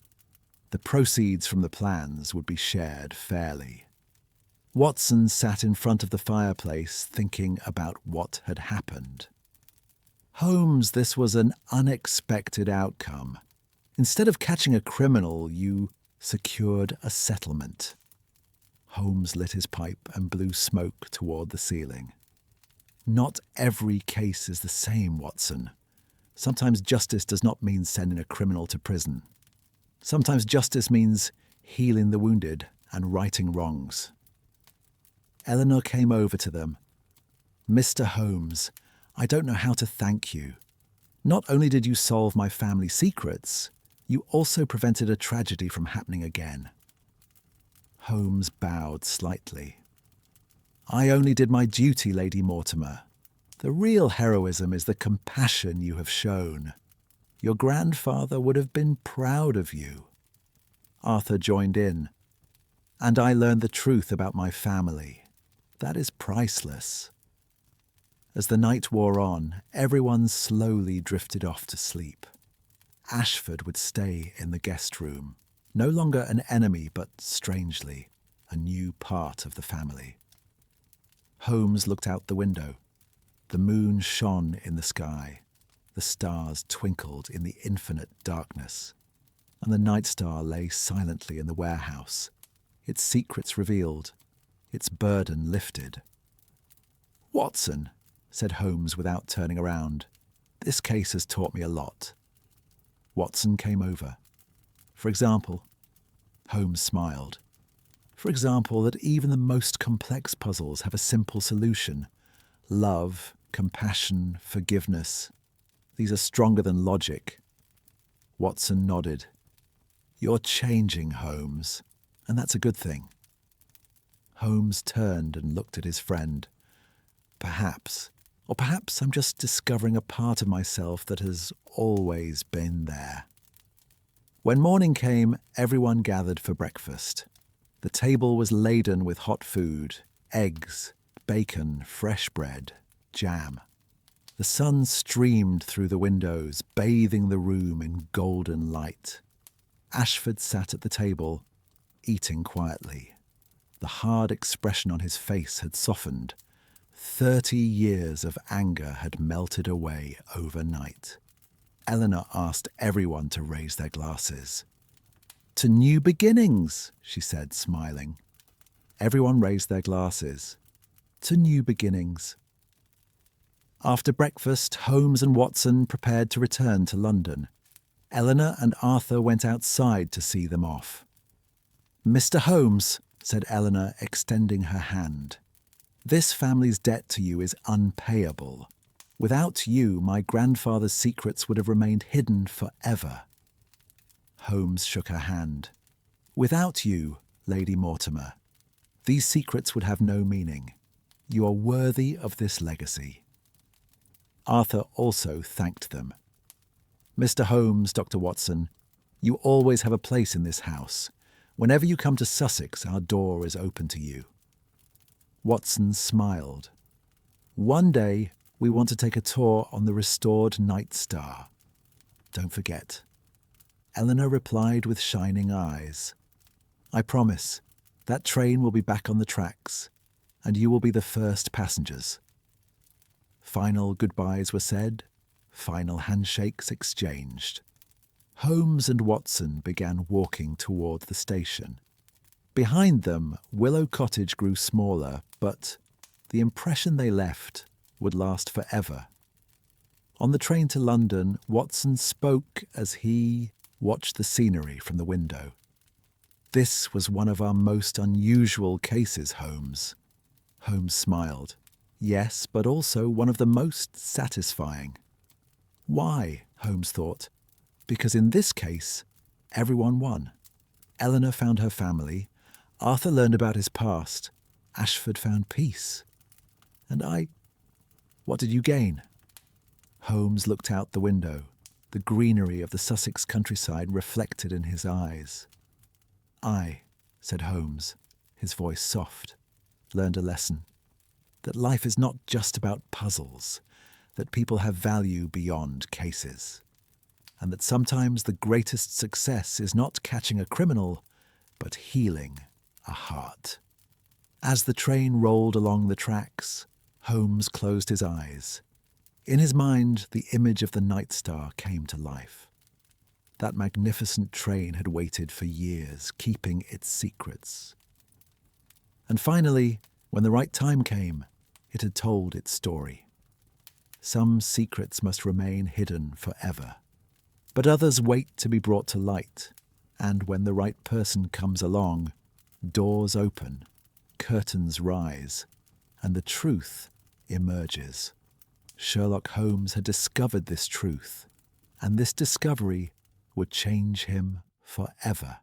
The proceeds from the plans would be shared fairly. Watson sat in front of the fireplace thinking about what had happened. "Holmes, this was an unexpected outcome. Instead of catching a criminal, you secured a settlement." Holmes lit his pipe and blew smoke toward the ceiling. "Not every case is the same, Watson. Sometimes justice does not mean sending a criminal to prison. Sometimes justice means healing the wounded and righting wrongs." Eleanor came over to them. "Mr. Holmes, I don't know how to thank you. Not only did you solve my family secrets, you also prevented a tragedy from happening again." Holmes bowed slightly. I only did my duty, Lady Mortimer. The real heroism is the compassion you have shown. Your grandfather would have been proud of you." Arthur joined in. "And I learned the truth about my family. That is priceless." As the night wore on, everyone slowly drifted off to sleep. Ashford would stay in the guest room, no longer an enemy, but strangely, a new part of the family. Holmes looked out the window. The moon shone in the sky. The stars twinkled in the infinite darkness. And the night star lay silently in the warehouse, its secrets revealed, its burden lifted. "Watson," said Holmes without turning around, "this case has taught me a lot." Watson came over. "For example," Holmes smiled, "for example, that even the most complex puzzles have a simple solution. Love, compassion, forgiveness. These are stronger than logic." Watson nodded. "You're changing, Holmes, and that's a good thing." Holmes turned and looked at his friend. "Perhaps, or perhaps I'm just discovering a part of myself that has always been there." When morning came, everyone gathered for breakfast. The table was laden with hot food, eggs, bacon, fresh bread, jam. The sun streamed through the windows, bathing the room in golden light. Ashford sat at the table, eating quietly. The hard expression on his face had softened. 30 years of anger had melted away overnight. Eleanor asked everyone to raise their glasses. "To new beginnings," she said, smiling. Everyone raised their glasses. "To new beginnings." After breakfast, Holmes and Watson prepared to return to London. Eleanor and Arthur went outside to see them off. "Mr. Holmes," said Eleanor, extending her hand, "this family's debt to you is unpayable. Without you, my grandfather's secrets would have remained hidden forever." Holmes shook her hand. "Without you, Lady Mortimer, these secrets would have no meaning. You are worthy of this legacy." Arthur also thanked them. "Mr. Holmes, Dr. Watson, you always have a place in this house. Whenever you come to Sussex, our door is open to you." Watson smiled. "One day, we want to take a tour on the restored Night Star. Don't forget." Eleanor replied with shining eyes. "I promise. That train will be back on the tracks, and you will be the first passengers." Final goodbyes were said, final handshakes exchanged. Holmes and Watson began walking toward the station. Behind them, Willow Cottage grew smaller, but the impression they left would last forever. On the train to London, Watson spoke as he watched the scenery from the window. "This was one of our most unusual cases, Holmes." Holmes smiled. "Yes, but also one of the most satisfying." "Why?" Holmes thought. "Because in this case, everyone won. Eleanor found her family, Arthur learned about his past, Ashford found peace. And what did you gain?" Holmes looked out the window, the greenery of the Sussex countryside reflected in his eyes. "I," said Holmes, his voice soft, "learned a lesson. That life is not just about puzzles, that people have value beyond cases, and that sometimes the greatest success is not catching a criminal, but healing a heart." As the train rolled along the tracks, Holmes closed his eyes. In his mind, the image of the Night Star came to life. That magnificent train had waited for years, keeping its secrets. And finally, when the right time came, it had told its story. Some secrets must remain hidden forever, but others wait to be brought to light, and when the right person comes along, doors open, curtains rise, and the truth emerges. Sherlock Holmes had discovered this truth, and this discovery would change him forever.